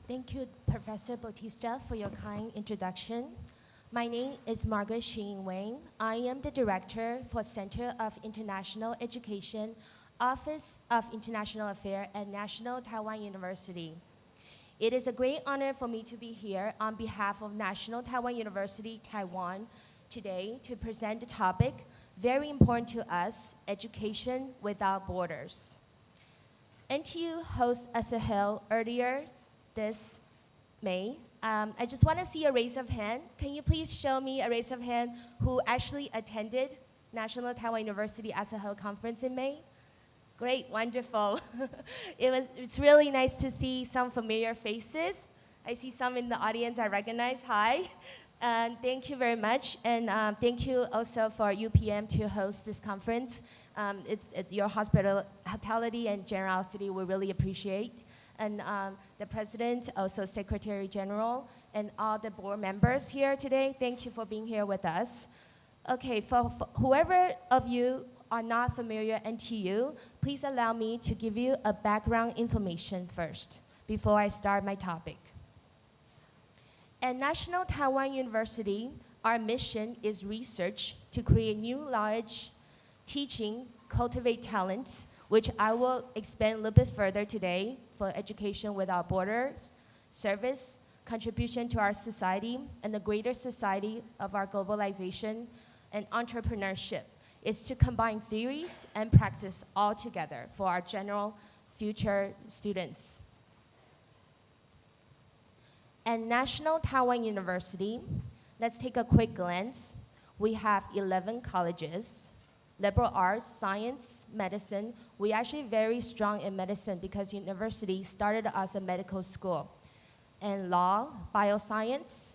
Thank you, Professor Bautista, for your kind introduction. My name is Margaret Sheen Wang. I am the Director for Center of International Education, Office of International Affairs at National Taiwan University. It is a great honor for me to be here on behalf of National Taiwan University, Taiwan, today to present the topic, very important to us, education without borders. NTU hosts ASAIHL earlier this May. I just want to see a raise of hand. Can you please show me a raise of hand who actually attended National Taiwan University ASAIHL conference in May? Great, wonderful. It's really nice to see some familiar faces. I see some in the audience I recognize. Hi. And thank you very much. And thank you also for UPM to host this conference. Your hospitality and generosity we really appreciate. And the president, also Secretary General, and all the board members here today, thank you for being here with us. Okay, for whoever of you are not familiar with NTU, please allow me to give you a background information first before I start my topic. At National Taiwan University, our mission is research to create new knowledge, teaching, cultivate talents, which I will expand a little bit further today for education without borders, service, contribution to our society, and the greater society of our globalization and entrepreneurship. Is to combine theories and practice all together for our general future students. At National Taiwan University, let's take a quick glance. We have 11 colleges, liberal arts, science, medicine. We actually very strong in medicine because university started as a medical school. And law, bioscience,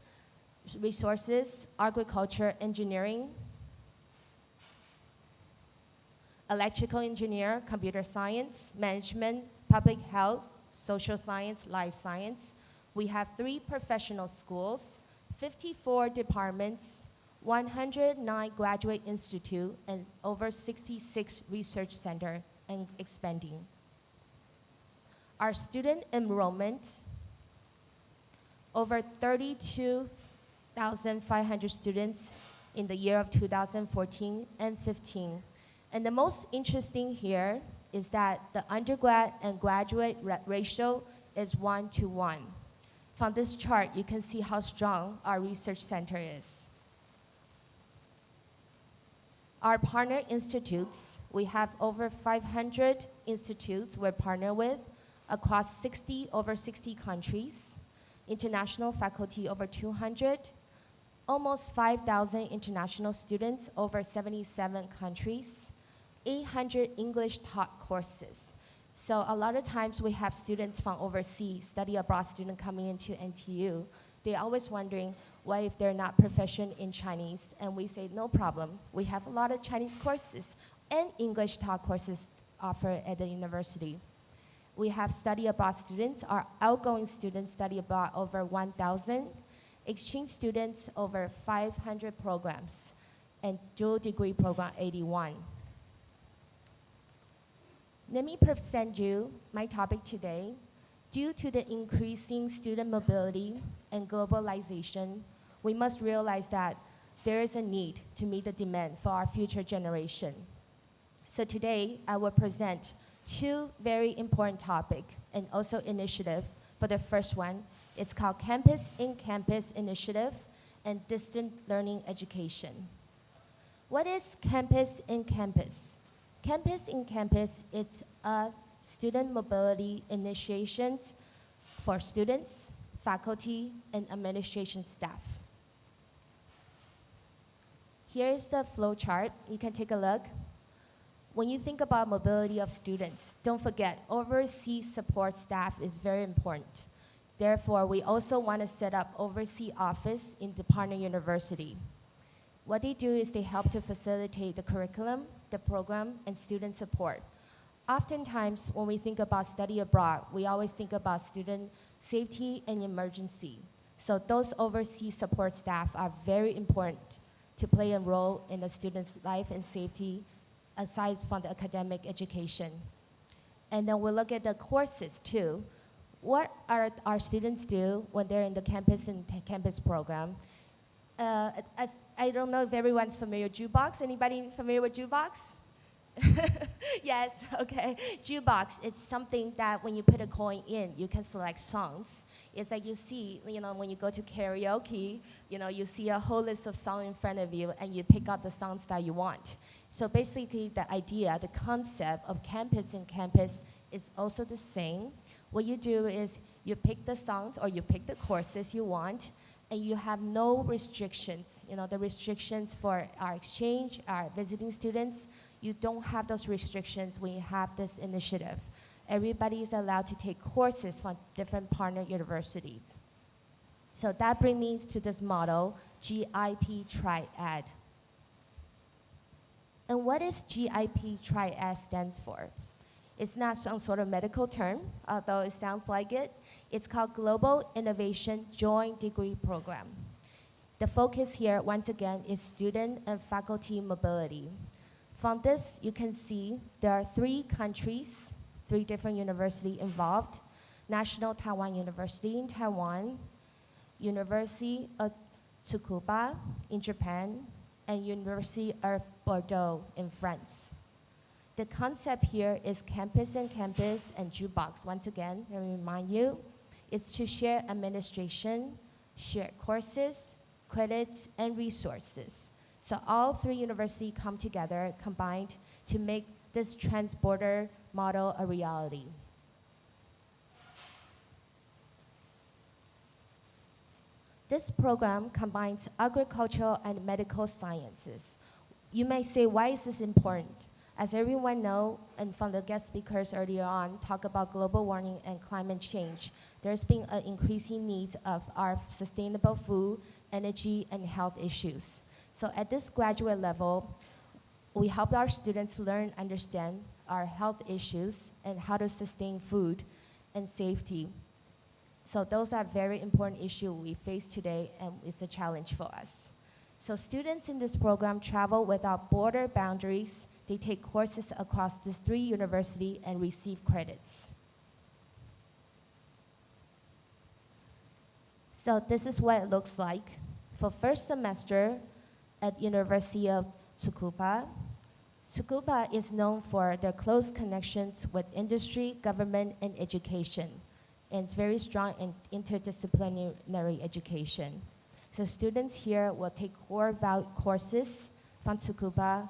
resources, agriculture, engineering, electrical engineer, computer science, management, public health, social science, life science. We have 3 professional schools, 54 departments, 109 graduate institute, and over 66 research center and expanding. Our student enrollment, over 32,500 students in the year of 2014 and 15. And the most interesting here is that the undergrad and graduate ratio is 1:1. From this chart, you can see how strong our research center is. Our partner institutes, we have over 500 institutes we're partnered with across over 60 countries, international faculty over 200, almost 5,000 international students over 77 countries, 800 English taught courses. So a lot of times we have students from overseas, study abroad students coming into NTU. They're always wondering why if they're not proficient in Chinese, and we say no problem. We have a lot of Chinese courses and English taught courses offered at the university. We have study abroad students, our outgoing students study abroad over 1,000, exchange students over 500 programs, and dual degree program 81. Let me present you my topic today. Due to the increasing student mobility and globalization, we must realize that there is a need to meet the demand for our future generation. So today, I will present 2 very important topics and also initiative. For the first one, it's called Campus in Campus Initiative and Distant Learning Education. What is Campus in Campus? Campus in Campus, it's a student mobility initiation for students, faculty, and administration staff. Here's the flow chart. You can take a look. When you think about mobility of students, don't forget, overseas support staff is very important. Therefore, we also want to set up overseas office in the partner university. What they do is they help to facilitate the curriculum, the program, and student support. Oftentimes, when we think about study abroad, we always think about student safety and emergency. So those overseas support staff are very important to play a role in the student's life and safety, aside from the academic education. And then we'll look at the courses too. what are our students do when they're in the campus and campus program? As I don't know if everyone's familiar with jukebox. Anybody familiar with jukebox? Yes, okay. Jukebox, it's something that when you put a coin in, you can select songs. It's like you see, when you go to karaoke, you see a whole list of songs in front of you and you pick out the songs that you want. So basically the idea, the concept of campus and campus is also the same. What you do is you pick the songs or you pick the courses you want, and you have no restrictions. The restrictions for our exchange, our visiting students, you don't have those restrictions when you have this initiative. Everybody is allowed to take courses from different partner universities. So that brings me to this model, GIP Triad. And what is GIP Triad stands for? It's not some sort of medical term, although it sounds like it. It's called Global Innovation Joint Degree Program. The focus here, once again, is student and faculty mobility. From this, you can see there are 3 countries, 3 different universities involved: National Taiwan University in Taiwan, University of Tsukuba in Japan, and University of Bordeaux in France. The concept here is campus and jukebox. Once again, let me remind you, it's to share administration, share courses, credits, and resources. So all 3 universities come together, combined, to make this transborder model a reality. This program combines agricultural and medical sciences. You may say, why is this important? As everyone knows, and from the guest speakers earlier on, talk about global warming and climate change, there's been an increasing need of our sustainable food, energy, and health issues. So at this graduate level, we help our students learn, understand our health issues and how to sustain food and safety. So those are very important issues we face today, and it's a challenge for us. So students in this program travel without border boundaries. They take courses across these 3 universities and receive credits. So this is what it looks like. For first semester at University of Tsukuba, Tsukuba is known for their close connections with industry, government, and education. And it's very strong in interdisciplinary education. So students here will take core courses from Tsukuba,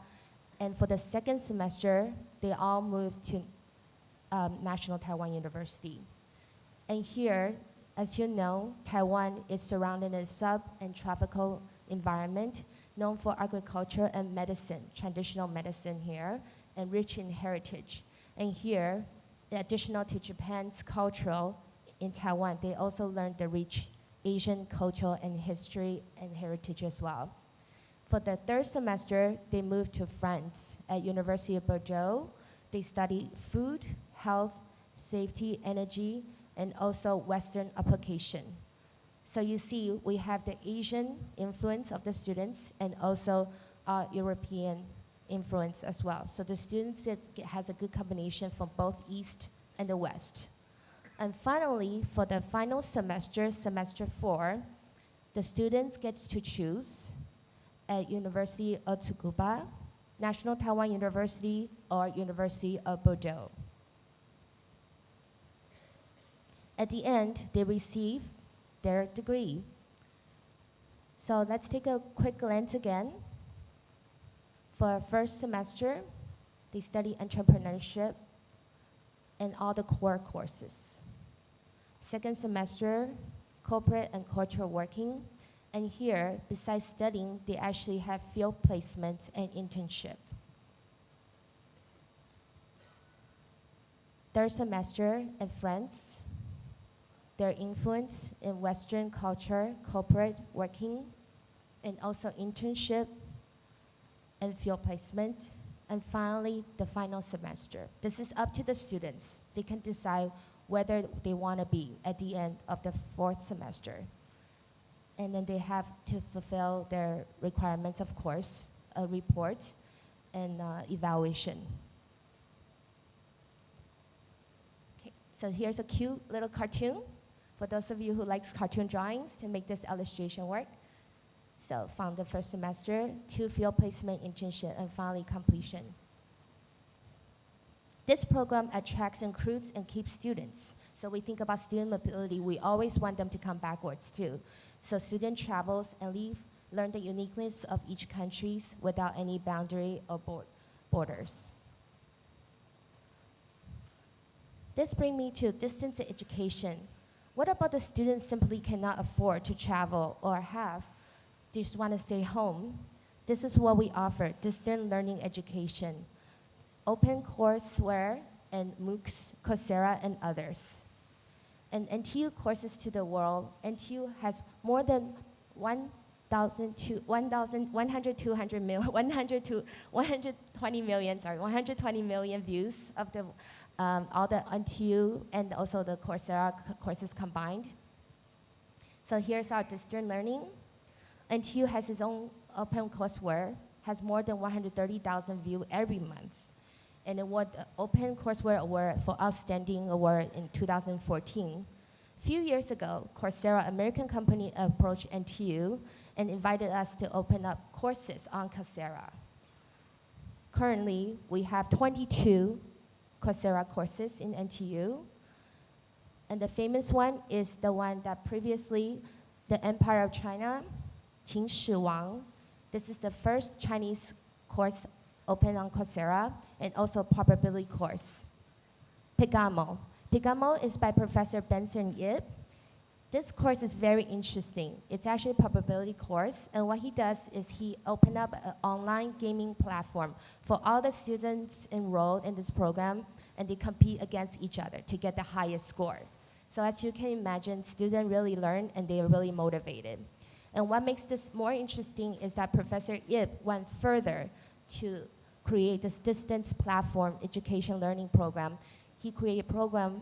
and for the second semester, they all move to National Taiwan University. And here, as you know, Taiwan is surrounded in a sub and tropical environment known for agriculture and medicine, traditional medicine here, and rich in heritage. And here, additional to Japan's cultural, in Taiwan, they also learned the rich Asian culture and history and heritage as well. For the third semester, they moved to France at University of Bordeaux. They study food, health, safety, energy, and also Western application. So you see, we have the Asian influence of the students and also European influence as well. So the students has a good combination from both East and the West. And finally, for the final semester, semester 4, the students get to choose at University of Tsukuba, National Taiwan University, or University of Bordeaux. At the end, they receive their degree. So let's take a quick glance again. For first semester, they study entrepreneurship and all the core courses. Second semester, corporate and cultural working. And here, besides studying, they actually have field placement and internship. Third semester in France, their influence in Western culture, corporate working, and also internship and field placement. And finally, the final semester. This is up to the students. They can decide whether they want to be at the end of the 4th semester. And then they have to fulfill their requirements, of course, a report and evaluation. Okay, So here's a cute little cartoon for those of you who likes cartoon drawings to make this illustration work. So from the first semester to field placement, internship, and finally completion. This program attracts and recruits and keeps students. So we think about student mobility, we always want them to come backwards too. So student travels and learn the uniqueness of each countries without any boundary or borders. This brings me to distance education. What about the students simply cannot afford to travel or just want to stay home? This is what we offer, distant learning education. Open courseware and MOOCs, Coursera, and others. And NTU courses to the world. NTU has more than 120 million views of the all the NTU and also the Coursera courses combined. So here's our distant learning. NTU has its own open courseware, has more than 130,000 views every month. And it won the Open Courseware Award for Outstanding Award in 2014. A few years ago, Coursera, American company, approached NTU and invited us to open up courses on Coursera. Currently, we have 22 Coursera courses in NTU. And the famous one is the one that previously the Empire of China, Qin Shi Wang. This is the first Chinese course open on Coursera, and also probability course. Pegamo. Pegamo is by Professor Benson Yip. This course is very interesting. It's actually a probability course, and what he does is he opened up an online gaming platform for all the students enrolled in this program, and they compete against each other to get the highest score. So as you can imagine, students really learn and they are really motivated. And what makes this more interesting is that Professor Yip went further to create this distance platform education learning program. He created a program,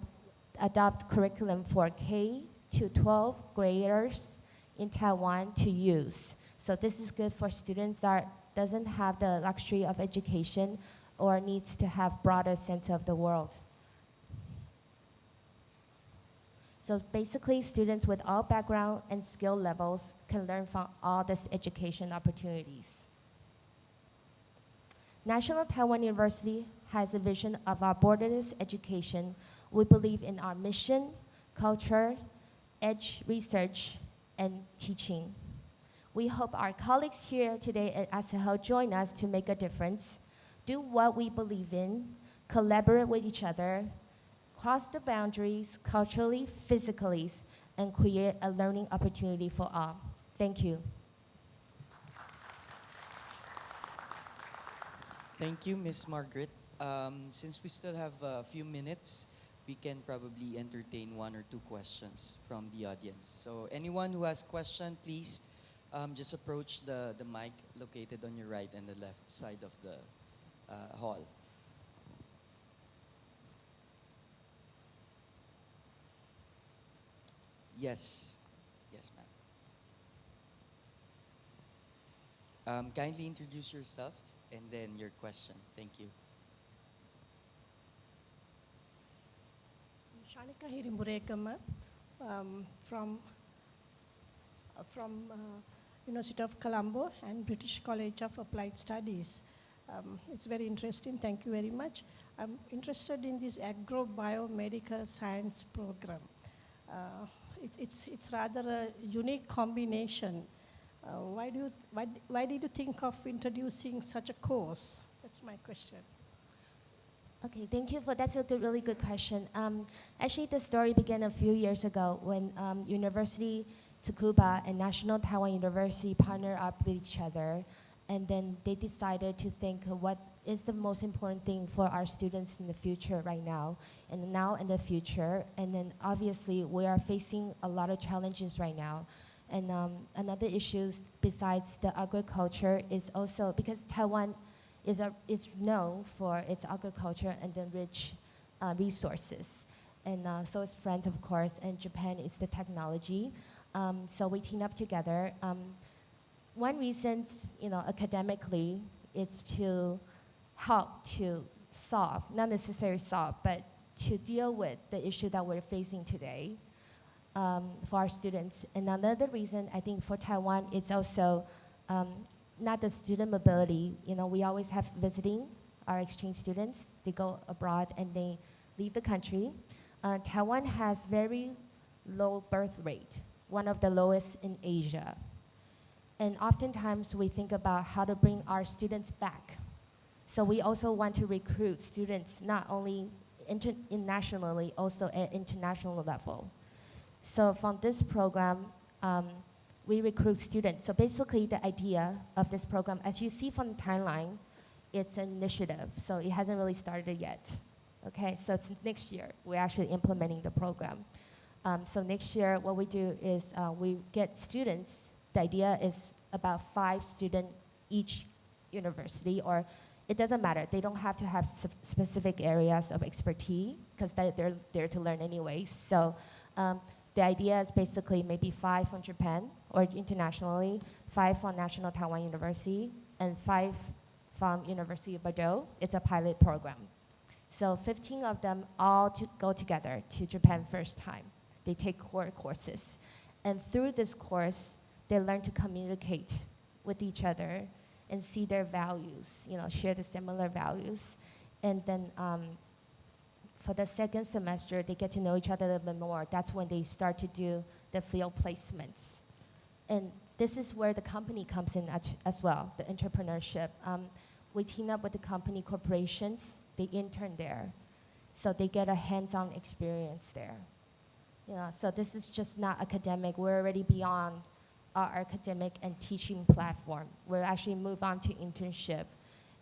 adopt curriculum for K to 12 graders in Taiwan to use. So this is good for students that doesn't have the luxury of education or needs to have broader sense of the world. So basically, students with all background and skill levels can learn from all these education opportunities. National Taiwan University has a vision of our borderless education. We believe in our mission, culture, edge research, and teaching. We hope our colleagues here today at ASAIHL join us to make a difference, do what we believe in, collaborate with each other, cross the boundaries culturally, physically, and create a learning opportunity for all. Thank you. Thank you, Ms. Margaret. Since we still have a few minutes, we can probably entertain one or two questions from the audience. So anyone who has question, please just approach the mic located on your right and the left side of the hall. Yes. Yes, ma'am. Kindly introduce yourself and then your question. Thank you. Shanika Hirimburekama from University of Colombo and British College of Applied Studies. It's very interesting. Thank you very much. I'm interested in this agro-biomedical science program. It's rather a unique combination. Why did you think of introducing such a course? That's my question. Okay, thank you for that's a really good question. Actually, the story began a few years ago when University Tsukuba and National Taiwan University partnered up with each other, and then they decided to think what is the most important thing for our students in the future right now, and now in the future. And then obviously we are facing a lot of challenges right now. And another issue besides the agriculture is also because Taiwan is known for its agriculture and the rich resources. And so is France, of course, and Japan is the technology. So we team up together. One reason, academically, it's to help to solve, not necessarily solve, but to deal with the issue that we're facing today for our students. And another reason, I think, for Taiwan, it's also not the student mobility. You know, we always have visiting our exchange students. They go abroad and they leave the country. Taiwan has very low birth rate, one of the lowest in Asia. And oftentimes we think about how to bring our students back. So we also want to recruit students not only nationally, also at international level. So from this program, we recruit students. So basically the idea of this program, as you see from the timeline, it's an initiative, so it hasn't really started yet. Okay, so it's next year, we're actually implementing the program. So next year, what we do is we get students. The idea is about 5 students each university, or it doesn't matter. They don't have to have specific areas of expertise, because they're there to learn anyways. So the idea is basically maybe 5 from Japan, or internationally, 5 from National Taiwan University, and 5 from University of Bordeaux. It's a pilot program. So 15 of them all go together to Japan first time. They take core courses. And through this course, they learn to communicate with each other and see their values, you know, share the similar values. And then for the second semester, they get to know each other a little bit more. That's when they start to do the field placements. And this is where the company comes in as well, the entrepreneurship. We team up with the company corporations. They intern there. So they get a hands-on experience there. You know, so this is just not academic. We're already beyond our academic and teaching platform. We're actually move on to internship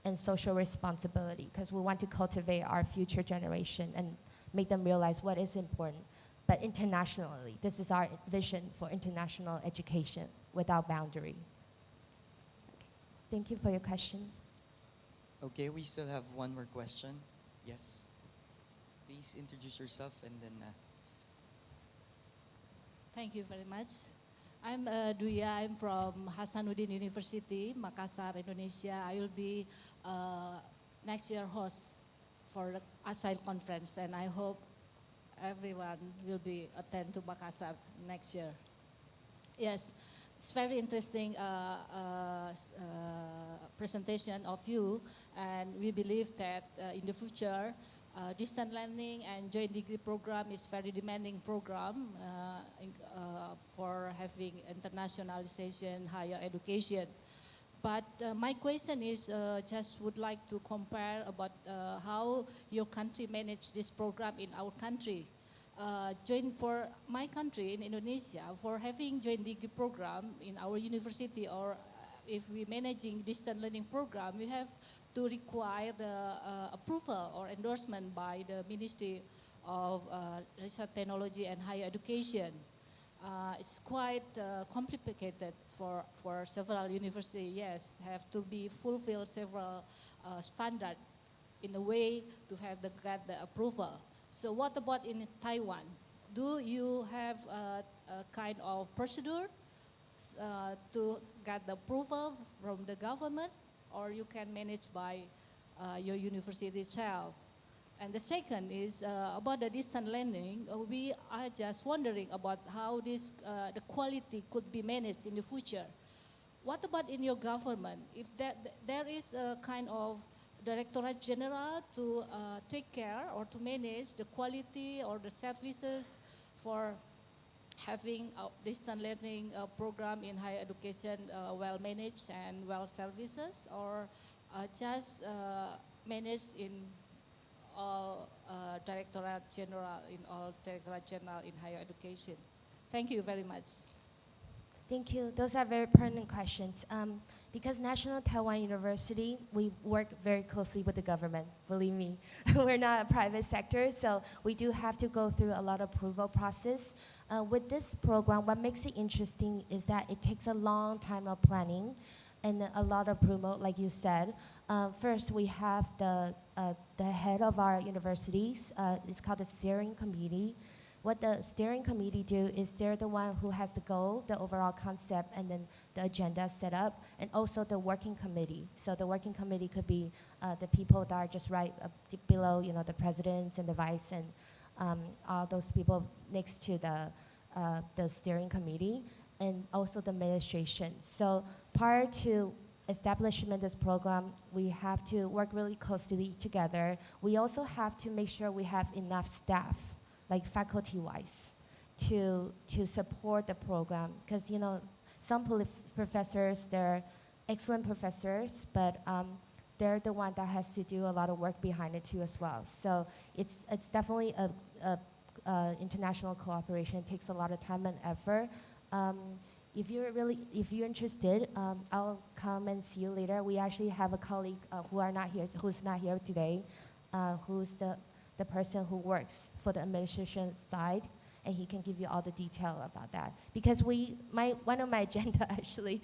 and social responsibility, because we want to cultivate our future generation and make them realize what is important. But internationally, this is our vision for international education without boundary. Thank you for your question. Okay, we still have one more question. Yes. Please introduce yourself and then. Thank you very much. I'm Duya. I'm from Hasanuddin University, Makassar, Indonesia. I will be next year host for the ASAIHL conference, and I hope everyone will be attend to Makassar next year. Yes, it's very interesting presentation of you, and we believe that in the future, distant learning and joint degree program is very demanding program for having internationalization, higher education. But my question is, just would like to compare about how your country managed this program in our country. For my country in Indonesia, for having joint degree program in our university, or if we're managing distant learning program, we have to require the approval or endorsement by the Ministry of Research, Technology and Higher Education. It's quite complicated for several universities. Yes, have to be fulfill several standards in a way to have get the approval. So what about in Taiwan? Do you have a kind of procedure to get the approval from the government, or you can manage by your university itself? And the second is about the distant learning. We are just wondering about how this the quality could be managed in the future. What about in your government? If there is a kind of Directorate General to take care or to manage the quality or the services for having a distant learning program in higher education well managed and well services, or just managed in all Directorate General in higher education? Thank you very much. Thank you. Those are very pertinent questions. Because National Taiwan University, we work very closely with the government, believe me. We're not a private sector, so we do have to go through a lot of approval process. With this program, what makes it interesting is that it takes a long time of planning and a lot of approval, like you said. First, we have the head of our universities. It's called the steering committee. what the steering committee do is they're the one who has the goal, the overall concept, and then the agenda set up, and also the working committee. So the working committee could be the people that are just right below, the presidents and the vice and all those people next to the steering committee, and also the administration. So prior to establishment of this program, we have to work really closely together. We also have to make sure we have enough staff, like faculty-wise, to support the program. Because some professors, they're excellent professors, but they're the one that has to do a lot of work behind it too as well. So it's definitely a international cooperation. It takes a lot of time and effort. If you're interested, I'll come and see you later. We actually have a colleague who's not here today, who's the person who works for the administration side, and he can give you all the detail about that. Because one of my agenda actually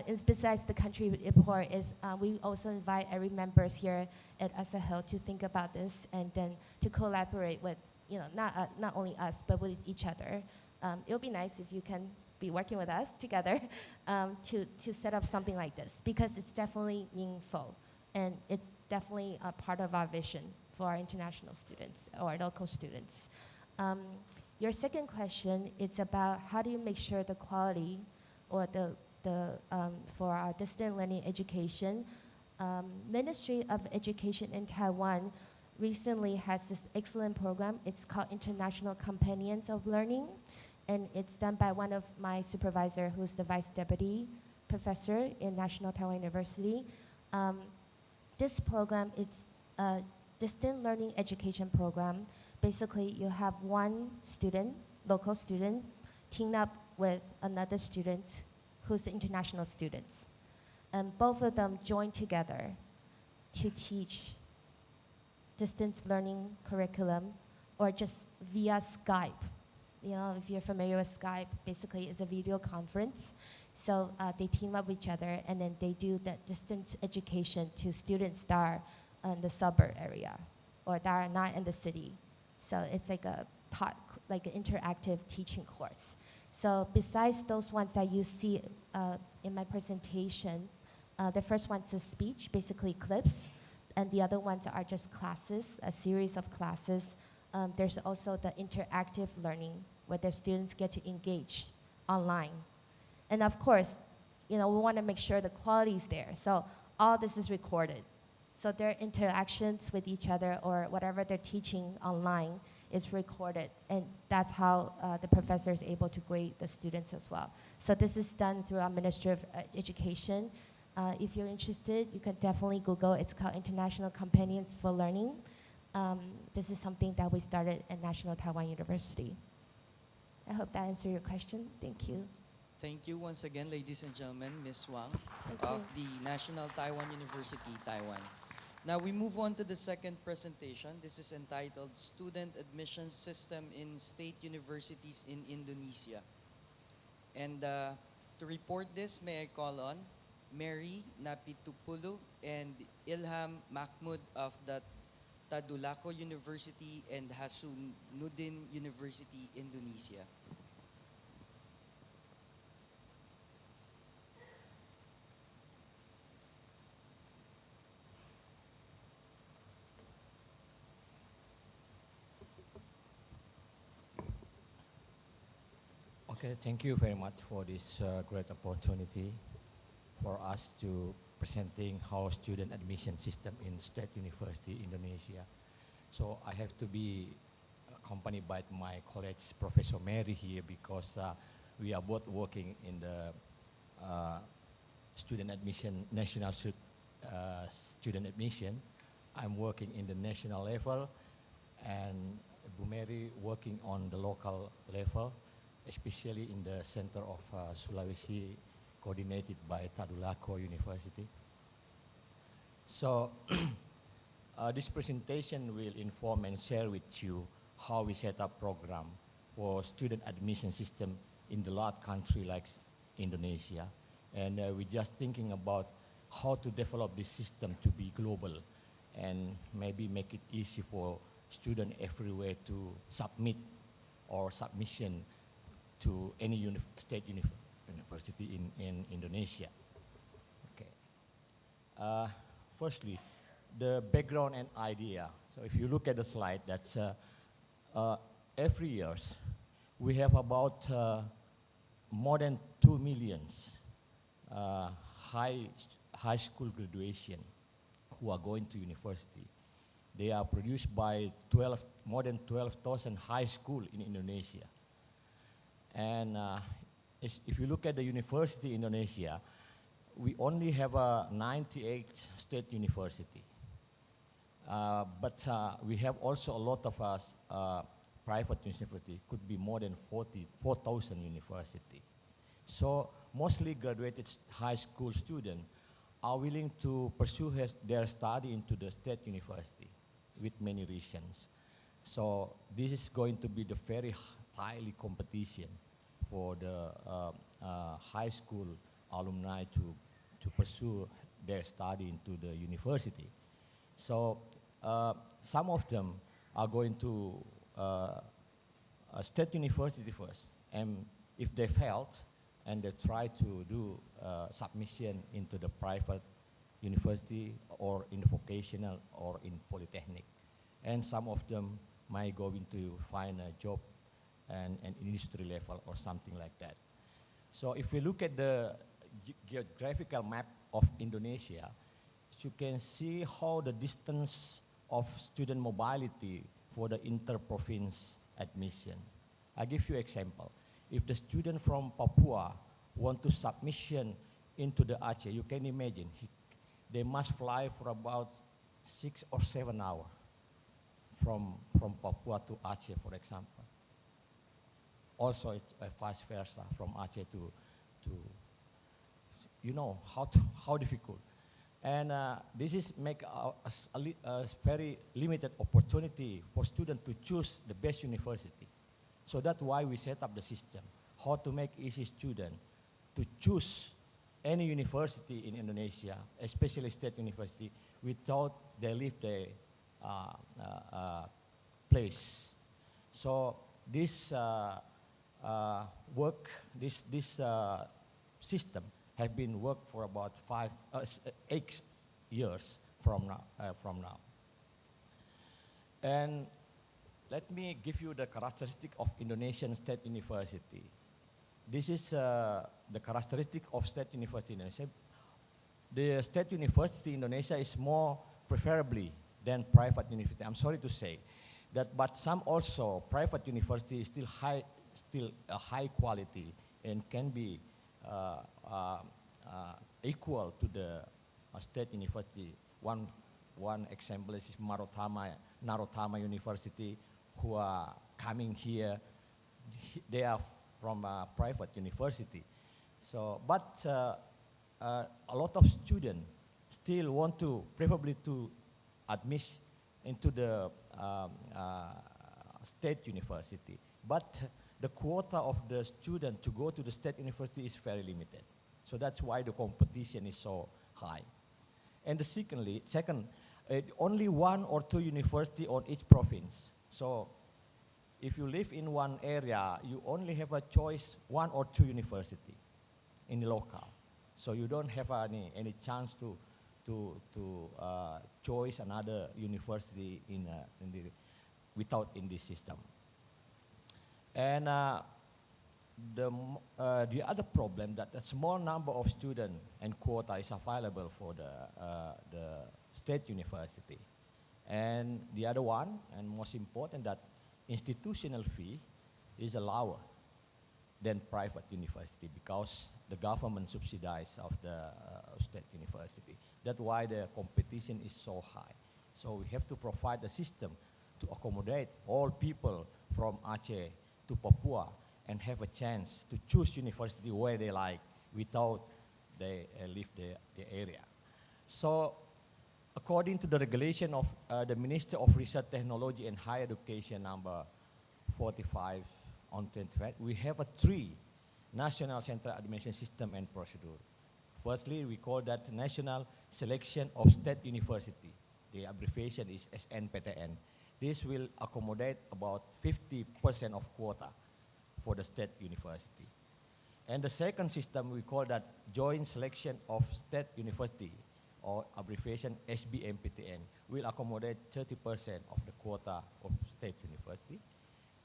is, besides the country report, is we also invite every members here at ASAIHL to think about this and then to collaborate with, not only us, but with each other. It'll be nice if you can be working with us together to set up something like this, because it's definitely meaningful and it's definitely a part of our vision for our international students or local students. Your second question, it's about how do you make sure the quality or for our distant learning education. Ministry of Education in Taiwan recently has this excellent program. It's called International Companions of Learning, and it's done by one of my supervisor, who's the vice deputy professor in National Taiwan University. This program is a distant learning education program. Basically, you have one student, local student, teamed up with another student who's the international students. And both of them join together to teach distance learning curriculum, or just via Skype. If you're familiar with Skype, basically it's a video conference. So they team up with each other, and then they do the distance education to students that are in the suburb area or that are not in the city. So it's like an interactive teaching course. So besides those ones that you see in my presentation, the first one's a speech, basically clips, and the other ones are just classes, a series of classes. There's also the interactive learning, where the students get to engage online. And of course, we want to make sure the quality is there. So all this is recorded. So their interactions with each other or whatever they're teaching online is recorded. And that's how the professor is able to grade the students as well. So this is done through our Ministry of Education. If you're interested, you can definitely Google. It's called International Companions for Learning. This is something that we started at National Taiwan University. I hope that answered your question. Thank you. Thank you once again, ladies and gentlemen, Ms. Wang Thank of you. the National Taiwan University, Taiwan. Now we move on to the second presentation. This is entitled Student Admission System in State Universities in Indonesia. And to report this, may I call on Mary Napitupulu and Ilham Mahmoud of the Tadulako University and Hasanuddin University, Indonesia. Okay, thank you very much for this great opportunity for us to presenting how student admission system in State University Indonesia. So I have to be accompanied by my colleague Professor Mary here, because we are both working in the student admission, national student admission. I'm working in the national level, and Bu Mary working on the local level, especially in the center of Sulawesi, coordinated by Tadulako University. So this presentation will inform and share with you how we set up program for student admission system in the large country like Indonesia. And we're just thinking about how to develop this system to be global and maybe make it easy for students everywhere to submit or submission to any university in Indonesia. Okay. Firstly, the background and idea. So if you look at the slide, that's every year we have about more than 2 million high school graduation who are going to university. They are produced by more than 12,000 high school in Indonesia. And if you look at the university in Indonesia, we only have 98 state university. But we have also a lot of us private university, could be more than 4,000 university. So mostly graduated high school students are willing to pursue their study into the state university with many reasons. So this is going to be the very highly competition for the high school alumni to pursue their study into the university. So some of them are going to a state university first, and if they failed, and they try to do submission into the private university or in vocational or in polytechnic. And some of them might go into find a job and industry level or something like that. So if we look at the geographical map of Indonesia, you can see how the distance of student mobility for the inter-province admission. I give you example. If the student from Papua want to submission into the Aceh, you can imagine they must fly for about 6 or 7 hours from Papua to Aceh, for example. Also, it's vice versa from Aceh to you know how difficult. And this is make a very limited opportunity for students to choose the best university. So that's why we set up the system, how to make easy student to choose any university in Indonesia, especially state university, without they leave their place. So this this system have been worked for about 8 years from now. And let me give you the characteristic of Indonesian State University. This is the characteristic of State University in Indonesia. The State University in Indonesia is more preferably than private university. I'm sorry to say that, but some also private university is still a high quality and can be equal to the state university. One example is Narotama University, who are coming here. They are from a private university. So, but a lot of students still want to preferably to admit into the state university. But the quota of the student to go to the state university is very limited. So that's why the competition is so high. And second, only 1 or 2 university on each province. So if you live in one area, you only have a choice 1 or 2 university in the local. So you don't have any chance to choose another university without in this system. And the other problem that a small number of students and quota is available for the state university. And the other one, and most important, that institutional fee is lower than private university because the government subsidizes of the state university. That's why the competition is so high. So we have to provide a system to accommodate all people from Aceh to Papua and have a chance to choose university where they like without they leave the area. So according to the regulation of the Minister of Research, Technology and Higher Education number 45 on 25, we have 3 national central admission system and procedure. Firstly, we call that National Selection of State University. The abbreviation is SNPTN. This will accommodate about 50% of quota for the state university. And the second system, we call that joint selection of state university, or abbreviation SBMPTN, will accommodate 30% of the quota of state university.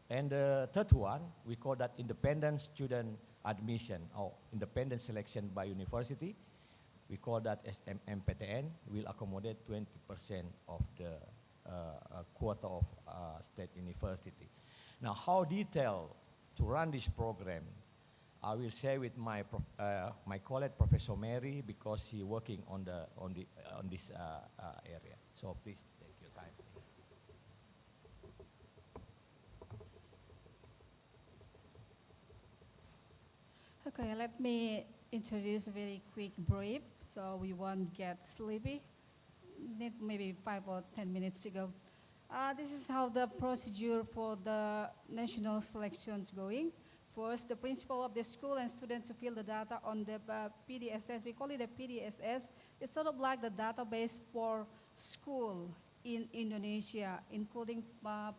And the third one, we call that independent student admission, or independent selection by university. We call that SMMPTN, will accommodate 20% of the quota of state university. Now, how detailed to run this program, I will share with my colleague, Professor Mary, because she working on this area. So please take your time. Okay, let me introduce a very quick brief so we won't get sleepy. Need maybe 5 or 10 minutes to go. This is how the procedure for the national selection is going. First, the principal of the school and student to fill the data on the PDSS. We call it a PDSS. It's sort of like the database for school in Indonesia, including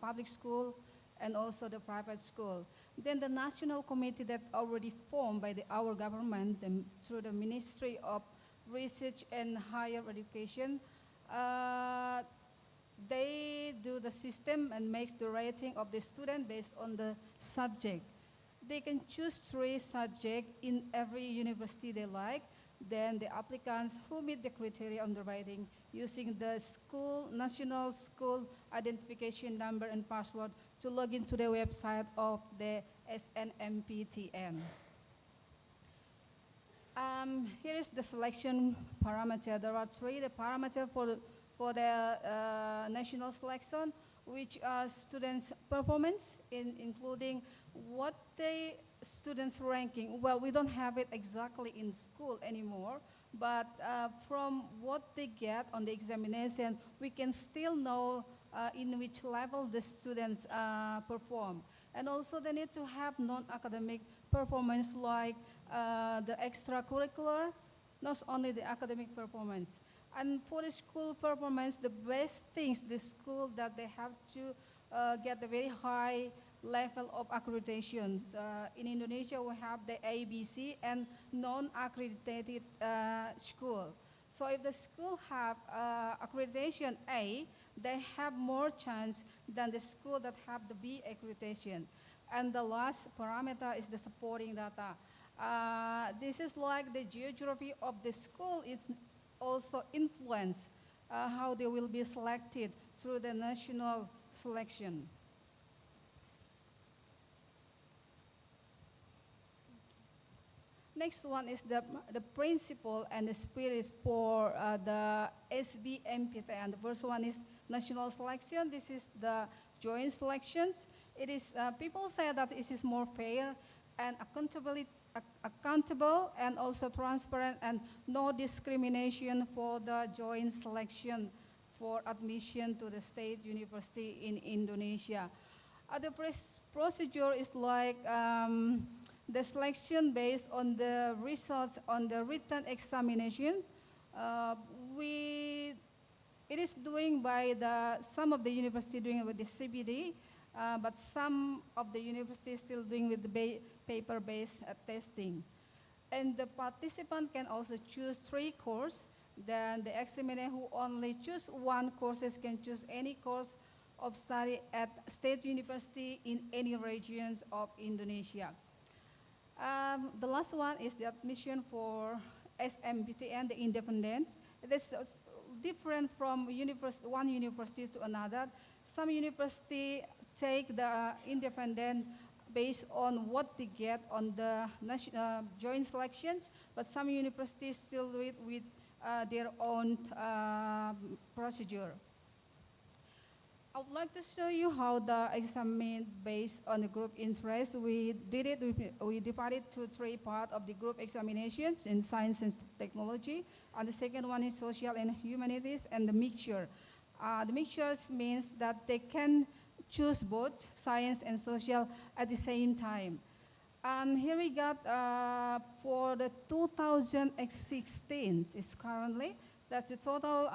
public school and also the private school. Then the national committee that already formed by our government through the Ministry of Research and Higher Education, they do the system and makes the rating of the student based on the subject. They can choose 3 subjects in every university they like. Then the applicants who meet the criteria on the rating using the national school identification number and password to log into the website of the SNMPTN. Here is the selection parameter. There are 3 parameters for the national selection, which are students' performance, including what the students' ranking. Well, we don't have it exactly in school anymore, but from what they get on the examination, we can still know in which level the students perform. And also they need to have non-academic performance like the extracurricular, not only the academic performance. And for the school performance, the best things, the school that they have to get a very high level of accreditations. In Indonesia, we have the ABC and non-accredited school. So if the school have accreditation A, they have more chance than the school that have the B accreditation. And the last parameter is the supporting data. This is like the geography of the school is also influence how they will be selected through the national selection. Next one is the principle and the spirit for the SBMPTN. The first one is national selection. This is the joint selections. It is, people say that it is more fair and accountable and also transparent and no discrimination for the joint selection for admission to the state university in Indonesia. The procedure is like the selection based on the results on the written examination. It is doing by some of the university doing it with the CBD, but some of the universities still doing with the paper-based testing. And the participant can also choose 3 courses. Then the examiner who only choose 1 courses can choose any course of study at state university in any regions of Indonesia. The last one is the admission for SMPTN, the independent. It is different from one university to another. Some university take the independent based on what they get on the joint selections, but some universities still do it with their own procedure. I would like to show you how the exam based on the group interest. We divided to 3 parts of the group examinations in science and technology, and the second one is social and humanities, and the mixture. The mixtures means that they can choose both science and social at the same time. Here we got for the 2016, it's currently, that's the total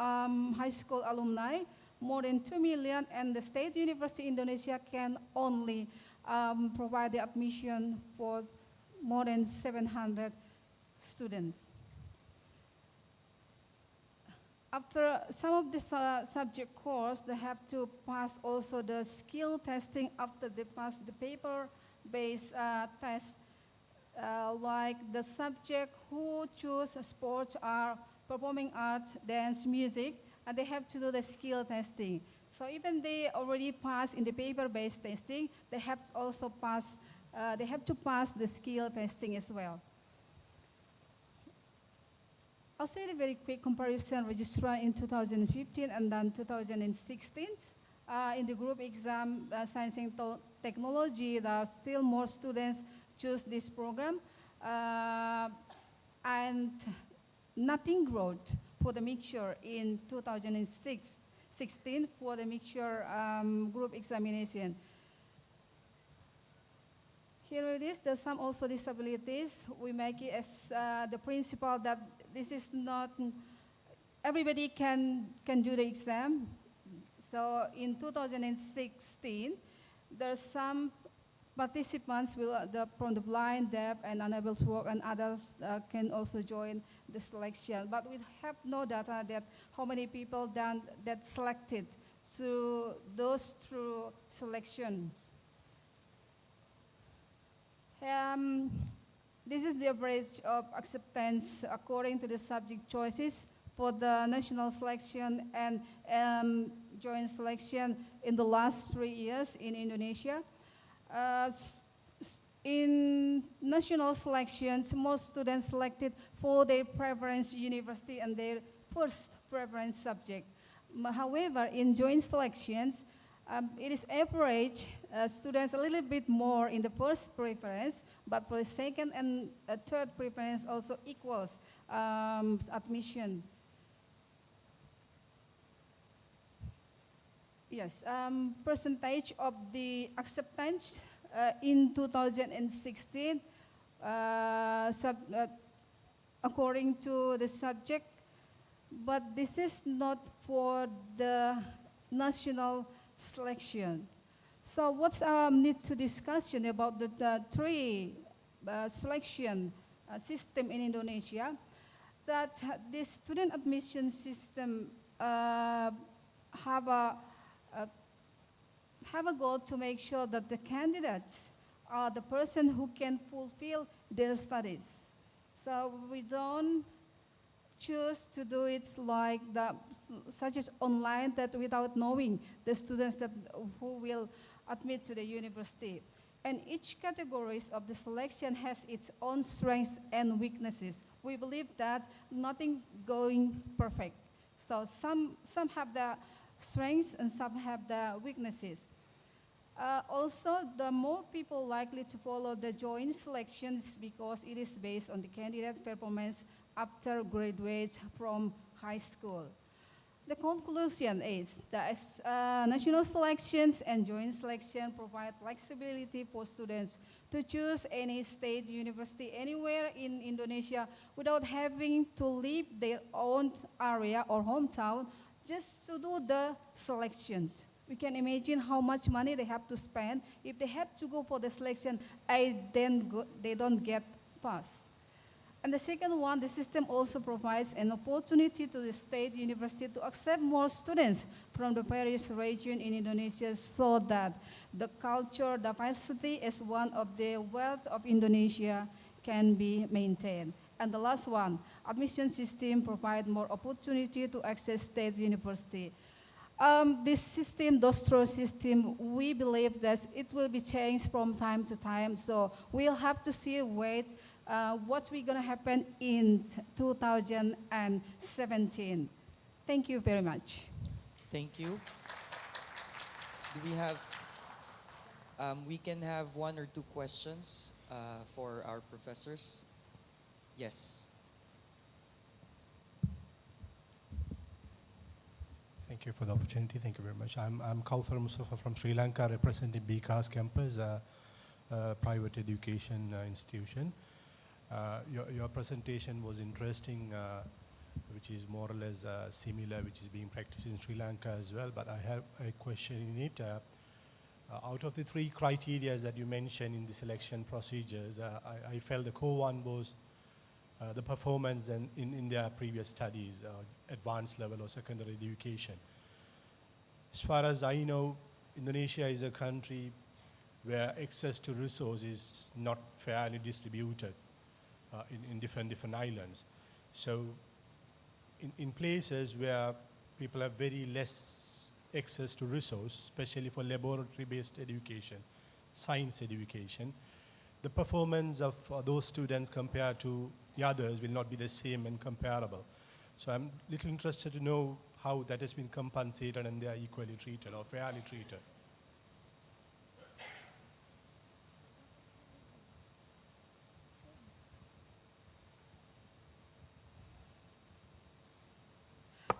high school alumni. more than 2 million, and the State University Indonesia can only provide the admission for more than 700 students. After some of the subject course, they have to pass also the skill testing after they pass the paper-based test, like the subject who choose sports or performing art, dance, music, and they have to do the skill testing. So even they already pass in the paper-based testing, they have to also pass, they have to pass the skill testing as well. I'll say a very quick comparison registrar in 2015 and then 2016. In the group exam, Science and Technology, there are still more students choose this program. And nothing growth for the mixture in 2016 for the mixture group examination. Here it is, there's some also disabilities. We make it as the principle that this is not, everybody can do the exam. So in 2016, there's some participants from the blind, deaf, and unable to walk, and others can also join the selection. But we have no data that how many people that selected through those through selection. This is the average of acceptance according to the subject choices for the national selection and joint selection in the last 3 years in Indonesia. In national selections, most students selected for their preference university and their first preference subject. However, in joint selections, it is average students a little bit more in the first preference, but for the second and third preference also equals admission. Yes, percentage of the acceptance in 2016, according to the subject, but this is not for the national selection. So what's our need to discussion about the three selection system in Indonesia? That the student admission system have a goal to make sure that the candidates are the person who can fulfill their studies. So we don't choose to do it like such as online, that without knowing the students who will admit to the university. And each categories of the selection has its own strengths and weaknesses. We believe that nothing going perfect. So some have the strengths and some have the weaknesses. Also, the more people likely to follow the joint selections because it is based on the candidate performance after graduate from high school. The conclusion is that national selections and joint selection provide flexibility for students to choose any state university anywhere in Indonesia without having to leave their own area or hometown just to do the selections. We can imagine how much money they have to spend if they have to go for the selection and then they don't get passed. And the second one, the system also provides an opportunity to the state university to accept more students from the various regions in Indonesia so that the culture diversity as one of the wealth of Indonesia can be maintained. And the last one, admission system provide more opportunity to access state university. This system, Dostro system, we believe that it will be changed from time to time. So we'll have to see, what's going to happen in 2017. Thank you very much. Thank you. Do we have, we can have 1 or 2 questions for our professors. Yes. Thank you for the opportunity. Thank you very much. I'm Kauthar Mustafa from Sri Lanka, representing BCAS campus, a private education institution. Your presentation was interesting. which is more or less similar, which is being practiced in Sri Lanka as well. But I have a question in it. Out of the three criteria that you mentioned in the selection procedures, I felt the core one was the performance in their previous studies, advanced level or secondary education. As far as I know, Indonesia is a country where access to resource is not fairly distributed in different islands. So in places where people have very less access to resource, especially for laboratory-based education, science education, the performance of those students compared to the others will not be the same and comparable. So I'm a little interested to know how that has been compensated and they are equally treated or fairly treated.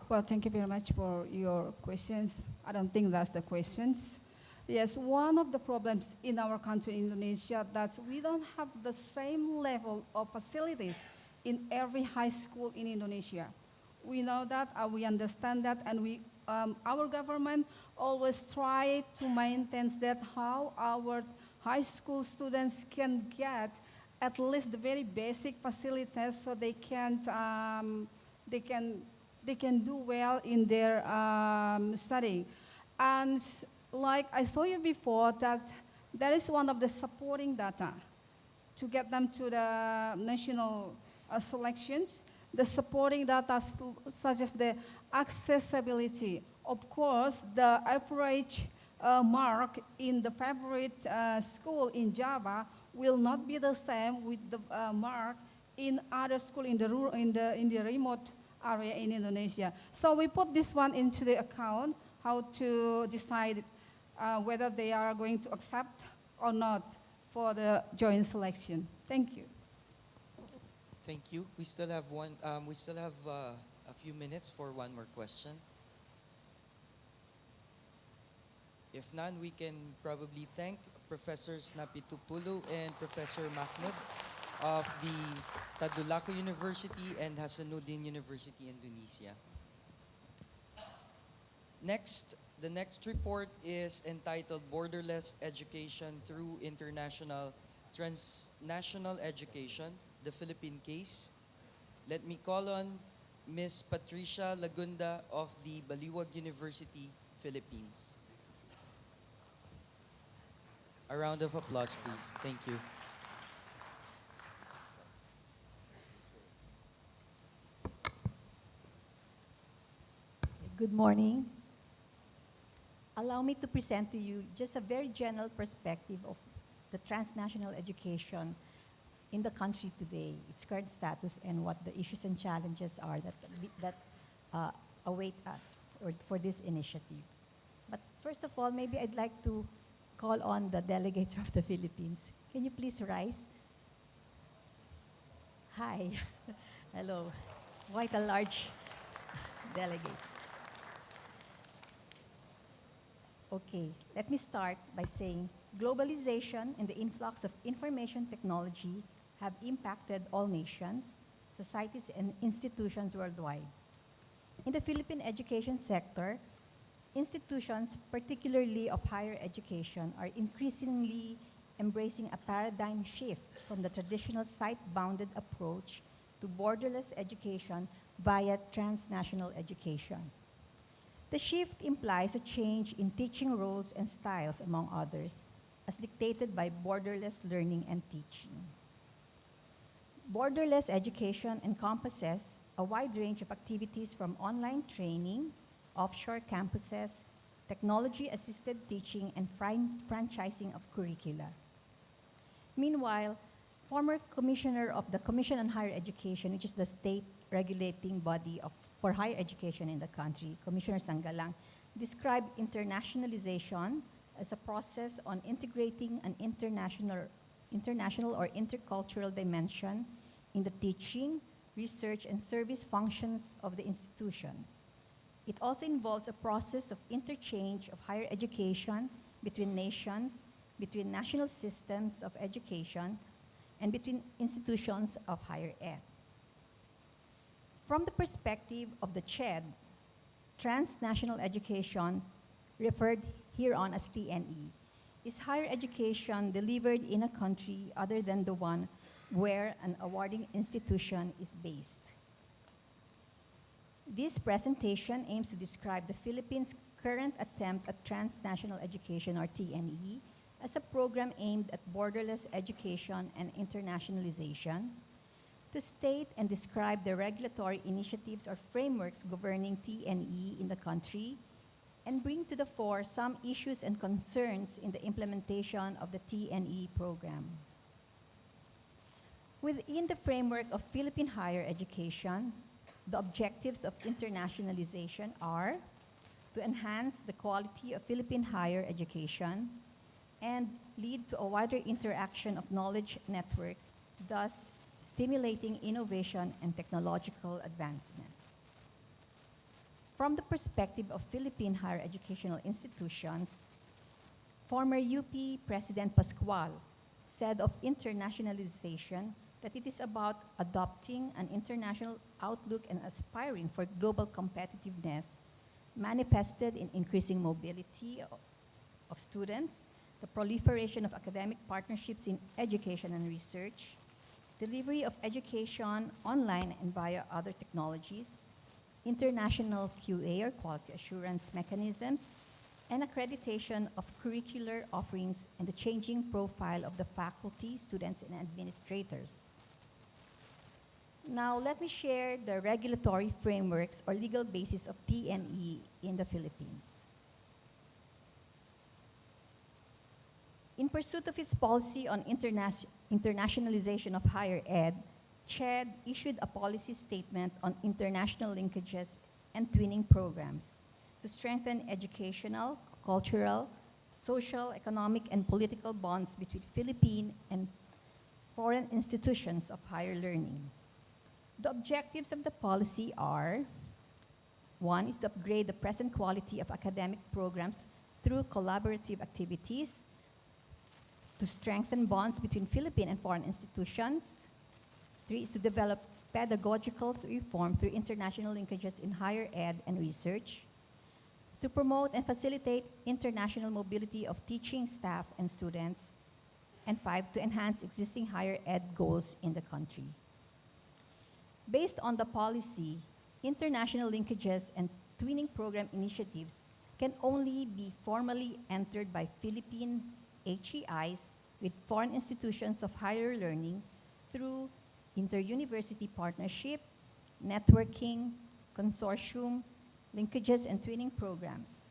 Well, thank you very much for your questions. I don't think that's the questions. Yes, one of the problems in our country, Indonesia, that we don't have the same level of facilities in every high school in Indonesia. We know that, we understand that, and our government always try to maintain that how our high school students can get at least the very basic facilities so they can do well in their studying. And like I saw you before, that is one of the supporting data to get them to the national selections. The supporting data such as the accessibility. Of course, the average mark in the favorite school in Java will not be the same with the mark in other school in the remote area in Indonesia. So we put this one into the account, how to decide whether they are going to accept or not for the joint selection. Thank you. Thank you. We still have a few minutes for one more question. If none, we can probably thank Professors Napitupulu and Professor Mahmoud of the Tadulako University and Hasanuddin University, Indonesia. Next, the next report is entitled Borderless Education Through Transnational Education, the Philippine Case. Let me call on Ms. Patricia Lagunda of the Baliwag University, Philippines. A round of applause, please. Thank you. Good morning. Allow me to present to you just a very general perspective of the transnational education in the country today, its current status, and what the issues and challenges are that await us for this initiative. But first of all, maybe I'd like to call on the delegates of the Philippines. Can you please rise? Hi. Hello. Quite a large delegate. Okay, let me start by saying globalization and the influx of information technology have impacted all nations, societies, and institutions worldwide. In the Philippine education sector, institutions, particularly of higher education, are increasingly embracing a paradigm shift from the traditional site-bounded approach to borderless education via transnational education. The shift implies a change in teaching roles and styles, among others, as dictated by borderless learning and teaching. Borderless education encompasses a wide range of activities from online training, offshore campuses, technology-assisted teaching, and franchising of curricula. Meanwhile, former commissioner of the Commission on Higher Education, which is the state regulating body for higher education in the country, Commissioner Sanggalang, described internationalization as a process on integrating an international or intercultural dimension in the teaching, research, and service functions of the institutions. It also involves a process of interchange of higher education between nations, between national systems of education, and between institutions of higher ed. From the perspective of the CHED, transnational education, referred here on as TNE, is higher education delivered in a country other than the one where an awarding institution is based. This presentation aims to describe the Philippines' current attempt at transnational education, or TNE, as a program aimed at borderless education and internationalization, to state and describe the regulatory initiatives or frameworks governing TNE in the country, and bring to the fore some issues and concerns in the implementation of the TNE program. Within the framework of Philippine higher education, the objectives of internationalization are to enhance the quality of Philippine higher education and lead to a wider interaction of knowledge networks, thus stimulating innovation and technological advancement. From the perspective of Philippine higher educational institutions, former UP President Pascual said of internationalization that it is about adopting an international outlook and aspiring for global competitiveness manifested in increasing mobility of students, the proliferation of academic partnerships in education and research, delivery of education online and via other technologies, international QA or quality assurance mechanisms, and accreditation of curricular offerings and the changing profile of the faculty, students, and administrators. Now, let me share the regulatory frameworks or legal basis of TNE in the Philippines. In pursuit of its policy on internationalization of higher ed, CHED issued a policy statement on international linkages and twinning programs to strengthen educational, cultural, social, economic, and political bonds between Philippine and foreign institutions of higher learning. The objectives of the policy are: one is to upgrade the present quality of academic programs through collaborative activities, to strengthen bonds between Philippine and foreign institutions. Three is to develop pedagogical reform through international linkages in higher ed and research, to promote and facilitate international mobility of teaching staff and students, and five, to enhance existing higher ed goals in the country. Based on the policy, international linkages and twinning program initiatives can only be formally entered by Philippine HEIs with foreign institutions of higher learning through inter-university partnership, networking, consortium, linkages, and twinning programs.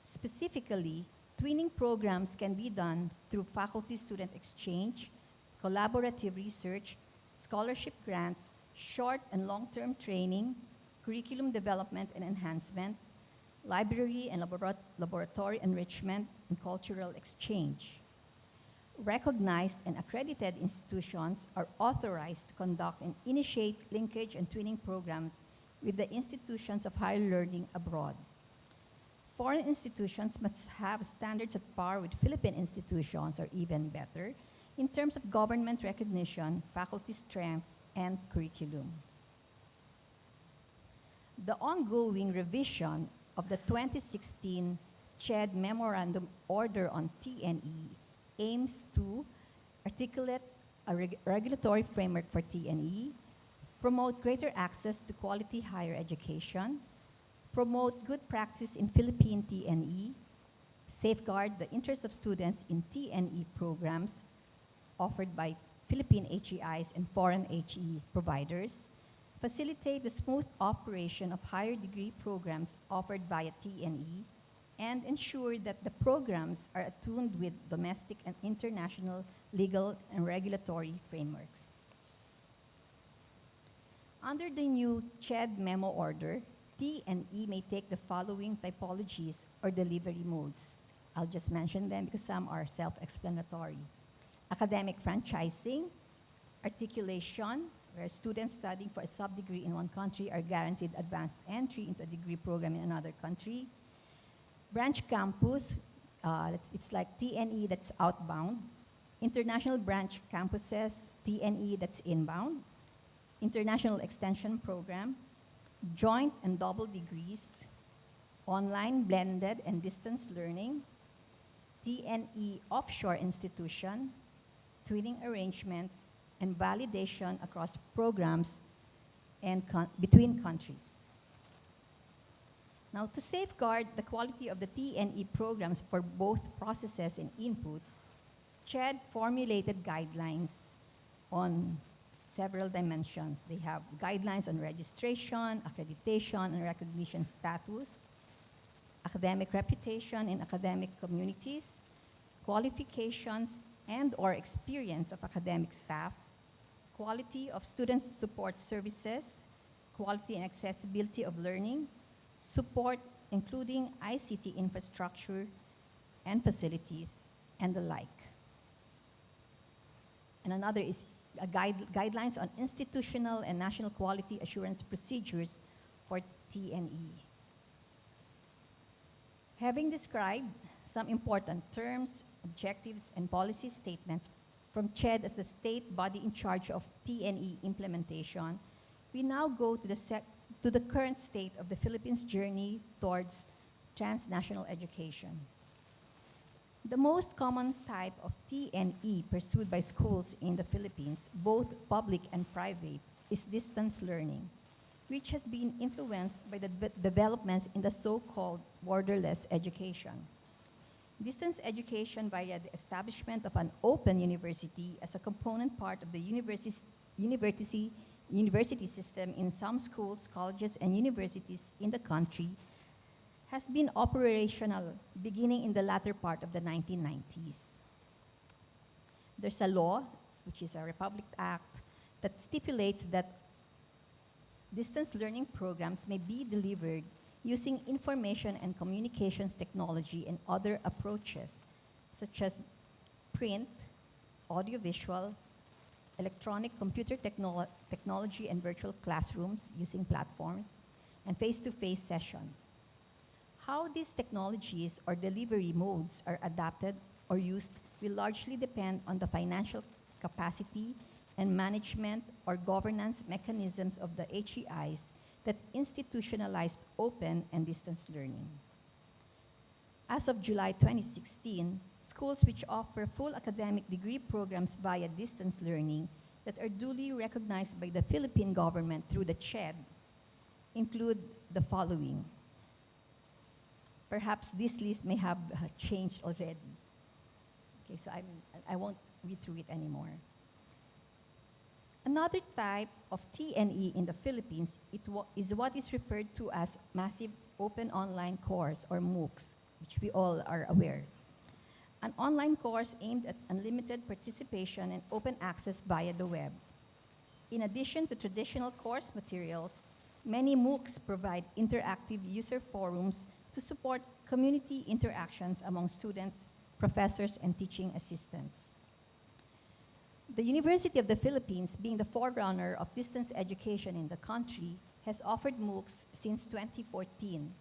Specifically, twinning programs can be done through faculty-student exchange, collaborative research, scholarship grants, short and long-term training, curriculum development and enhancement, library and laboratory enrichment, and cultural exchange. Recognized and accredited institutions are authorized to conduct and initiate linkage and twinning programs with the institutions of higher learning abroad. Foreign institutions must have standards at par with Philippine institutions or even better in terms of government recognition, faculty strength, and curriculum. The ongoing revision of the 2016 CHED Memorandum Order on TNE aims to articulate a regulatory framework for TNE, promote greater access to quality higher education, promote good practice in Philippine TNE, safeguard the interests of students in TNE programs offered by Philippine HEIs and foreign HE providers, facilitate the smooth operation of higher degree programs offered via TNE, and ensure that the programs are attuned with domestic and international legal and regulatory frameworks. Under the new CHED Memo Order, TNE may take the following typologies or delivery modes. I'll just mention them because some are self-explanatory. Academic franchising, articulation, where students studying for a sub-degree in one country are guaranteed advanced entry into a degree program in another country. Branch campus, it's like TNE that's outbound. International branch campuses, TNE that's inbound. International extension program, joint and double degrees, online, blended, and distance learning, TNE offshore institution, twinning arrangements, and validation across programs and between countries. Now, to safeguard the quality of the TNE programs for both processes and inputs, CHED formulated guidelines on several dimensions. They have guidelines on registration, accreditation, and recognition status, academic reputation in academic communities, qualifications and/or experience of academic staff, quality of student support services, quality and accessibility of learning, support including ICT infrastructure and facilities, and the like. And another is guidelines on institutional and national quality assurance procedures for TNE. Having described some important terms, objectives, and policy statements from CHED as the state body in charge of TNE implementation, we now go to the current state of the Philippines' journey towards transnational education. The most common type of TNE pursued by schools in the Philippines, both public and private, is distance learning, which has been influenced by the developments in the so-called borderless education. Distance education via the establishment of an open university as a component part of the university system in some schools, colleges, and universities in the country has been operational beginning in the latter part of the 1990s. There's a law, which is a Republic Act, that stipulates that distance learning programs may be delivered using information and communications technology and other approaches, such as print, audiovisual, electronic computer technology and virtual classrooms using platforms, and face-to-face sessions. How these technologies or delivery modes are adapted or used will largely depend on the financial capacity and management or governance mechanisms of the HEIs that institutionalized open and distance learning. As of July 2016, schools which offer full academic degree programs via distance learning that are duly recognized by the Philippine government through the CHED include the following. Perhaps this list may have changed already. Okay, so I won't read through it anymore. Another type of TNE in the Philippines is what is referred to as Massive Open Online Course, or MOOCs, which we all are aware. An online course aimed at unlimited participation and open access via the web. In addition to traditional course materials, many MOOCs provide interactive user forums to support community interactions among students, professors, and teaching assistants. The University of the Philippines, being the forerunner of distance education in the country, has offered MOOCs since 2014,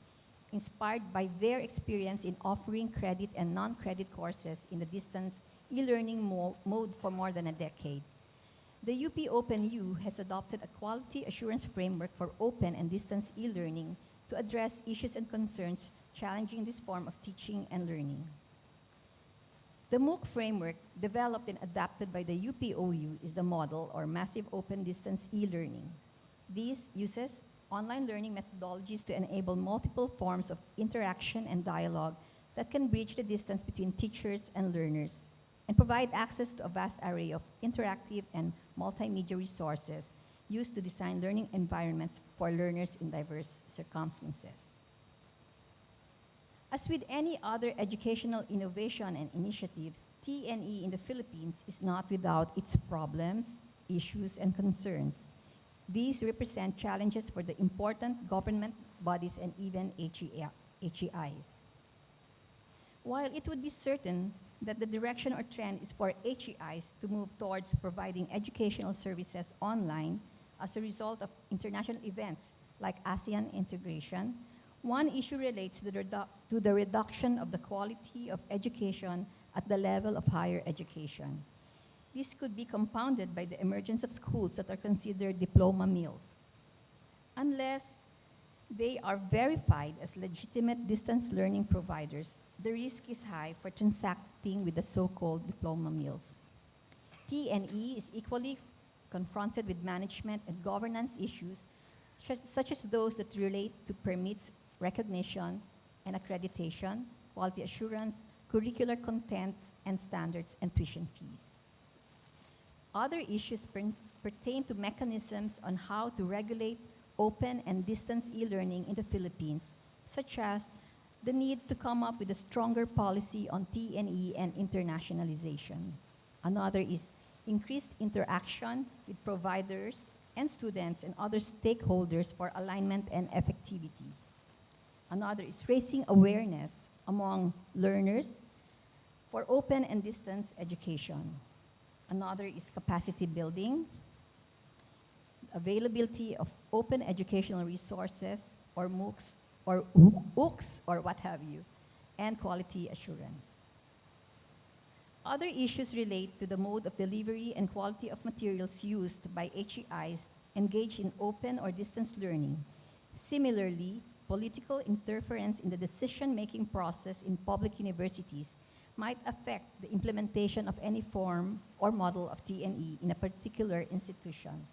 inspired by their experience in offering credit and non-credit courses in the distance e-learning mode for more than a decade. The UP Open-U has adopted a quality assurance framework for open and distance e-learning to address issues and concerns challenging this form of teaching and learning. The MOOC framework, developed and adapted by the UPOU, is the model or massive open distance e-learning. This uses online learning methodologies to enable multiple forms of interaction and dialogue that can bridge the distance between teachers and learners and provide access to a vast array of interactive and multimedia resources used to design learning environments for learners in diverse circumstances. As with any other educational innovation and initiatives, TNE in the Philippines is not without its problems, issues, and concerns. These represent challenges for the important government bodies and even HEIs. While it would be certain that the direction or trend is for HEIs to move towards providing educational services online as a result of international events like ASEAN integration, one issue relates to the reduction of the quality of education at the level of higher education. This could be compounded by the emergence of schools that are considered diploma mills. Unless they are verified as legitimate distance learning providers, the risk is high for transacting with the so-called diploma mills. TNE is equally confronted with management and governance issues such as those that relate to permits, recognition, and accreditation, quality assurance, curricular content and standards, and tuition fees. Other issues pertain to mechanisms on how to regulate open and distance e-learning in the Philippines, such as the need to come up with a stronger policy on TNE and internationalization. Another is increased interaction with providers and students and other stakeholders for alignment and effectivity. Another is raising awareness among learners for open and distance education. Another is capacity building, availability of open educational resources or MOOCs or OOCs or what have you, and quality assurance. Other issues relate to the mode of delivery and quality of materials used by HEIs engaged in open or distance learning. Similarly, political interference in the decision-making process in public universities might affect the implementation of any form or model of TNE in a particular institution.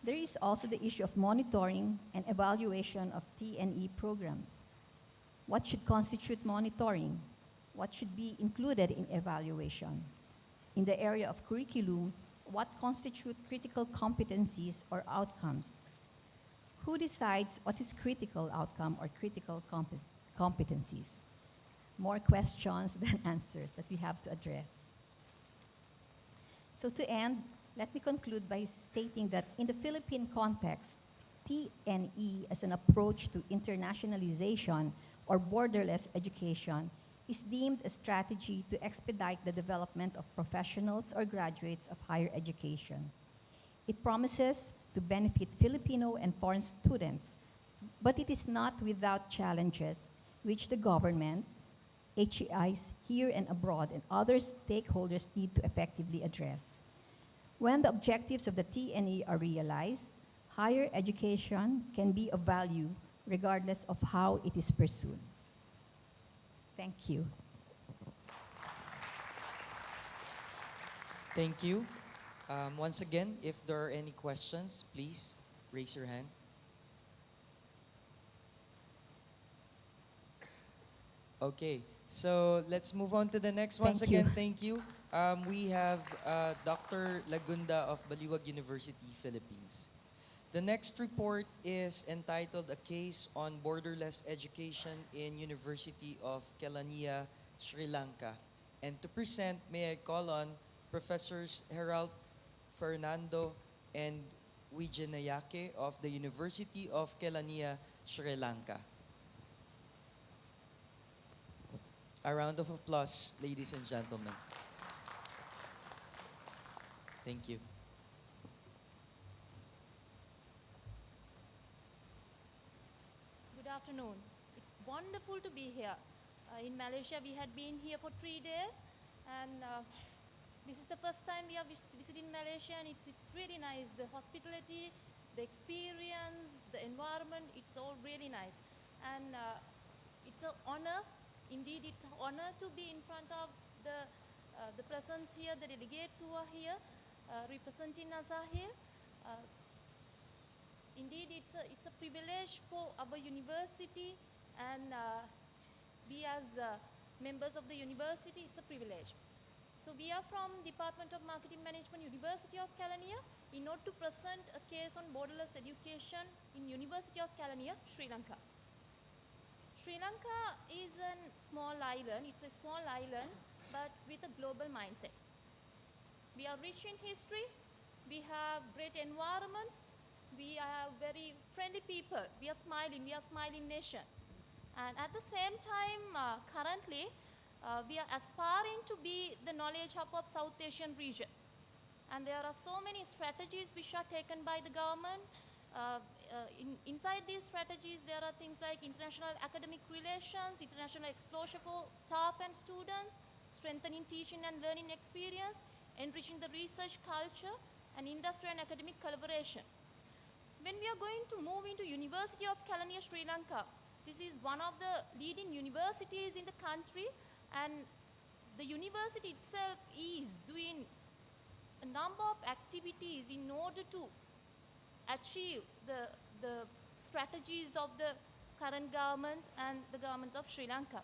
There is also the issue of monitoring and evaluation of TNE programs. What should constitute monitoring? What should be included in evaluation? In the area of curriculum, what constitute critical competencies or outcomes? Who decides what is critical outcome or critical competencies? More questions than answers that we have to address. So to end, let me conclude by stating that in the Philippine context, TNE as an approach to internationalization or borderless education is deemed a strategy to expedite the development of professionals or graduates of higher education. It promises to benefit Filipino and foreign students, but it is not without challenges which the government, HEIs here and abroad, and other stakeholders need to effectively address. When the objectives of the TNE are realized, higher education can be of value regardless of how it is pursued. Thank you. Thank you. Once again, if there are any questions, please raise your hand. Okay, so let's move on to the next. Once Thank you. again, thank you. We have Dr. Lagunda of Baliwag University, Philippines. The next report is entitled A Case on Borderless Education in University of Kelaniya, Sri Lanka. And to present, may I call on Professors Herald Fernando and Wijanayake of the University of Kelaniya, Sri Lanka. A round of applause, ladies and gentlemen. Thank you. Good afternoon. It's wonderful to be here. In Malaysia, we had been here for 3 days, and this is the first time we are visiting Malaysia, and it's really nice. The hospitality, the experience, the environment, it's all really nice. And it's an honor, indeed it's an honor to be in front of the presence here, the delegates who are here representing ASAIHL. Indeed, it's a privilege for our university, and we as members of the university, it's a privilege. So we are from Department of Marketing Management, University of Kelaniya, in order to present a case on borderless education in University of Kelaniya, Sri Lanka. Sri Lanka is a small island. It's a small island, but with a global mindset. We are rich in history. We have great environment. We are very friendly people. We are smiling nation. And at the same time, currently, we are aspiring to be the knowledge hub of South Asian region. And there are so many strategies which are taken by the government. Inside these strategies, there are things like international academic relations, international exposure for staff and students, strengthening teaching and learning experience, enriching the research culture, and industry and academic collaboration. when we are going to move into University of Kelaniya, Sri Lanka, this is one of the leading universities in the country, and the university itself is doing a number of activities in order to achieve the strategies of the current government and the governments of Sri Lanka.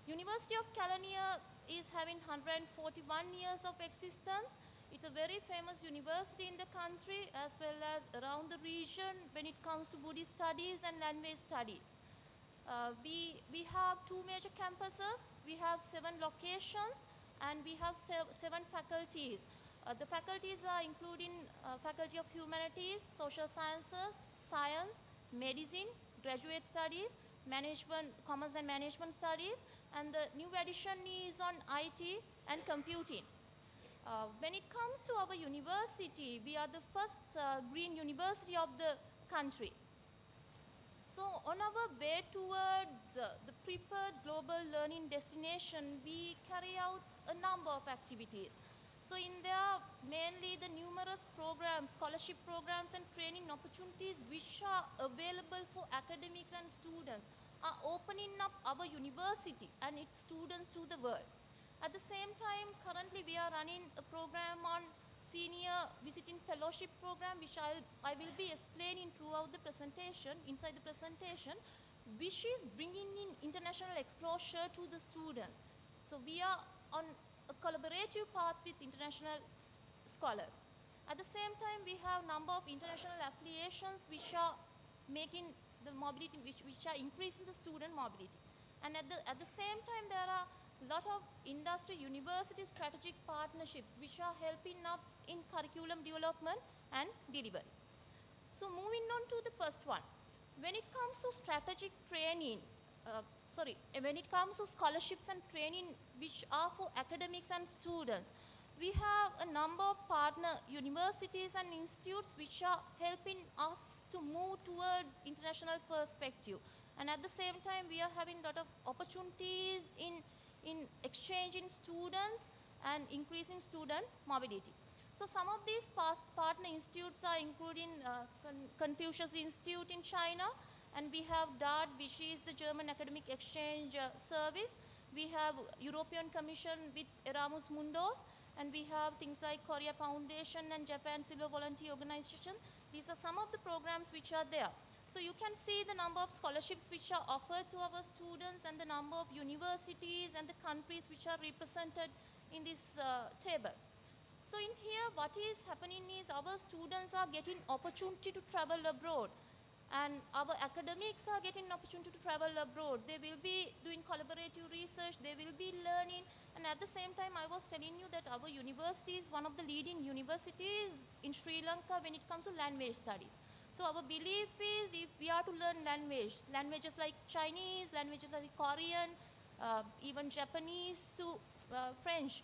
University of Kelaniya is having 141 years of existence. It's a very famous university in the country as well as around the region when it comes to Buddhist studies and language studies. We have two major campuses, we have 7 locations, and we have 7 faculties. The faculties are including Faculty of Humanities, Social Sciences, Science, Medicine, Graduate Studies, Management, Commerce and Management Studies, and the new addition is on IT and computing. When it comes to our university, we are the first green university of the country. So on our way towards the preferred global learning destination, we carry out a number of activities. So in there, mainly the numerous programs, scholarship programs and training opportunities which are available for academics and students are opening up our university and its students to the world. At the same time, currently we are running a program on senior visiting fellowship program, which I will be explaining throughout the presentation, inside the presentation, which is bringing in international exposure to the students. So we are on a collaborative path with international scholars. At the same time, we have number of international affiliations which are making the mobility, which are increasing the student mobility. And at the same time, there are a lot of industry university strategic partnerships which are helping us in curriculum development and delivery. So moving on to the first one. When it comes to strategic training, when it comes to scholarships and training which are for academics and students, we have a number of partner universities and institutes which are helping us to move towards international perspective. And at the same time, we are having a lot of opportunities in exchanging students and increasing student mobility. So some of these partner institutes are including Confucius Institute in China, and we have DART, which is the German Academic Exchange Service. We have European Commission with Erasmus Mundus, and we have things like Korea Foundation and Japan Silver Volunteer Organization. These are some of the programs which are there. So you can see the number of scholarships which are offered to our students and the number of universities and the countries which are represented in this table. So in here, what is happening is our students are getting opportunity to travel abroad, and our academics are getting an opportunity to travel abroad. They will be doing collaborative research, they will be learning, and at the same time I was telling you that our university is one of the leading universities in Sri Lanka when it comes to language studies. So our belief is if we are to learn languages like Chinese, languages like Korean, even Japanese to French,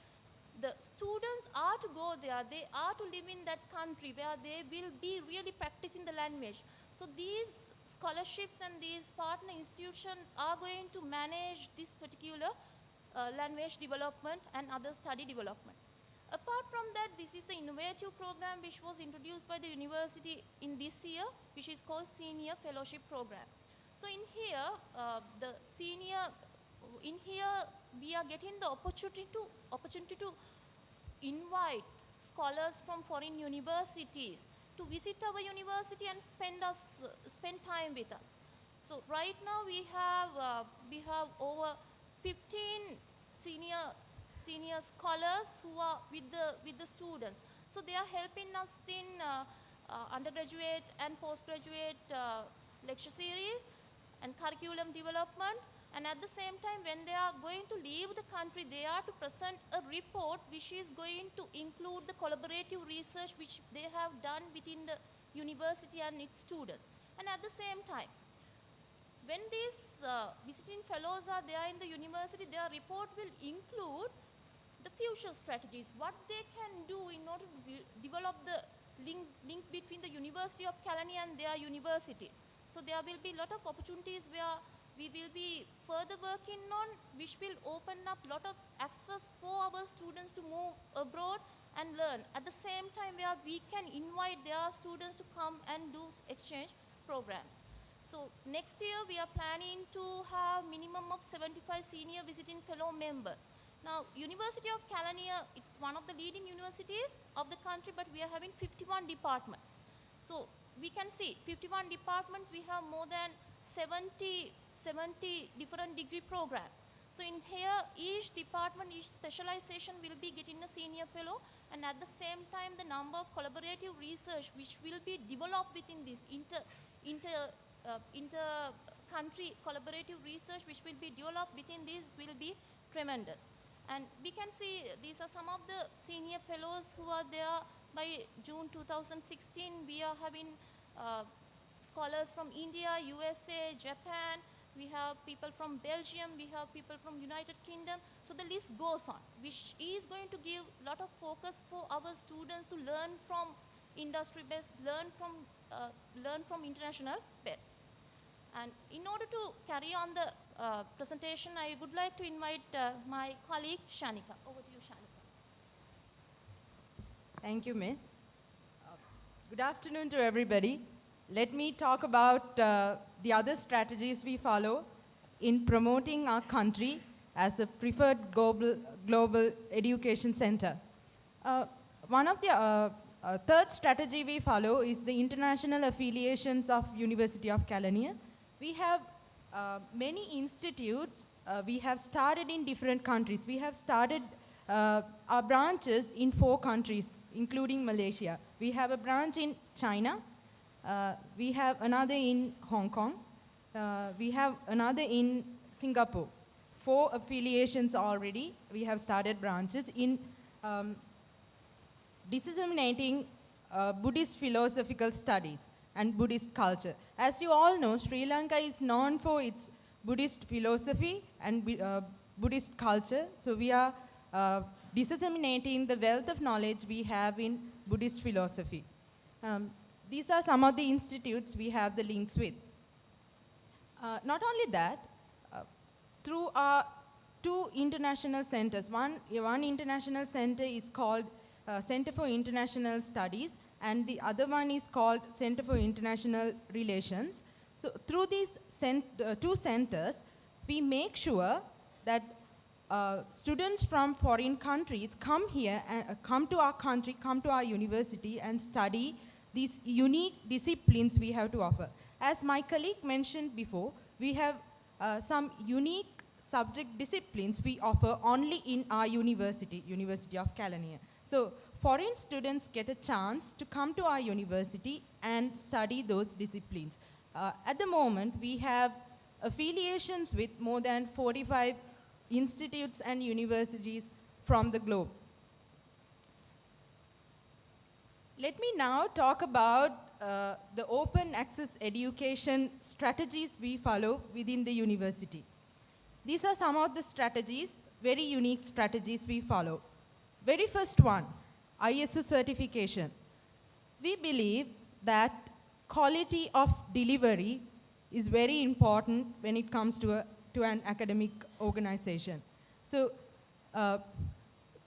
the students are to go there, they are to live in that country where they will be really practicing the language. So these scholarships and these partner institutions are going to manage this particular language development and other study development. Apart from that, this is an innovative program which was introduced by the university in this year, which is called Senior Fellowship Program. So in here, we are getting the opportunity to invite scholars from foreign universities to visit our university and spend time with us. So right now we have over 15 senior scholars who are with the students. So they are helping us in undergraduate and postgraduate lecture series and curriculum development. And at the same time, when they are going to leave the country, they are to present a report which is going to include the collaborative research which they have done within the university and its students. And at the same time, when these visiting fellows are there in the university, their report will include the future strategies, what they can do in order to develop the link between the University of Kelaniya and their universities. So there will be a lot of opportunities where we will be further working on, which will open up a lot of access for our students to move abroad and learn. At the same time, where where we can invite their students to come and do exchange programs. So next year we are planning to have minimum of 75 senior visiting fellow members. Now University of Kelaniya, it's one of the leading universities of the country, but we are having 51 departments. So we can see 51 departments, we have more than 70 different degree programs. So in here, each department, each specialization will be getting a senior fellow, and at the same time, the number of collaborative research which will be developed within this inter-country collaborative research which will be developed within these will be tremendous. And we can see these are some of the senior fellows who are there. By June 2016, we are having scholars from India, USA, Japan. We have people from Belgium, we have people from United Kingdom. So the list goes on, which is going to give a lot of focus for our students to learn from industry best, learn from international best. And in order to carry on the presentation, I would like to invite my colleague Shanika. Over to you, Shanika. Thank you, Miss. Good afternoon to everybody. Let me talk about the other strategies we follow in promoting our country as a preferred global education center. One of the third strategy we follow is the international affiliations of University of Kelaniya. We have many institutes we have started in different countries. We have started our branches in 4 countries, including Malaysia. We have a branch in China. We have another in Hong Kong. We have another in Singapore. 4 affiliations already. We have started branches in disseminating Buddhist philosophical studies and Buddhist culture. As you all know, Sri Lanka is known for its Buddhist philosophy and Buddhist culture. So we are disseminating the wealth of knowledge we have in Buddhist philosophy. These are some of the institutes we have the links with. Not only that, through our 2 international centers, one international center is called Center for International Studies, and the other one is called Center for International Relations. So through these 2 centers, we make sure that students from foreign countries come here and come to our country, come to our university and study these unique disciplines we have to offer. As my colleague mentioned before, we have some unique subject disciplines we offer only in our university, University of Kelaniya. So foreign students get a chance to come to our university and study those disciplines. At the moment, we have affiliations with more than 45 institutes and universities from the globe. Let me now talk about the open access education strategies we follow within the university. These are some of the strategies, very unique strategies we follow. Very first one, ISO certification. We believe that quality of delivery is very important when it comes to an academic organization. So,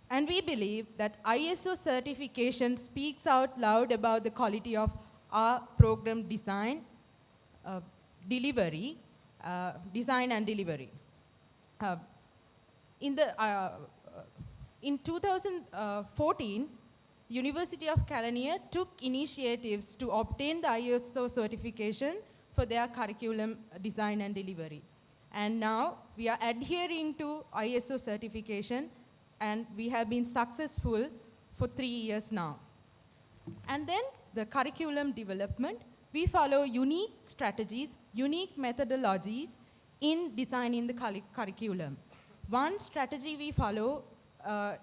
and we believe that ISO certification speaks out loud about the quality of our program design, delivery, design and delivery. In 2014, University of Kelaniya took initiatives to obtain the ISO certification for their curriculum design and delivery. And now we are adhering to ISO certification, and we have been successful for 3 years now. And then the curriculum development, we follow unique strategies, unique methodologies in designing the curriculum. One strategy we follow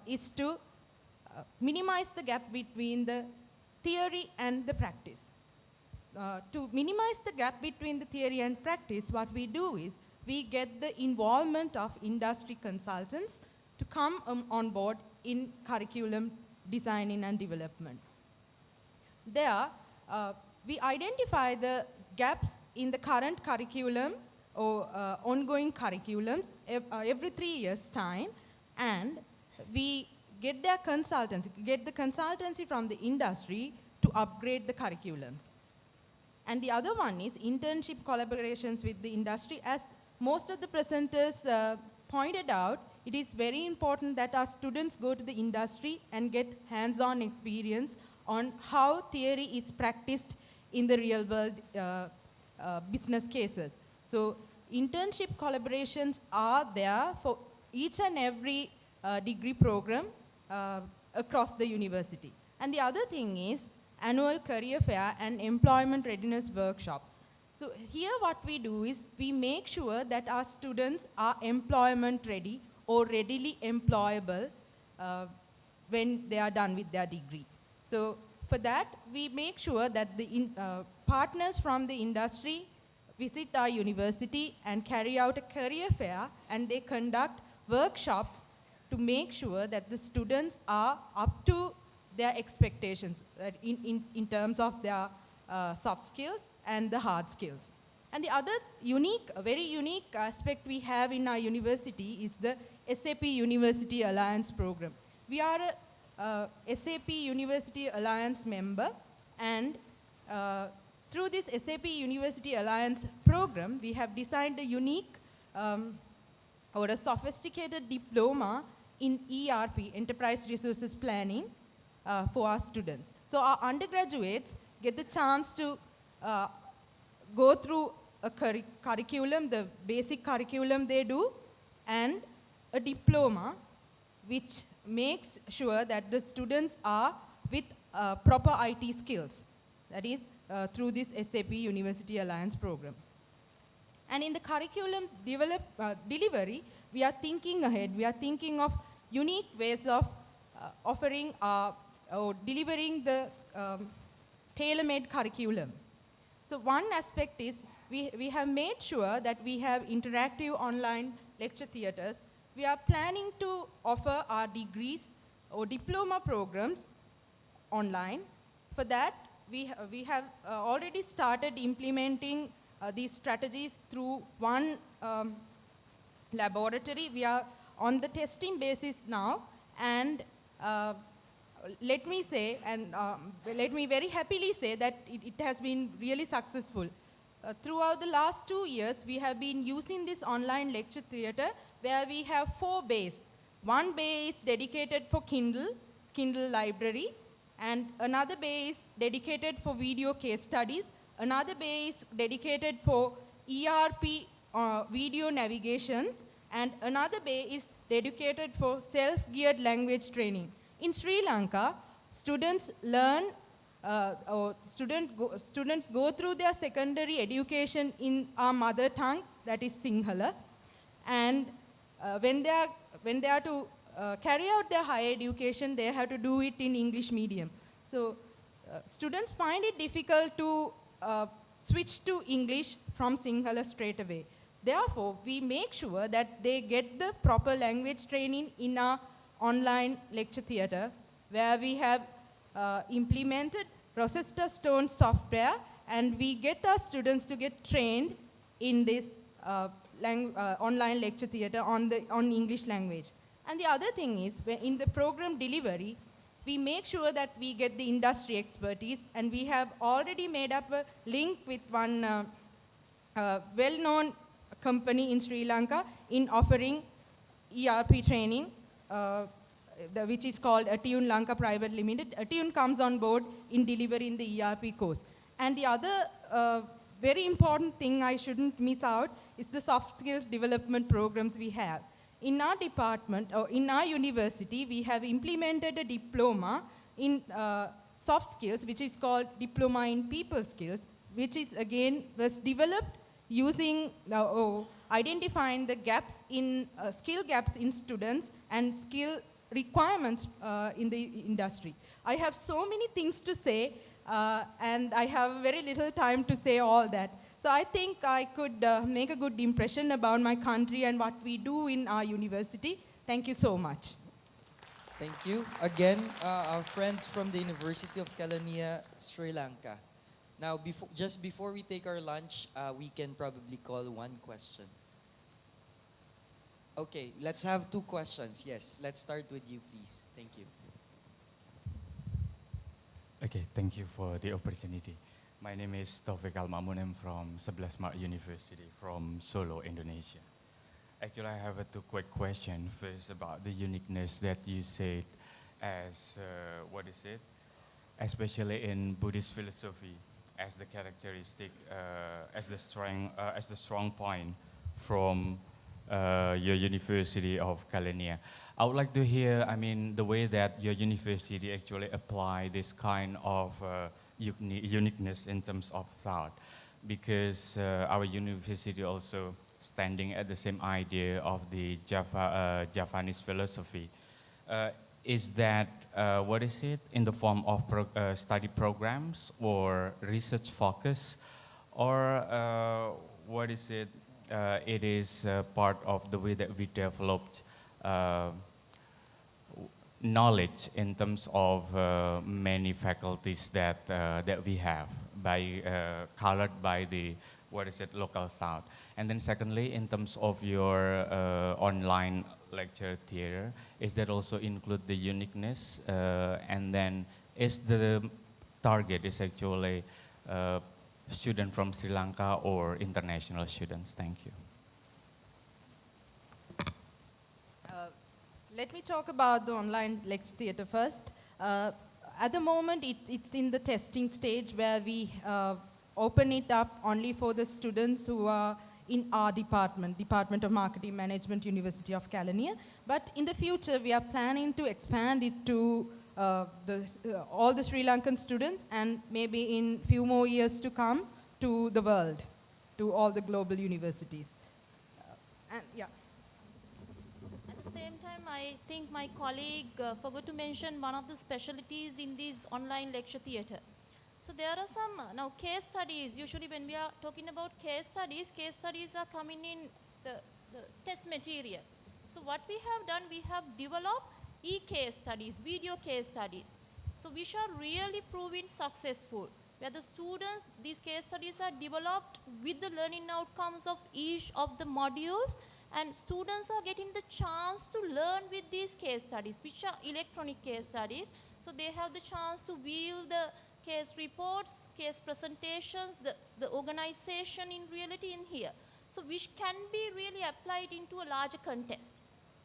is to minimize the gap between the theory and the practice. To minimize the gap between the theory and practice, what we do is we get the involvement of industry consultants to come on board in curriculum designing and development. There, we identify the gaps in the current curriculum or ongoing curriculums every 3 years' time, and we get the consultancy from the industry to upgrade the curriculums. And the other one is internship collaborations with the industry. As most of the presenters pointed out, it is very important that our students go to the industry and get hands-on experience on how theory is practiced in the real world business cases. So internship collaborations are there for each and every degree program across the university. And the other thing is annual career fair and employment readiness workshops. So here what we do is we make sure that our students are employment ready or readily employable when they are done with their degree. So for that, we make sure that the partners from the industry visit our university and carry out a career fair, and they conduct workshops to make sure that the students are up to their expectations in terms of their soft skills and the hard skills. And the other very unique aspect we have in our university is the SAP University Alliance program. We are a SAP University Alliance member, and through this SAP University Alliance program, we have designed a unique or a sophisticated diploma in ERP, Enterprise Resources Planning, for our students. So our undergraduates get the chance to go through a curriculum, the basic curriculum they do, and a diploma which makes sure that the students are with proper IT skills. That is through this SAP University Alliance program. And in the curriculum delivery, we are thinking ahead. We are thinking of unique ways of offering or delivering the tailor-made curriculum. So one aspect is we have made sure that we have interactive online lecture theaters. We are planning to offer our degrees or diploma programs online. For that, we have already started implementing these strategies through one laboratory. We are on the testing basis now, and let me say, and let me very happily say that it has been really successful. Throughout the last 2 years, we have been using this online lecture theater where we have 4 bays. One bay is dedicated for Kindle library, and another bay is dedicated for video case studies. Another bay is dedicated for ERP video navigations, and another bay is dedicated for self-geared language training. In Sri Lanka, students learn students go through their secondary education in our mother tongue, that is Sinhala, and when they are to carry out their higher education, they have to do it in English medium. So students find it difficult to switch to English from Sinhala straight away. Therefore, we make sure that they get the proper language training in our online lecture theater, where we have implemented Rosetta Stone software, and we get our students to get trained in this online lecture theater on English language. And the other thing is, in the program delivery, we make sure that we get the industry expertise, and we have already made up a link with one well-known company in Sri Lanka in offering ERP training, which is called Attune Lanka Private Limited. Attune comes on board in delivering the ERP course. And the other very important thing I shouldn't miss out is the soft skills development programs we have. In our department, or in our university, we have implemented a diploma in soft skills, which is called Diploma in People Skills, which is again was developed using identifying the gaps in skill gaps in students and skill requirements in the industry. I have so many things to say, and I have very little time to say all that. So I think I could make a good impression about my country and what we do in our university. Thank you so much. Thank you. Again, our friends from the University of Kelaniya, Sri Lanka. Now, just before we take our lunch, we can probably call one question. Okay, let's have two questions. Yes, let's start with you, please. Thank you. Okay, thank you for the opportunity. My name is Taufik Al-Mamun. I'm from 11 Maret University from Solo, Indonesia. Actually, I have two quick questions. First, about the uniqueness that you said as, what is it? Especially in Buddhist philosophy, as the characteristic, as the strong point from your University of Kalenia. I would like to hear, I mean, the way that your university actually apply this kind of uniqueness in terms of thought, because our university also standing at the same idea of the Javanese philosophy. Is that, what is it, in the form of study programs or research focus, or what is it, it is part of the way that we developed knowledge in terms of many faculties that, that we have, by, colored by the, what is it, local thought. And then secondly, in terms of your online lecture theater, is that also include the uniqueness? And then is the target is actually student from Sri Lanka or international students? Thank you. Let me talk about the online lecture theatre first. At the moment, it's in the testing stage where we open it up only for the students who are in our department, Department of Marketing Management, University of Kalania. But in the future, we are planning to expand it to all the Sri Lankan students, and maybe in few more years to come, to the world, to all the global universities. And yeah. At the same time, I think my colleague forgot to mention one of the specialties in this online lecture theatre. So there are some now case studies. Usually when we are talking about case studies are coming in the test material. So what we have done, we have developed e-case studies, video case studies. So which are really proven successful, where the students, these case studies are developed with the learning outcomes of each of the modules, and students are getting the chance to learn with these case studies, which are electronic case studies. So they have the chance to view the case reports, case presentations, the organization in reality in here. So which can be really applied into a larger context,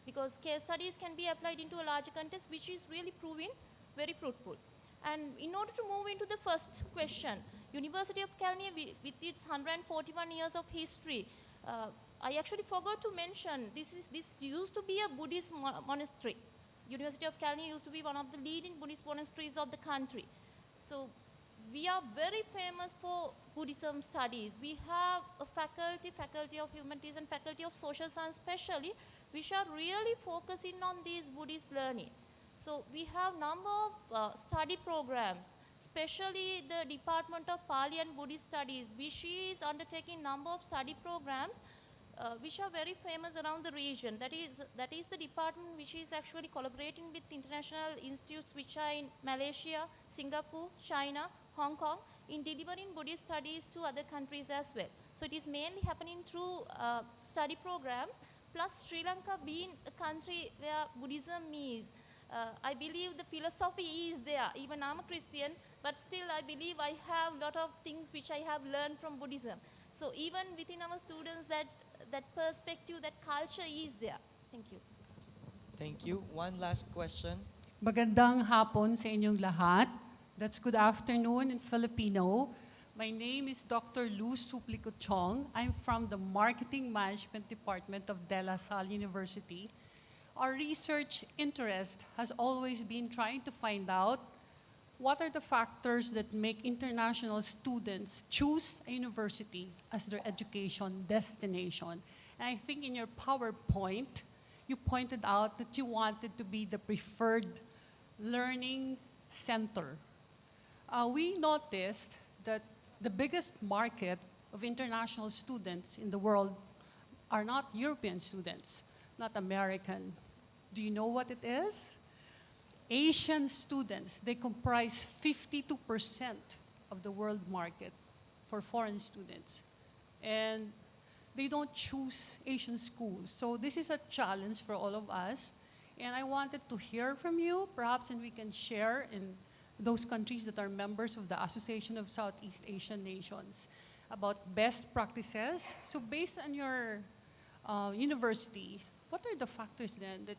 because case studies can be applied into a larger context, which is really proving very fruitful. And in order to move into the first question, University of Kalania, with its 141 years of history, I actually forgot to mention, this used to be a Buddhist monastery. University of Kalania used to be one of the leading Buddhist monasteries of the country. So we are very famous for Buddhism studies. We have a faculty of humanities and faculty of social science especially, which are really focusing on these Buddhist learning. So we have number of study programs, especially the Department of Pali and Buddhist Studies, which is undertaking number of study programs which are very famous around the region. That is the department which is actually collaborating with international institutes which are in Malaysia, Singapore, China, Hong Kong, in delivering Buddhist studies to other countries as well. So it is mainly happening through study programs, plus Sri Lanka being a country where Buddhism is, I believe the philosophy is there. Even I'm a Christian, but still I believe I have a lot of things which I have learned from Buddhism. So even within our students, that perspective, that culture is there. Thank you. Thank you. One last question. Magandang hapon sa inyong lahat. That's good afternoon in Filipino. My name is Dr. Lu Suplico Chong. I'm from the Marketing Management Department of De La Salle University. Our research interest has always been trying to find out what are the factors that make international students choose a university as their education destination. And I think in your PowerPoint, you pointed out that you wanted to be the preferred learning center. We noticed that the biggest market of international students in the world are not European students, not American. Do you know what it is? Asian students, they comprise 52% of the world market for foreign students. And they don't choose Asian schools. So this is a challenge for all of us. And I wanted to hear from you, perhaps, and we can share in those countries that are members of the Association of Southeast Asian Nations about best practices. So based on your university, what are the factors then that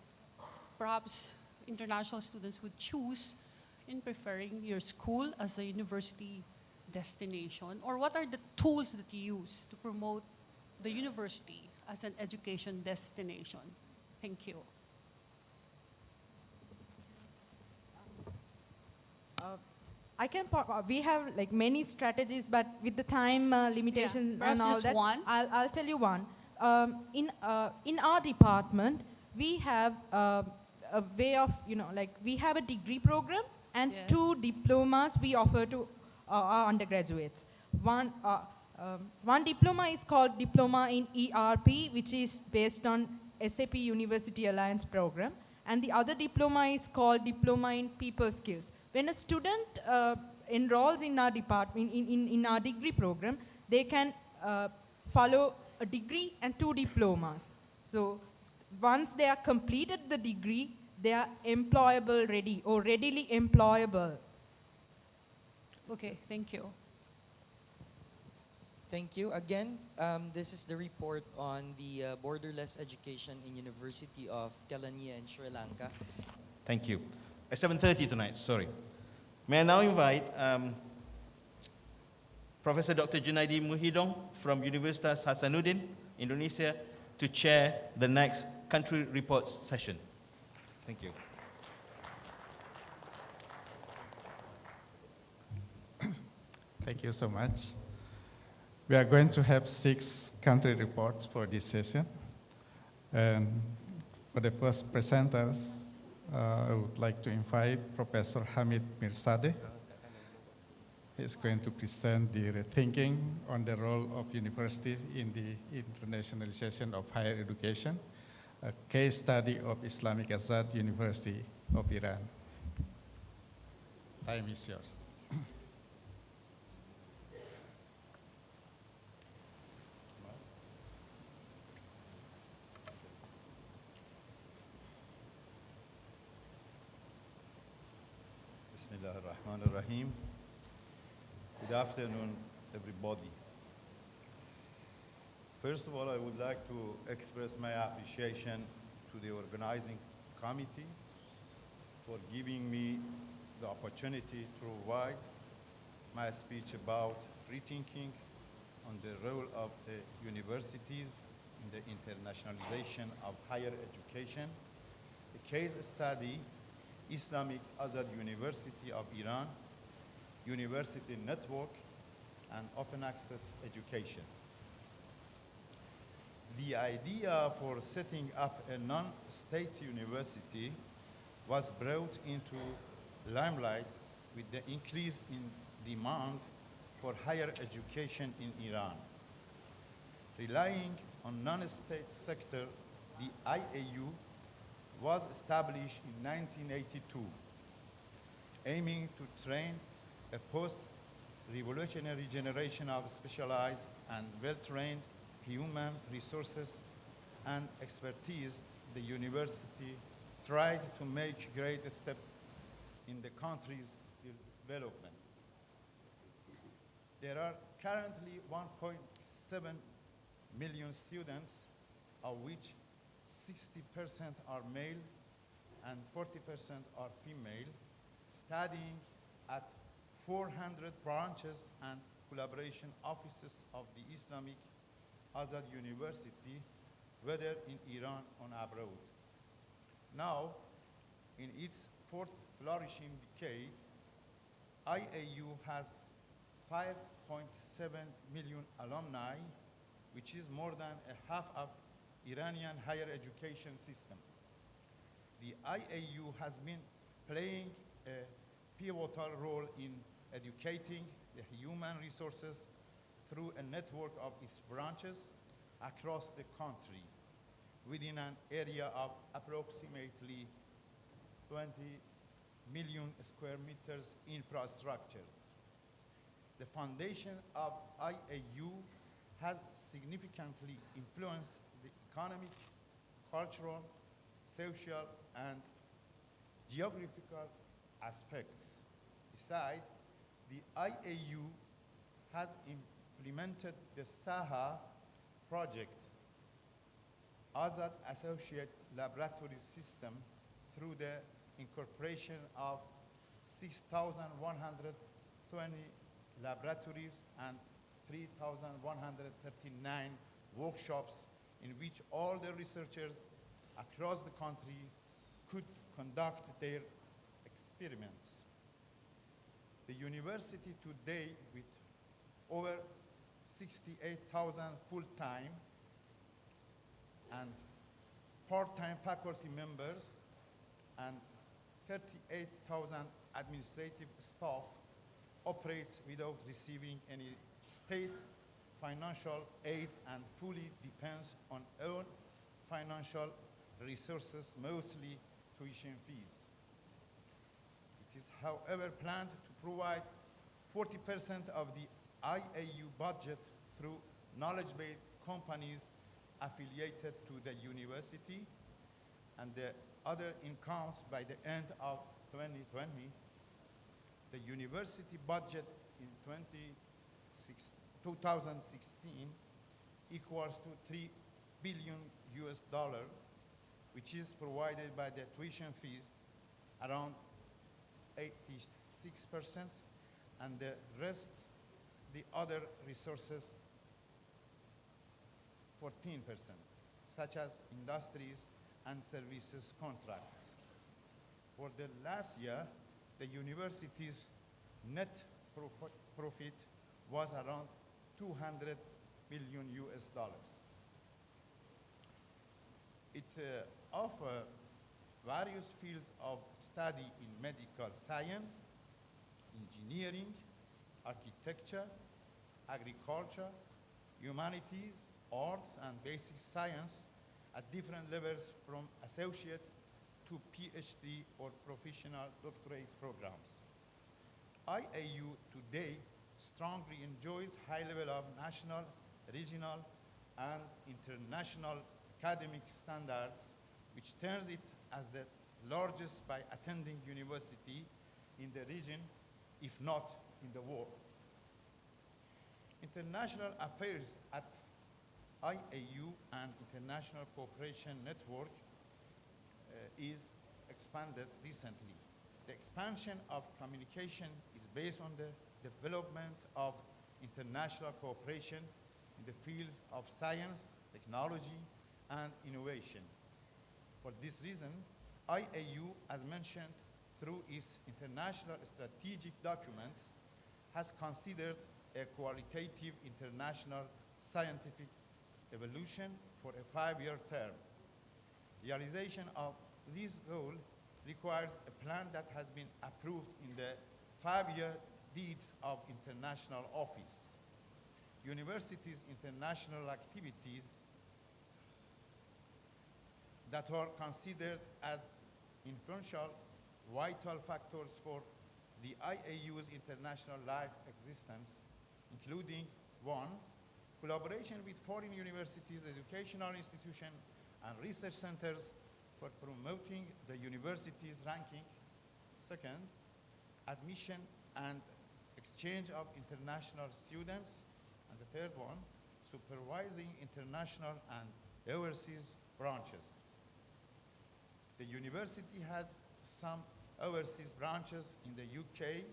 perhaps international students would choose in preferring your school as a university destination? Or what are the tools that you use to promote the university as an education destination? Thank you. We have like many strategies, but with the time limitation perhaps and all just that, one. I'll tell you one. In our department, we have a way of, we have a degree program and Yes. 2 diplomas we offer to our undergraduates. One diploma is called Diploma in ERP, which is based on SAP University Alliance program. And the other diploma is called Diploma in People Skills. When a student enrolls in our department, in our degree program, they can follow a degree and 2 diplomas. So once they are completed the degree, they are employable ready or readily employable. Okay, thank you. Thank you. Again, this is the report on the borderless education in University of Kelaniya in Sri Lanka. Thank you. At 7:30 tonight, sorry. May I now invite Professor Dr. Junaidi Muhidong from Universitas Hasanuddin, Indonesia, to chair the next country reports session. Thank you. Thank you so much. We are going to have 6 country reports for this session. And for the first presenters, I would like to invite Professor Hamid Mirzadeh. He's going to present the rethinking on the role of universities in the internationalization of higher education, a case study of Islamic Azad University of Iran. Time is yours. Bismillahirrahmanirrahim. Good afternoon, everybody. First of all, I would like to express my appreciation to the organizing committee for giving me the opportunity to provide my speech about rethinking on the role of the universities in the internationalization of higher education, a case study, Islamic Azad University of Iran, University Network, and Open Access Education. The idea for setting up a non-state university was brought into limelight with the increase in demand for higher education in Iran. Relying on non-state sector, the IAU was established in 1982, aiming to train a post-revolutionary generation of specialized and well-trained human resources and expertise. The university tried to make great steps in the country's development. There are currently 1.7 million students, of which 60% are male and 40% are female, studying at 400 branches and collaboration offices of the Islamic Azad University, whether in Iran or abroad. Now, in its 4th flourishing decade, IAU has 5.7 million alumni, which is more than a half of Iranian higher education system. The IAU has been playing a pivotal role in educating the human resources through a network of its branches across the country within an area of approximately 20 million square meters infrastructures. The foundation of IAU has significantly influenced the economic, cultural, social, and geographical aspects. Besides, the IAU has implemented the SAHA project, Azad Associate Laboratory System, through the incorporation of 6,120 laboratories and 3,139 workshops in which all the researchers across the country could conduct their experiments. The university today, with over 68,000 full-time and part-time faculty members and 38,000 administrative staff, operates without receiving any state financial aids and fully depends on own financial resources, mostly tuition fees. It is, however, planned to provide 40% of the IAU budget through knowledge-based companies affiliated to the university, and the other incomes by the end of 2020. The university budget in 2016 equals to $3 billion US, which is provided by the tuition fees around 86%, and the rest, the other resources, 14%, such as industries and services contracts. For the last year, the university's net profit was around $200 million US. It offers various fields of study in medical science, engineering, architecture, agriculture, humanities, arts, and basic science at different levels from associate to PhD or professional doctorate programs. IAU today strongly enjoys high level of national, regional, and international academic standards, which turns it as the largest by attending university in the region, if not in the world. International affairs at IAU and International Cooperation Network is expanded recently. The expansion of communication is based on the development of international cooperation in the fields of science, technology, and innovation. For this reason, IAU, as mentioned through its international strategic documents, has considered a qualitative international scientific evolution for a 5-year term. Realization of this goal requires a plan that has been approved in the 5-year deeds of international office. Universities' international activities that are considered as influential, vital factors for the IAU's international life existence, including 1, collaboration with foreign universities, educational institutions, and research centers for promoting the university's ranking. 2nd, admission and exchange of international students. And the 3rd one, supervising international and overseas branches. The university has some overseas branches in the UK,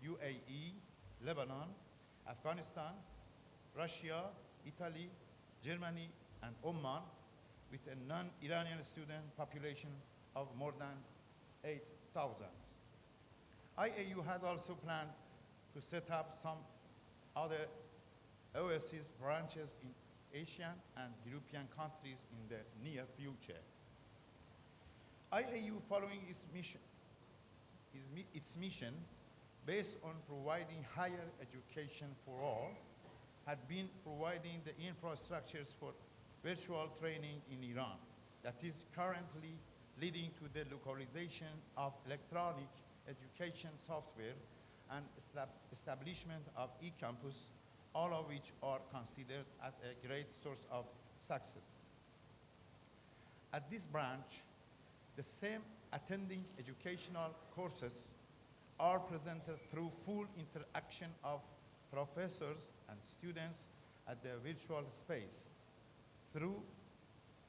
UAE, Lebanon, Afghanistan, Russia, Italy, Germany, and Oman, with a non-Iranian student population of more than 8,000. IAU has also planned to set up some other overseas branches in Asian and European countries in the near future. IAU, following its mission based on providing higher education for all, had been providing the infrastructures for virtual training in Iran that is currently leading to the localization of electronic education software and establishment of e-campus all of which are considered as a great source of success. At this branch, the same attending educational courses are presented through full interaction of professors and students at the virtual space. Through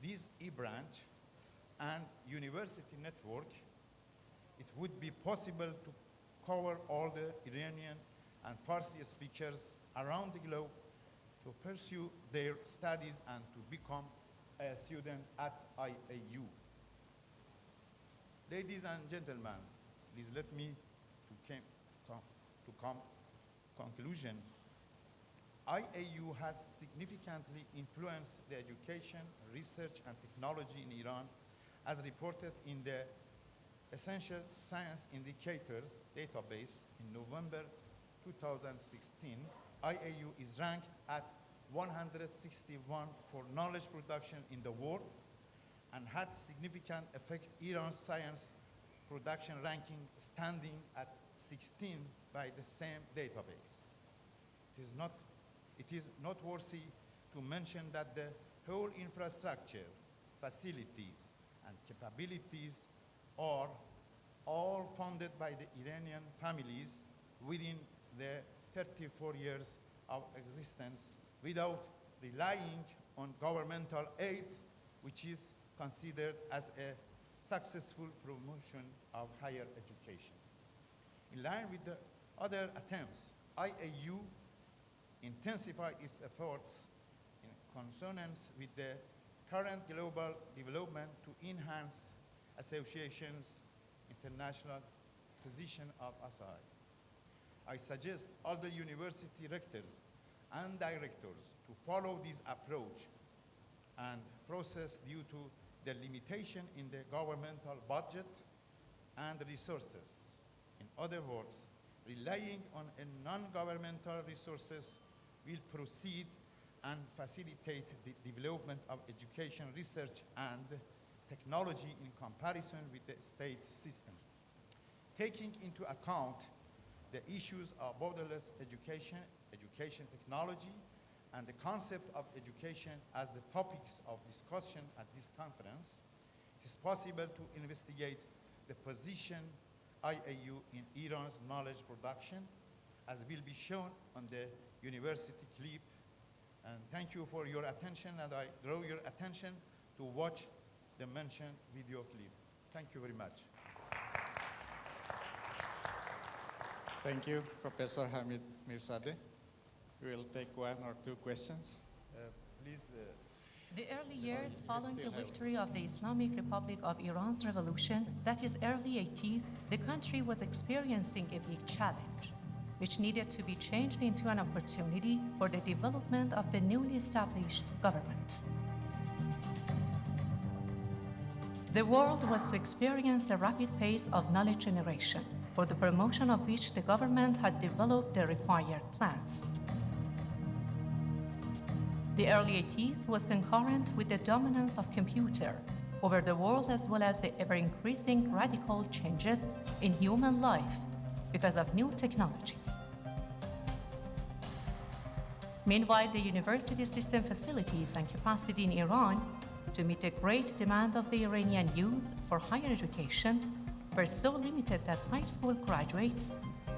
this e-branch and university network, it would be possible to cover all the Iranian and Farsi speakers around the globe to pursue their studies and to become a student at IAU. Ladies and gentlemen, please let me come conclusion. IAU has significantly influenced the education, research, and technology in Iran, as reported in the Essential Science Indicators database in November 2016. IAU is ranked at 161 for knowledge production in the world and had significant effect Iran's science production ranking, standing at 16 by the same database. It is noteworthy to mention that the whole infrastructure, facilities, and capabilities are all funded by the Iranian families within the 34 years of existence without relying on governmental aid, which is considered as a successful promotion of higher education. In line with the other attempts, IAU intensified its efforts in consonance with the current global development to enhance associations' international position of ASAIHL. I suggest all the university rectors and directors to follow this approach and process due to the limitation in the governmental budget and resources. In other words, relying on a non-governmental resources will proceed and facilitate the development of education, research, and technology in comparison with the state system. Taking into account the issues of borderless education, education technology, and the concept of education as the topics of discussion at this conference, it is possible to investigate the position IAU in Iran's knowledge production, as will be shown on the university clip. And thank you for your attention, and I draw your attention to watch the mentioned video clip. Thank you very much. Thank you, Professor Hamid Mirzadeh. We will take one or two questions. Please. The early years following the victory of the Islamic Republic of Iran's revolution, that is early 80s, the country was experiencing a big challenge, which needed to be changed into an opportunity for the development of the newly established government. The world was to experience a rapid pace of knowledge generation, for the promotion of which the government had developed the required plans. The early 80s was concurrent with the dominance of computer over the world, as well as the ever-increasing radical changes in human life because of new technologies. Meanwhile, the university system facilities and capacity in Iran to meet the great demand of the Iranian youth for higher education were so limited that high school graduates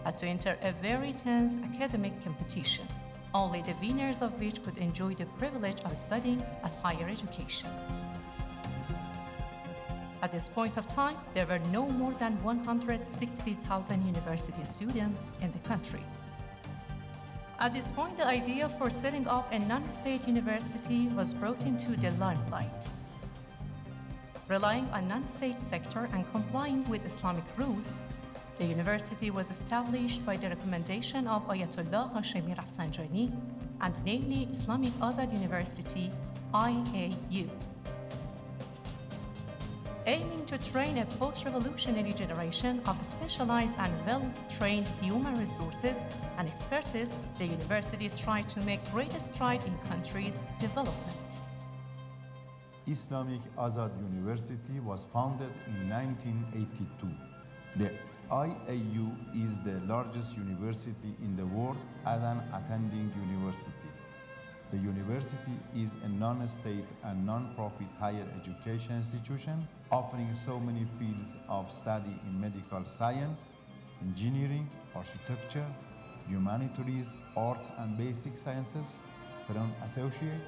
had to enter a very tense academic competition, only the winners of which could enjoy the privilege of studying at higher education. At this point of time, there were no more than 160,000 university students in the country. At this point, the idea for setting up a non-state university was brought into the limelight. Relying on non-state sector and complying with Islamic rules, the university was established by the recommendation of Ayatollah Hashemi Rafsanjani, and namely Islamic Azad University, IAU. Aiming to train a post-revolutionary generation of specialized and well-trained human resources and expertise, the university tried to make great strides in country's development. Islamic Azad University was founded in 1982. The IAU is the largest university in the world as an attending university. The university is a non-state and non-profit higher education institution offering so many fields of study in medical science, engineering, architecture, humanities, arts and basic sciences, from associate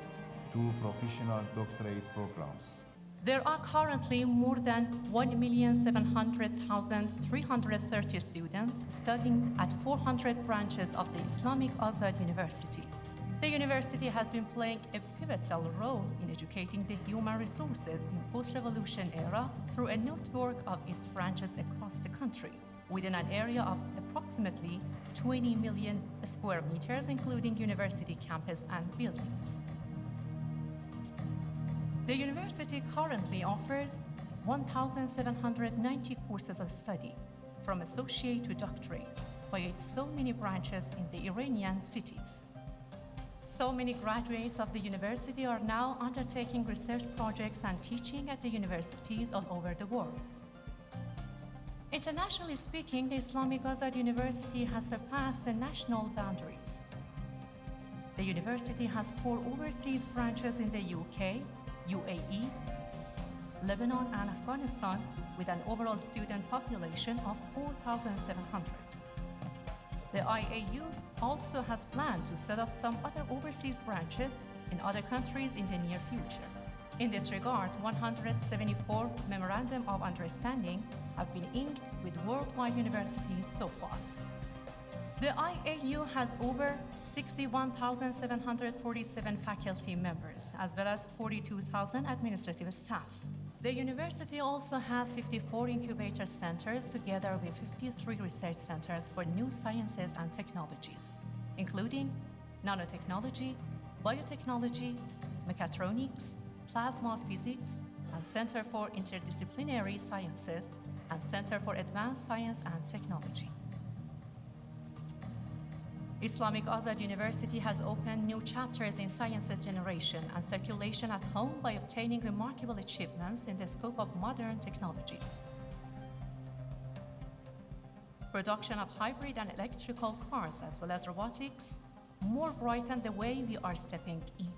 to professional doctorate programs. There are currently more than 1,700,330 students studying at 400 branches of the Islamic Azad University. The university has been playing a pivotal role in educating the human resources in post-revolution era through a network of its branches across the country, within an area of approximately 20 million square meters, including university campus and buildings. The university currently offers 1,790 courses of study, from associate to doctorate, by its so many branches in the Iranian cities. So many graduates of the university are now undertaking research projects and teaching at the universities all over the world. Internationally speaking, the Islamic Azad University has surpassed the national boundaries. The university has 4 overseas branches in the UK, UAE, Lebanon, and Afghanistan, with an overall student population of 4,700. The IAU also has planned to set up some other overseas branches in other countries in the near future. In this regard, 174 Memorandum of Understanding have been inked with worldwide universities so far. The IAU has over 61,747 faculty members, as well as 42,000 administrative staff. The university also has 54 incubator centers, together with 53 research centers for new sciences and technologies, including nanotechnology, biotechnology, mechatronics, plasma physics, and Center for Interdisciplinary Sciences, and Center for Advanced Science and Technology. Islamic Azad University has opened new chapters in sciences generation and circulation at home by obtaining remarkable achievements in the scope of modern technologies. Production of hybrid and electrical cars, as well as robotics, more brighten the way we are stepping in.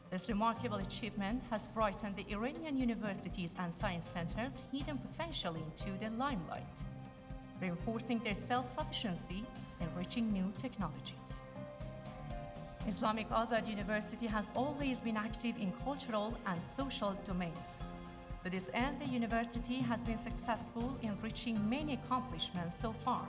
This remarkable achievement has brightened the Iranian universities and science centers' hidden potential into the limelight, reinforcing their self-sufficiency in reaching new technologies. Islamic Azad University has always been active in cultural and social domains. To this end, the university has been successful in reaching many accomplishments so far.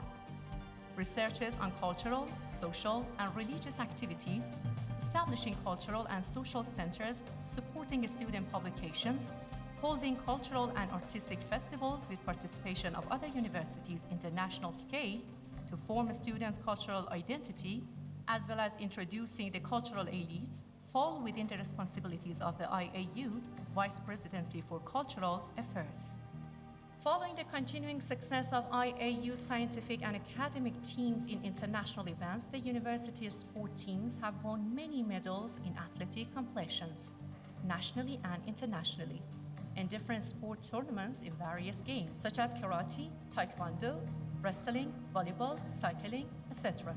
Researches on cultural, social, and religious activities, establishing cultural and social centers, supporting student publications, holding cultural and artistic festivals with participation of other universities international scale to form a student's cultural identity, as well as introducing the cultural elites, fall within the responsibilities of the IAU Vice Presidency for Cultural Affairs. Following the continuing success of IAU scientific and academic teams in international events, the university's sport teams have won many medals in athletic competitions, nationally and internationally, in different sport tournaments in various games, such as karate, taekwondo, wrestling, volleyball, cycling, etc.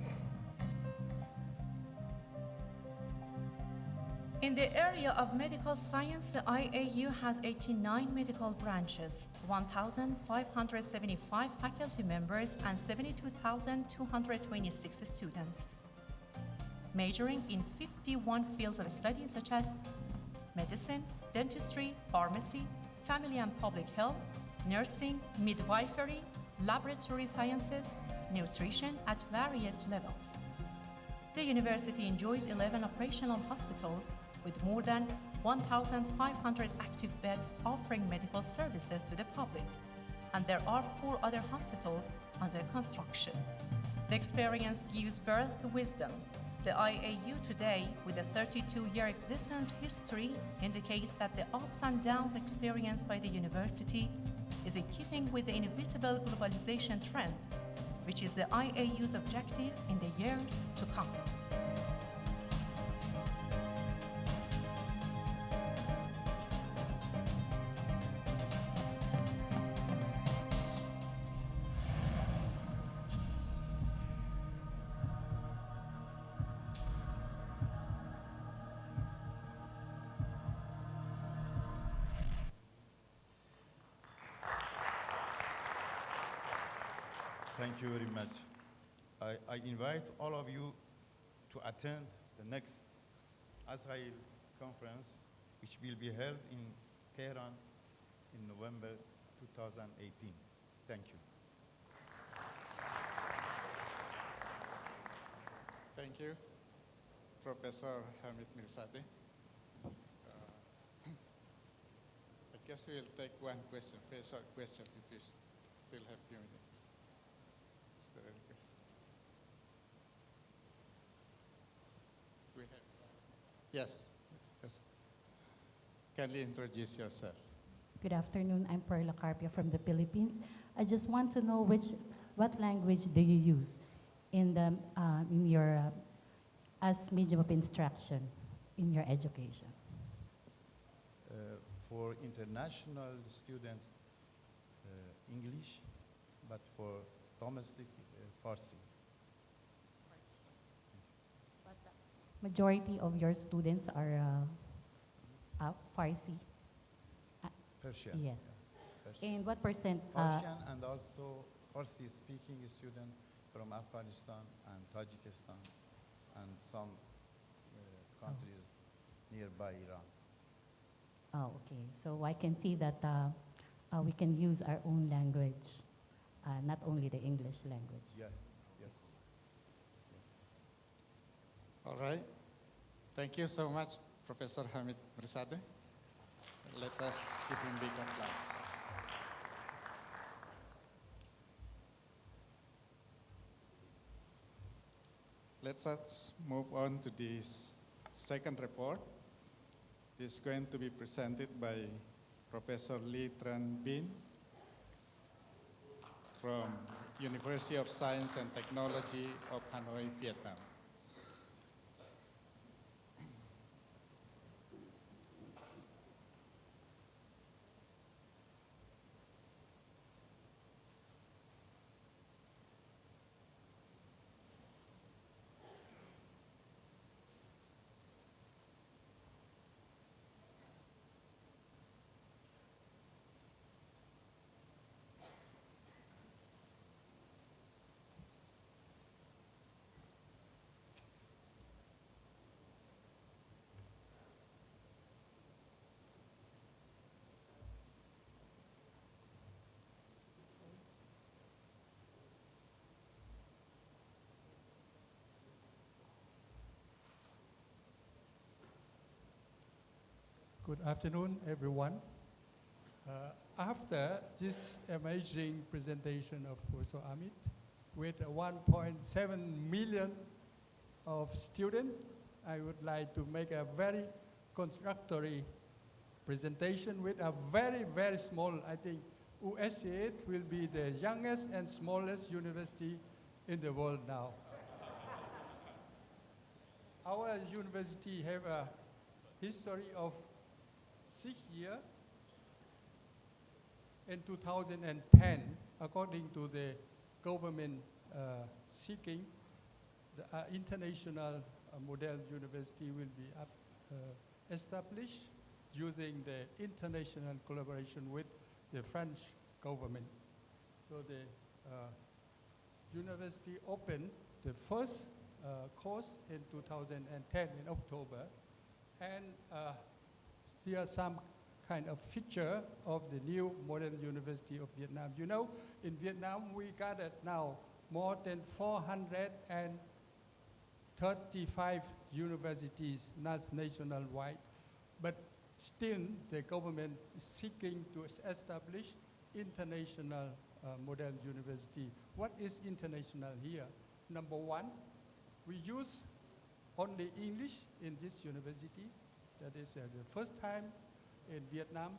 In the area of medical science, the IAU has 89 medical branches, 1,575 faculty members, and 72,226 students, majoring in 51 fields of study such as medicine, dentistry, pharmacy, family and public health, nursing, midwifery, laboratory sciences, nutrition at various levels. The university enjoys 11 operational hospitals with more than 1,500 active beds offering medical services to the public, and there are 4 other hospitals under construction. The experience gives birth to wisdom. The IAU today, with a 32-year existence history, indicates that the ups and downs experienced by the university is in keeping with the inevitable globalization trend, which is the IAU's objective in the years to come. Thank you very much. I invite all of you to attend the next ASAIHL conference, which will be held in Tehran in November 2018. Thank you. Thank you, Professor Hamid Mirzadeh. I guess we'll take one question, very short question, if we still have a few minutes. Is there any question? We have. Yes, yes. Kindly introduce yourself. Good afternoon. I'm Perla Carpia from the Philippines. I just want to know what language do you use in your as medium of instruction in your education? For international students, English, but for domestic, Farsi. Majority of your students are Farsi. Persian. Yes. Yeah, Persian. And what percent? Persian and also Farsi-speaking students from Afghanistan and Tajikistan and some countries nearby Iran. Oh, okay. So I can see that we can use our own language, not only the English language. Yeah. Yes. All right. Thank you so much, Professor Hamid Mirzadeh. Let us give him big applause. Let us move on to this second report. This is going to be presented by Professor Lee Tran Bin from University of Science and Technology of Hanoi, Vietnam. Good afternoon, everyone. After this amazing presentation of Professor Amit, with 1.7 million of students, I would like to make a very constructory presentation with a very, very small, I think USCH will be the youngest and smallest university in the world now. Our university have a history of 6 years. In 2010, according to the government seeking, the international model university will be established using the international collaboration with the French government. So the university opened the first course in 2010 in October, and here are some kind of feature of the new modern University of Vietnam. You know, in Vietnam we gathered now more than 435 universities nationwide, but still the government is seeking to establish international model university. What is international here? Number one, we use only English in this university. That is the first time in Vietnam.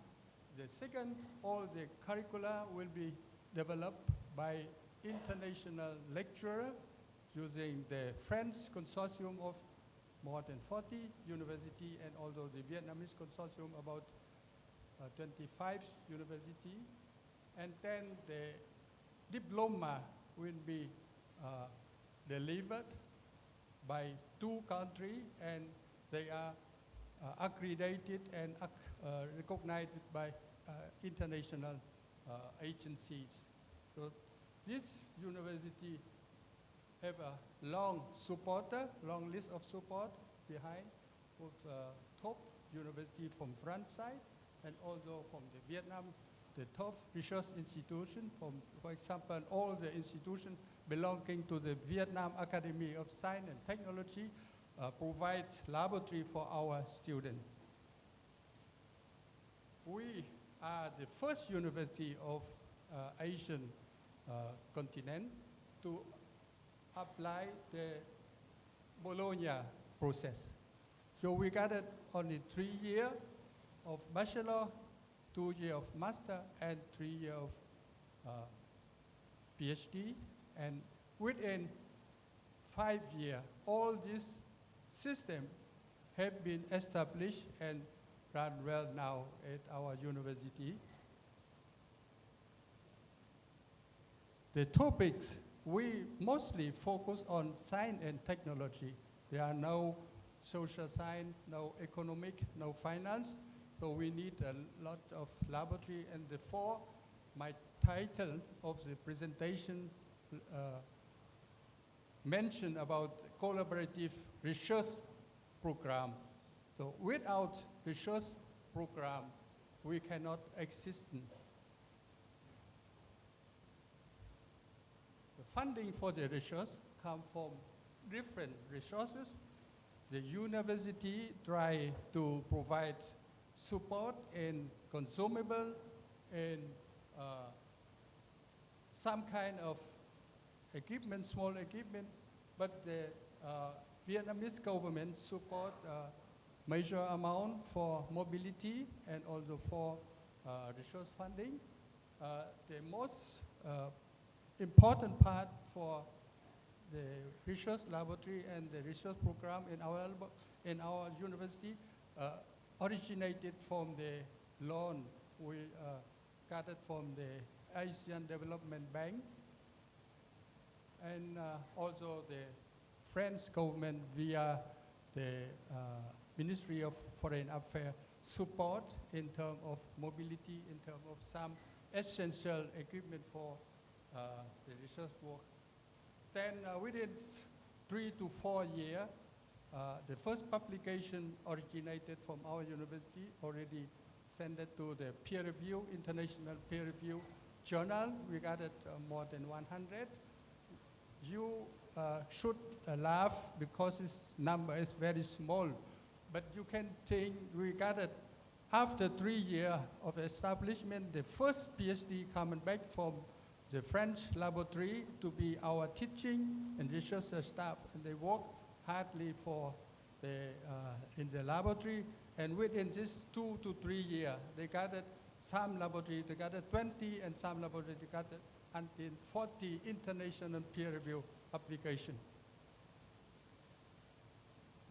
The second, all the curricula will be developed by international lecturer using the French consortium of more than 40 universities, and also the Vietnamese consortium about 25 universities. And then the diploma will be delivered by 2 countries, and they are accredited and recognized by international agencies. So This university have a long list of support behind, with top university from front side, and also from the Vietnam, the top research institution, from, for example, all the institutions belonging to the Vietnam Academy of Science and Technology provide laboratory for our students. We are the first university of Asian continent to apply the Bologna process. So we got it only 3 years of bachelor, 2 years of master, and 3 years of PhD. And within 5 years, all this system have been established and run well now at our university. The topics, we mostly focus on science and technology. There are no social science, no economic, no finance. So we need a lot of laboratory, and therefore my title of the presentation mentioned about collaborative research program. So without research program, we cannot exist. The funding for the research come from different resources. The university try to provide support in consumable and some kind of equipment, small equipment, but the Vietnamese government support major amount for mobility and also for research funding. The most important part for the research laboratory and the research program in our university originated from the loan we got it from the Asian Development Bank, and also the French government via the Ministry of Foreign Affairs support in terms of mobility, in terms of some essential equipment for the research work. Then within 3 to 4 years, the first publication originated from our university, already sent it to the peer review, international peer review journal. We got it more than 100. You should laugh because this number is very small, but you can think we got it after 3 years of establishment, the first PhD coming back from the French laboratory to be our teaching and research staff, and they work hardly for the, in the laboratory, and within this 2 to 3 years, they got it, some laboratory, they got it 20, and some laboratory, they got it until 40 international peer review application.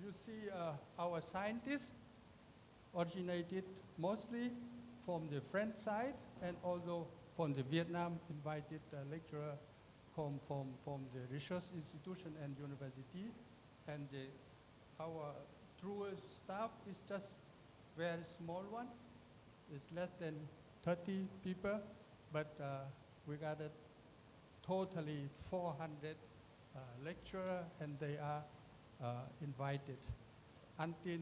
You see our scientists originated mostly from the French side and also from the Vietnam invited lecturer from the research institution and university. And our truest staff is just very small one. It's less than 30 people, but we got it totally 400 lecturers, and they are invited. Until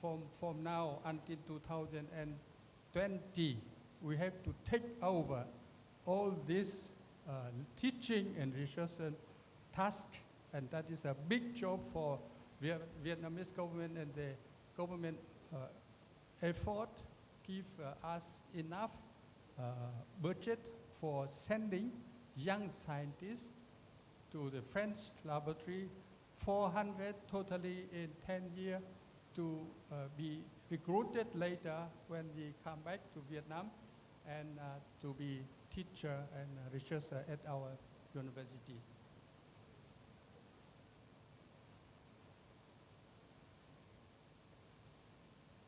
from now until 2020, we have to take over all this teaching and research and task, and that is a big job for Vietnamese government, and the government effort give us enough budget for sending young scientists to the French laboratory, 400 totally in 10 years, to be recruited later when we come back to Vietnam and to be teacher and researcher at our university.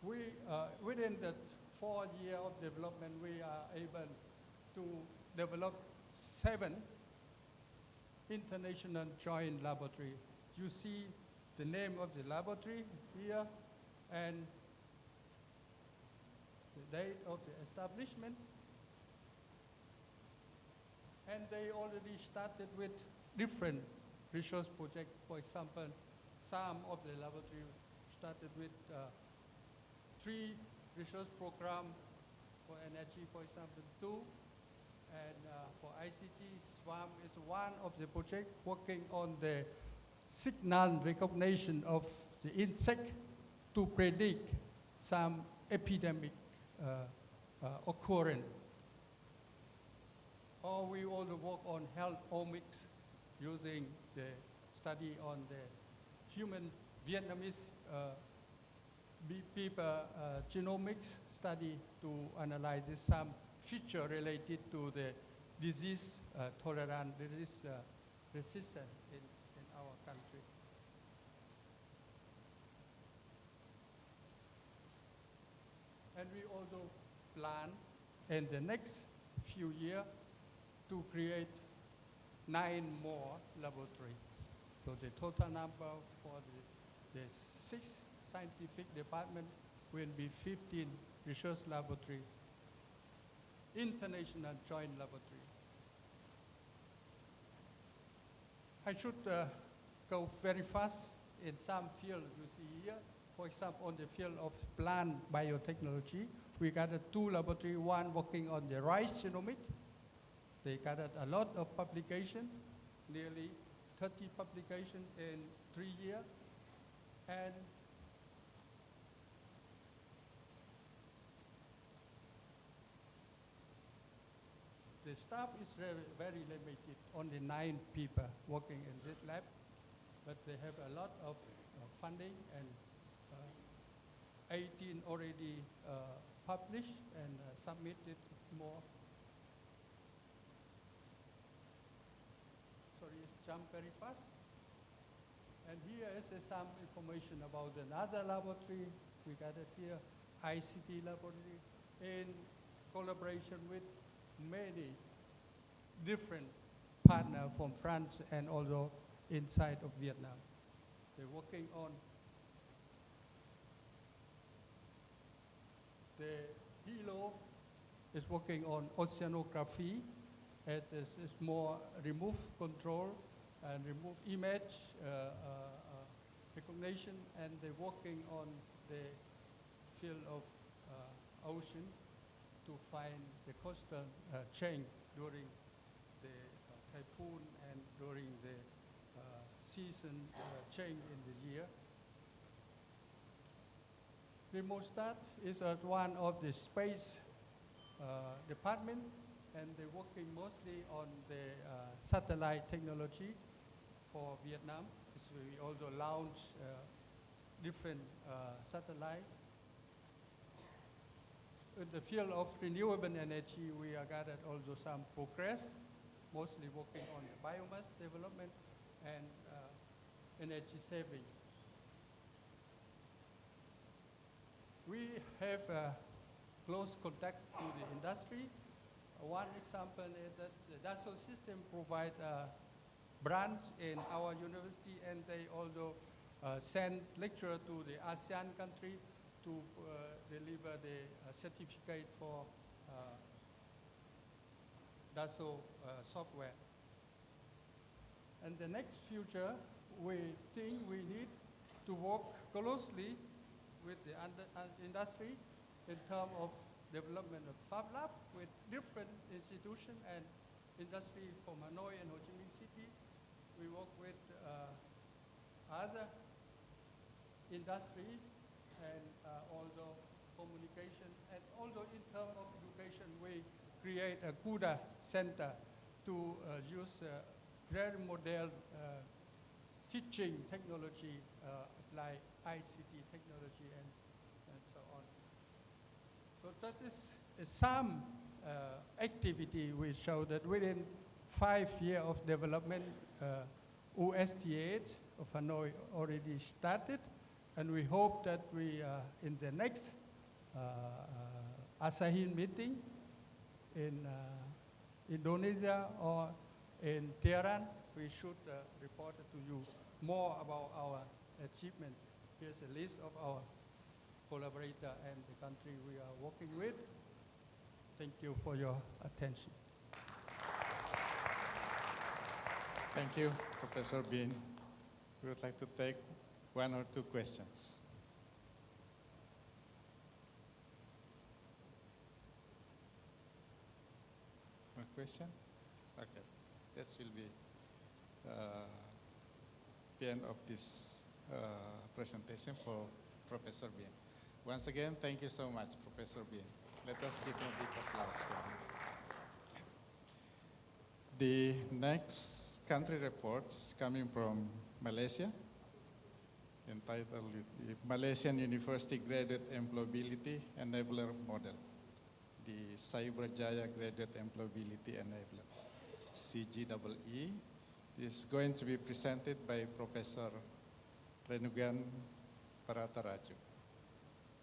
We, within the 4 years of development, we are able to develop 7 international joint laboratory. You see the name of the laboratory here and the date of the establishment. And they already started with different research projects. For example, some of the laboratory started with 3 research programs for energy, for example, 2. And for ICT, SWAM is one of the projects working on the signal recognition of the insect to predict some epidemic occurrence. Or we also work on health omics using the study on the human Vietnamese people genomics study to analyze some feature related to the disease tolerant, disease resistant in our country. And we also plan in the next few years to create 9 more laboratories. So the total number for the 6 scientific department will be 15 research laboratories, international joint laboratory. I should go very fast in some field you see here. For example, on the field of plant biotechnology, we gathered 2 laboratories, one working on the rice genomic. They gathered a lot of publication, nearly 30 publications in 3 years. And the staff is very limited, only 9 people working in this lab, but they have a lot of funding, and 18 already published and submitted more. Sorry, it's jumped very fast. And here is some information about another laboratory. We got it here, ICT laboratory, in collaboration with many different partners from France and also inside of Vietnam. They're working on the HELO is working on oceanography. It is more remove control and remove image recognition, and they're working on the field of ocean to find the coastal change during the typhoon and during the season change in the year. Remostat is one of the space department, and they're working mostly on the satellite technology for Vietnam. So we also launch different satellites. In the field of renewable energy, we have gathered also some progress, mostly working on the biomass development and energy saving. We have close contact to the industry. One example is that the Dassault system provides a branch in our university, and they also send lecturer to the ASEAN country to deliver the certificate for Dassault software. And the next future, we think we need to work closely with the industry in terms of development of Fab Lab with different institutions and industry from Hanoi and Ho Chi Minh City. We work with other industry and also communication, and also in terms of education, we create a CUDA center to use very modern teaching technology, apply ICT technology and so on. So that is some activity we show that within 5 years of development, USTH of Hanoi already started, and we hope that we, in the next ASAIHL meeting in Indonesia or in Tehran, we should report to you more about our achievement. Here's a list of our collaborators and the country we are working with. Thank you for your attention. Thank you, Professor Bean. We would like to take one or two questions. One question? Okay. That will be the end of this presentation for Professor Bean. Once again, thank you so much, Professor Bean. Let us give him a big applause for him. The next country report is coming from Malaysia, entitled the Malaysian University Graduate Employability Enabler Model, the Cyberjaya Graduate Employability Enabler, CGEE. This is going to be presented by Professor Renugan Parataraju.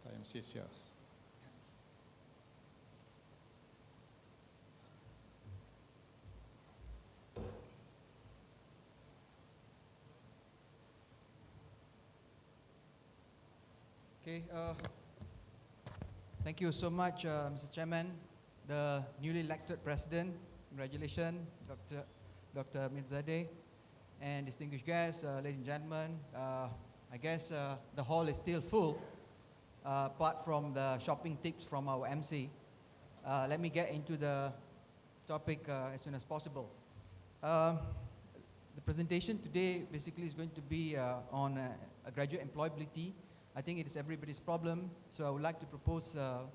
Time is yours. Okay, thank you so much, Mr. Chairman, the newly elected president. Congratulations, Dr. Mirzadeh, and distinguished guests, ladies and gentlemen. I guess the hall is still full, apart from the shopping tips from our MC. Let me get into the topic as soon as possible. The presentation today basically is going to be on graduate employability. I think it is everybody's problem, so I would like to propose the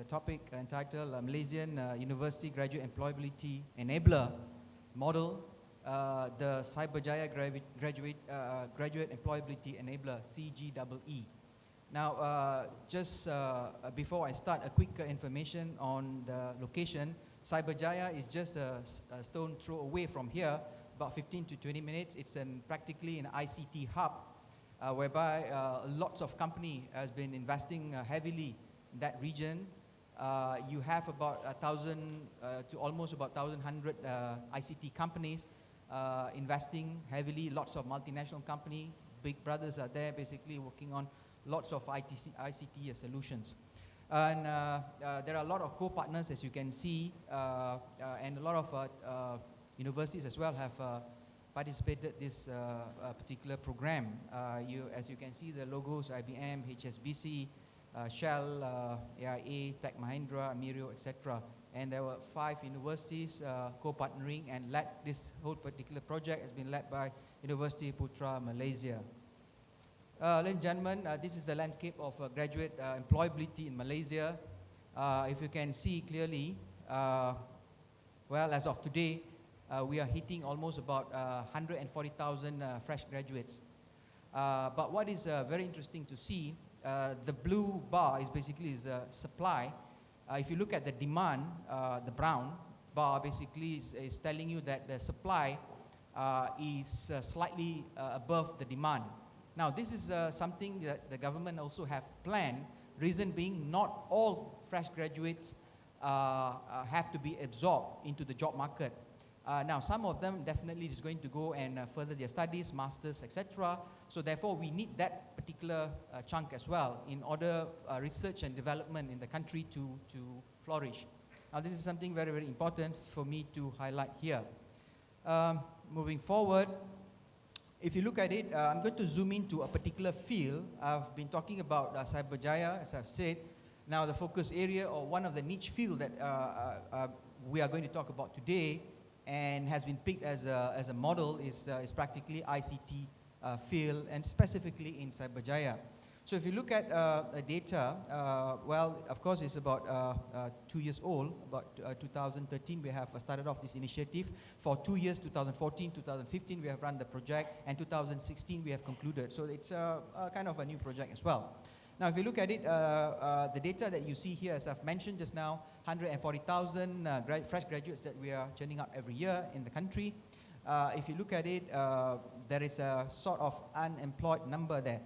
topic entitled Malaysian University Graduate Employability Enabler Model, the Cyberjaya Graduate Employability Enabler, CGEE. Now, just before I start, a quick information on the location. Cyberjaya is just a stone throw away from here, about 15 to 20 minutes. It's practically an ICT hub, whereby lots of company has been investing heavily in that region. You have about 1,000 to almost about 1,100 ICT companies investing heavily, lots of multinational company, big brothers are there basically working on lots of ICT solutions. And there are a lot of co-partners, as you can see, and a lot of universities as well have participated this particular program. As you can see, the logos, IBM, HSBC, Shell, AIA, Tech Mahindra, Amirio, etc. And there were 5 universities co-partnering, and this whole particular project has been led by University Putra Malaysia. Ladies and gentlemen, this is the landscape of graduate employability in Malaysia. If you can see clearly, well, as of today, we are hitting almost about 140,000 fresh graduates. But what is very interesting to see, the blue bar is basically supply. If you look at the demand, the brown bar basically is telling you that the supply is slightly above the demand. Now, this is something that the government also have planned, reason being not all fresh graduates have to be absorbed into the job market. Now, some of them definitely is going to go and further their studies, masters, etc. So therefore, we need that particular chunk as well in order research and development in the country to flourish. Now, this is something very, very important for me to highlight here. Moving forward, if you look at it, I'm going to zoom into a particular field. I've been talking about Cyberjaya, as I've said. Now, the focus area, or one of the niche field that we are going to talk about today and has been picked as a model is practically ICT field, and specifically in Cyberjaya. So if you look at the data, well, of course, it's about 2 years old. About 2013, we have started off this initiative. For 2 years, 2014, 2015, we have run the project, and 2016, we have concluded. So it's kind of a new project as well. Now, if you look at it, the data that you see here, as I've mentioned just now, 140,000 fresh graduates that we are churning out every year in the country. If you look at it, there is a sort of unemployed number there.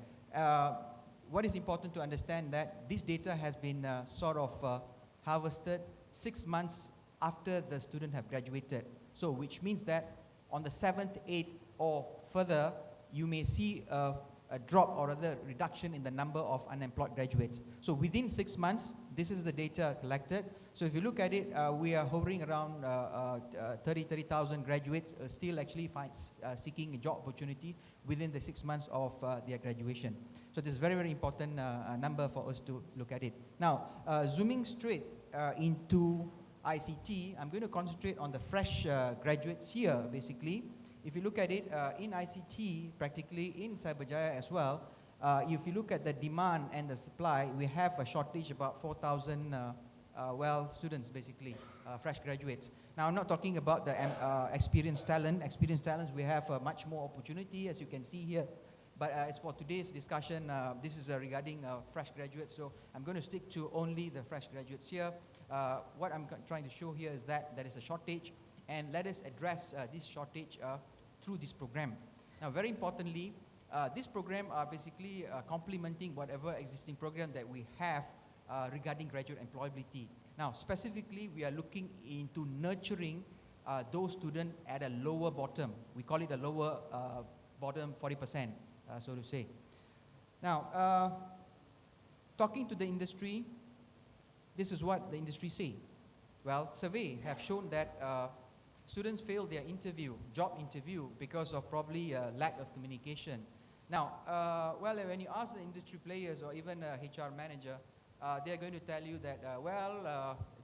What is important to understand that this data has been sort of harvested 6 months after the student have graduated. So which means that on the 7th, 8th or further, you may see a a drop or rather reduction in the number of unemployed graduates. So within 6 months, this is the data collected. So if you look at it, we are hovering around 30,000 graduates still actually seeking a job opportunity within the 6 months of their graduation. So this is very, very important number for us to look at it. Now, zooming straight into ICT, I'm going to concentrate on the fresh graduates here, basically. If you look at it in ICT, practically in Cyberjaya as well, if you look at the demand and the supply, we have a shortage about 4,000 students, basically, fresh graduates. Now, I'm not talking about the experienced talent. Experienced talents, we have much more opportunity, as you can see here. But as for today's discussion, this is regarding fresh graduates, so I'm going to stick to only the fresh graduates here. What I'm trying to show here is that there is a shortage, and let us address this shortage through this program. Now, very importantly, this program are basically complementing whatever existing program that we have regarding graduate employability. Now, specifically, we are looking into nurturing those students at a lower bottom. We call it a lower bottom 40%, so to say. Now, talking to the industry, this is what the industry say. Well, survey have shown that students fail their job interview, because of probably lack of communication. Now, well, when you ask the industry players or even a HR manager, they're going to tell you that,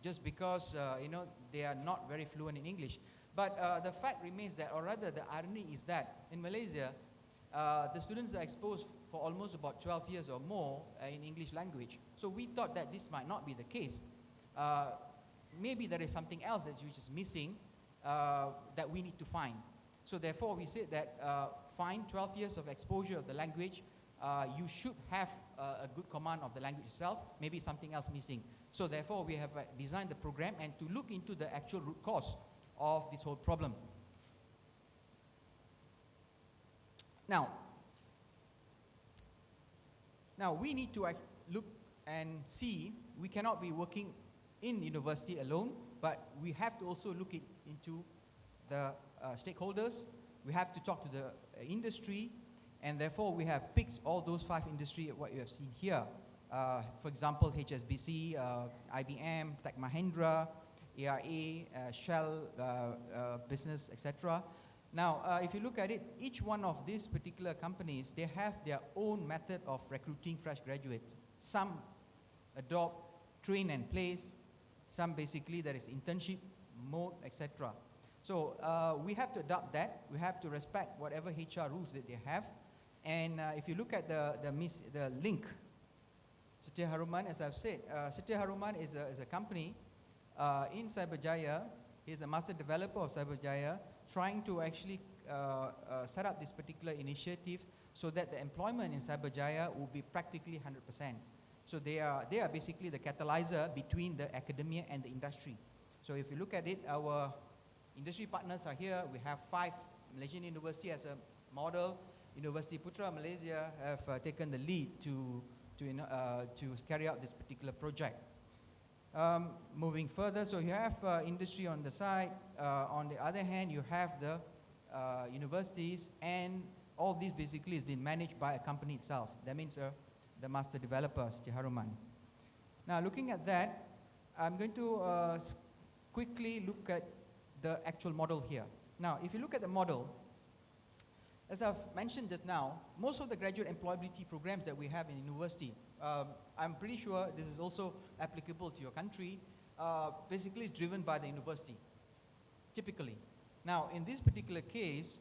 just because, they are not very fluent in English. But the fact remains that, or rather the irony is that, in Malaysia, the students are exposed for almost about 12 years or more in English language. So we thought that this might not be the case. Maybe there is something else which is missing that we need to find. So therefore, we said that find 12 years of exposure of the language, you should have a good command of the language itself, maybe something else missing. So therefore, we have designed the program and to look into the actual root cause of this whole problem. Now we need to look and see, we cannot be working in university alone, but we have to also look into the stakeholders. We have to talk to the industry, and therefore we have picked all those 5 industries, what you have seen here. For example, HSBC, IBM, Tech Mahindra, AIA, Shell Business, etc. Now, if you look at it, each one of these particular companies, they have their own method of recruiting fresh graduates. Some adopt train and place, some basically there is internship mode, etc. So we have to adopt that. We have to respect whatever HR rules that they have. And if you look at the link, Setia Haruman, as I've said, Setia Haruman is a company in Cyberjaya. He's a master developer of Cyberjaya, trying to actually set up this particular initiative so that the employment in Cyberjaya will be practically 100%. So they are basically the catalyzer between the academia and the industry. So if you look at it, our industry partners are here. We have 5 Malaysian universities as a model. University Putra Malaysia have taken the lead to carry out this particular project. Moving further, so you have industry on the side. On the other hand, you have the universities, and all this basically is being managed by a company itself. That means the master developer, Setia Haruman. Now, looking at that, I'm going to quickly look at the actual model here. Now, if you look at the model, as I've mentioned just now, most of the graduate employability programs that we have in university, I'm pretty sure this is also applicable to your country, basically is driven by the university, typically. Now, in this particular case,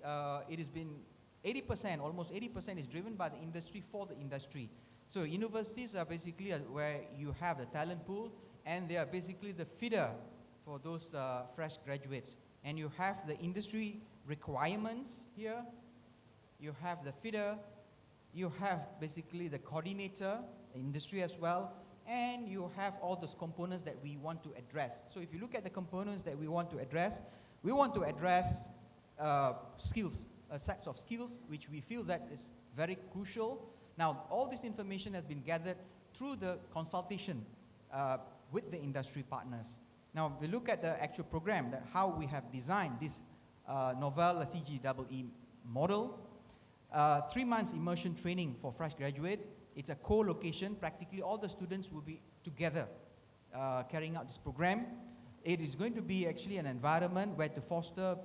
it has been 80%, almost 80% is driven by the industry for the industry. So universities are basically where you have the talent pool, and they are basically the feeder for those fresh graduates. And you have the industry requirements here, you have the feeder, you have basically the coordinator, the industry as well, and you have all those components that we want to address. So if you look at the components that we want to address skills, sets of skills, which we feel that is very crucial. Now, all this information has been gathered through the consultation with the industry partners. Now, we look at the actual program, that how we have designed this novel CGEE model. 3 months immersion training for fresh graduate. It's a co-location. Practically all the students will be together carrying out this program. It is going to be actually an environment where to foster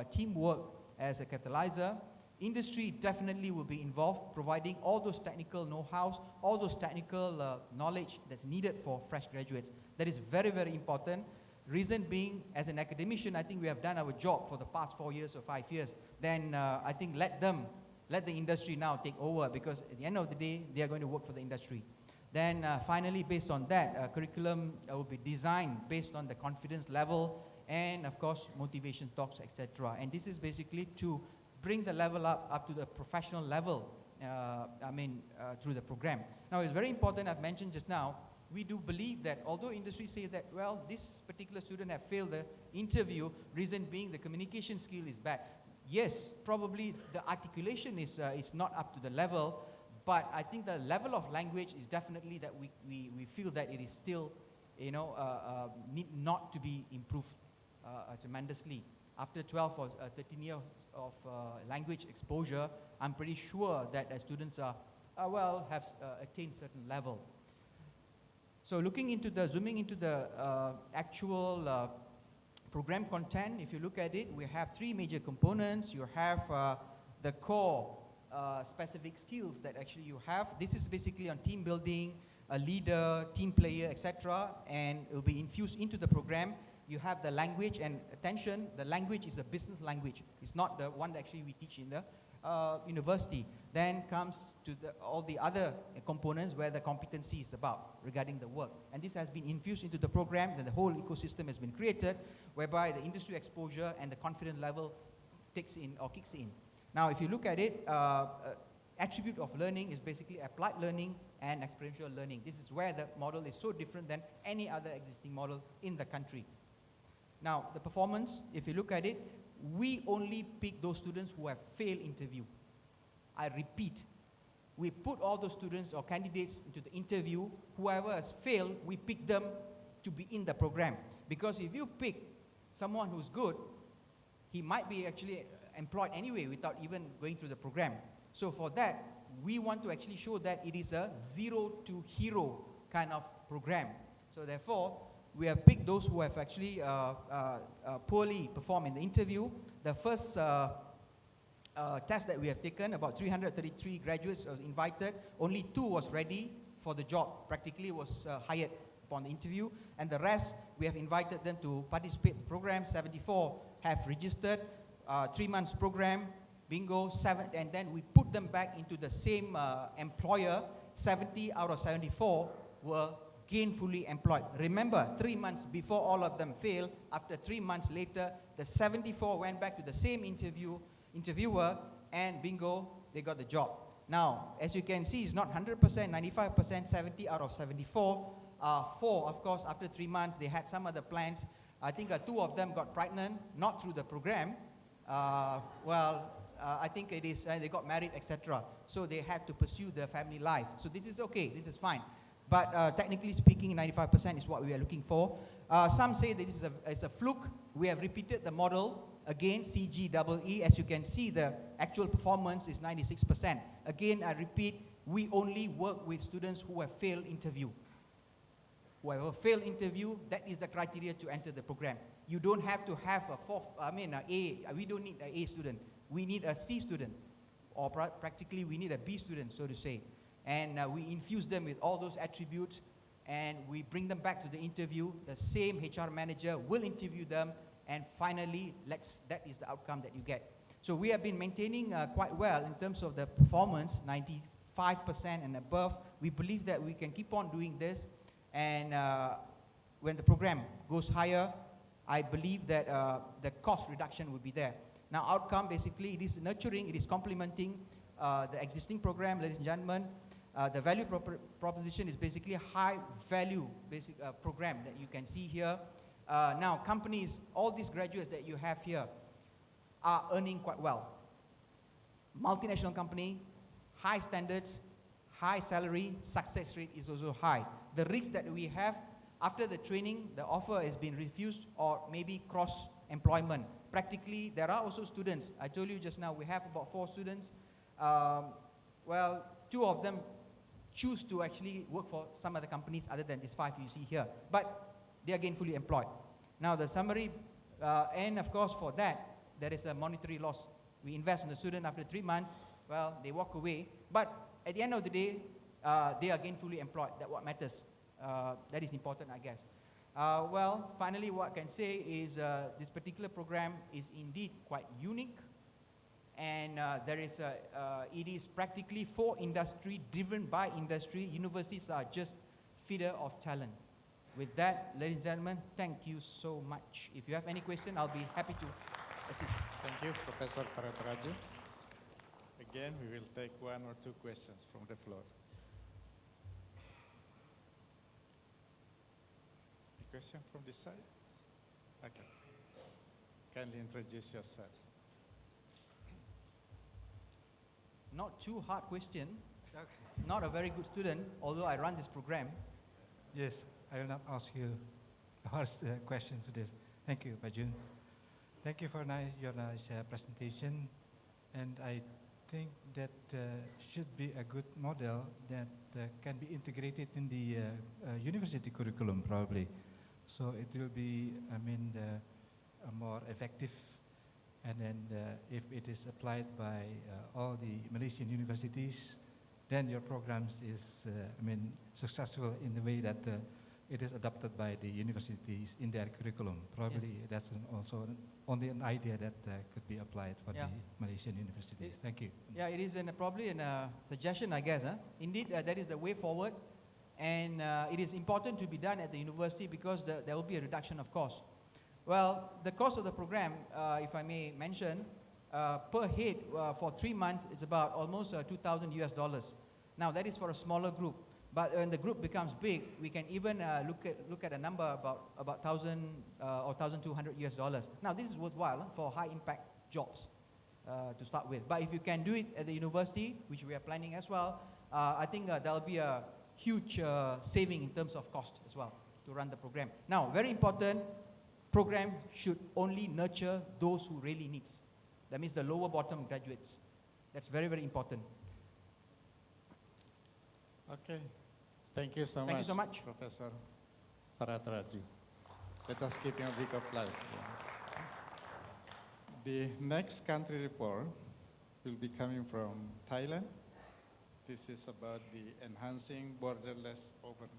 teamwork as a catalyzer. Industry definitely will be involved, providing all those technical know-hows, all those technical knowledge that's needed for fresh graduates. That is very, very important. Reason being, as an academician, I think we have done our job for the past 4 years or 5 years. Then I think let the industry now take over, because at the end of the day, they are going to work for the industry. Then finally, based on that, curriculum will be designed based on the confidence level and, of course, motivation talks, etc. And this is basically to bring the level up to the professional level, through the program. Now, it's very important, I've mentioned just now, we do believe that although industry says that, well, this particular student have failed the interview, reason being the communication skill is bad. Yes, probably the articulation is not up to the level, but I think the level of language is definitely that we feel that it is still, need not to be improved tremendously. After 12 or 13 years of language exposure, I'm pretty sure that the students have attained certain level. So zooming into the actual program content, if you look at it, we have 3 major components. You have the core specific skills that actually you have. This is basically on team building, a leader, team player, etc. And it will be infused into the program. You have the language, and attention, the language is a business language. It's not the one that actually we teach in the university. Then comes to all the other components where the competency is about regarding the work. And this has been infused into the program, and the whole ecosystem has been created, whereby the industry exposure and the confidence level kicks in. Now, if you look at it, attribute of learning is basically applied learning and experiential learning. This is where the model is so different than any other existing model in the country. Now, the performance, if you look at it, we only pick those students who have failed interview. I repeat, we put all those students or candidates into the interview. Whoever has failed, we pick them to be in the program. Because if you pick someone who's good, he might be actually employed anyway without even going through the program. So for that, we want to actually show that it is a zero to hero kind of program. So therefore, we have picked those who have actually poorly performed in the interview. The first test that we have taken, about 333 graduates were invited. Only 2 was ready for the job, practically was hired upon the interview. And the rest, we have invited them to participate in the program. 74 have registered, 3 months program, bingo, 7, and then we put them back into the same employer. 70 out of 74 were gainfully employed. Remember, 3 months before all of them failed, after 3 months later, the 74 went back to the same interviewer, and bingo, they got the job. Now, as you can see, it's not 100%, 95%, 70 out of 74. 4, of course, after 3 months, they had some other plans. I think 2 of them got pregnant, not through the program. I think it is, they got married, etc. So they had to pursue their family life. So this is okay, this is fine. But technically speaking, 95% is what we are looking for. Some say this is a fluke. We have repeated the model again, CGEE. As you can see, the actual performance is 96%. Again, I repeat, we only work with students who have failed interview. Whoever failed interview, that is the criteria to enter the program. You don't have to have an A. We don't need an A student. We need a C student, or practically we need a B student, so to say. And we infuse them with all those attributes, and we bring them back to the interview. The same HR manager will interview them, and finally, that is the outcome that you get. So we have been maintaining quite well in terms of the performance, 95% and above. We believe that we can keep on doing this, and when the program goes higher, I believe that the cost reduction will be there. Now, outcome, basically, it is nurturing, it is complementing the existing program, ladies and gentlemen. The value proposition is basically a high value program that you can see here. Now, companies, all these graduates that you have here are earning quite well. Multinational company, high standards, high salary, success rate is also high. The risk that we have after the training, the offer has been refused or maybe cross-employment. Practically, there are also students. I told you just now, we have about 4 students. well, 2 of them choose to actually work for some other companies other than these 5 you see here. But they are gainfully employed. Now the summary, and of course for that, there is a monetary loss. We invest in the student after 3 months, well, they walk away. But at the end of the day, they are gainfully employed. That's what matters. That is important, I guess. Well, finally, what I can say is this particular program is indeed quite unique. And it is practically for industry, driven by industry. Universities are just feeder of talent. With that, ladies and gentlemen, thank you so much. If you have any question, I'll be happy to assist. Thank you, Professor Parataraju. Again, we will take 1 or 2 questions from the floor. A question from this side? Okay. Kindly introduce yourself. Not too hard question. Not a very good student, although I run this program. Yes, I will not ask you a hard question to this. Thank you, Bajun. Thank you for your nice presentation. And I think that should be a good model that can be integrated in the university curriculum, probably. So it will be, more effective. And then if it is applied by all the Malaysian universities, then your programs is, successful in the way that it is adopted by the universities in their curriculum. Probably Yes. that's also only an idea that could be applied for Yeah. the Malaysian universities. Thank you. Yeah, it is probably a suggestion, I guess. Indeed, that is the way forward. And it is important to be done at the university because there will be a reduction of cost. Well, the cost of the program, if I may mention, per head for 3 months, it's about almost $2,000 US. Now, that is for a smaller group. But when the group becomes big, we can even look at a number about 1,000 or 1,200 US. Now, this is worthwhile for high impact jobs to start with. But if you can do it at the university, which we are planning as well, I think there will be a huge saving in terms of cost as well to run the program. Now, very important, program should only nurture those who really needs. That means the lower bottom graduates. That's very, very important. Okay. Thank you so Thank you so much. Professor Parataraju. Let us give him a big applause. The next country report will be coming from Thailand. This is about the enhancing borderless open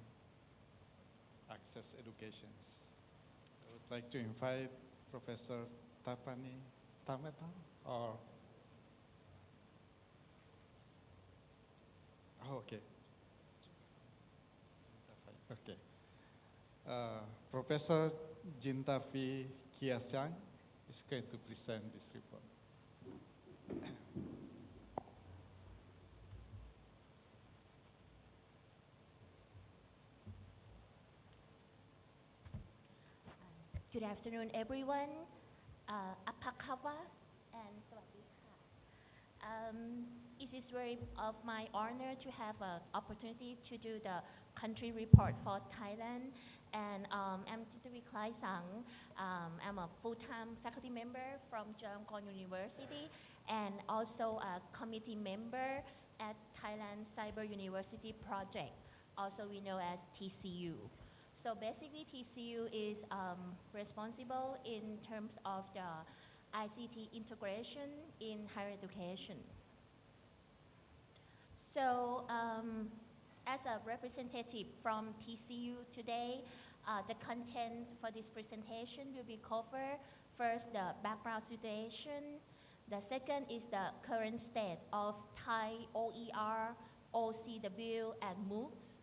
access educations. I would like to invite Professor Tapani Tameta or okay. Okay. Professor Jintavi Kiasyang is going to present this report. Good afternoon, everyone. Apakawa and Sawadika. It is very of my honor to have an opportunity to do the country report for Thailand. And I'm Jintavi Klaisang. I'm a full-time faculty member from Chulalongkorn University and also a committee member at Thailand Cyber University Project, also we know as TCU. So basically, TCU is responsible in terms of the ICT integration in higher education. So as a representative from TCU today, the content for this presentation will be covered. First, the background situation. The second is the current state of Thai OER, OCW, and MOOCs.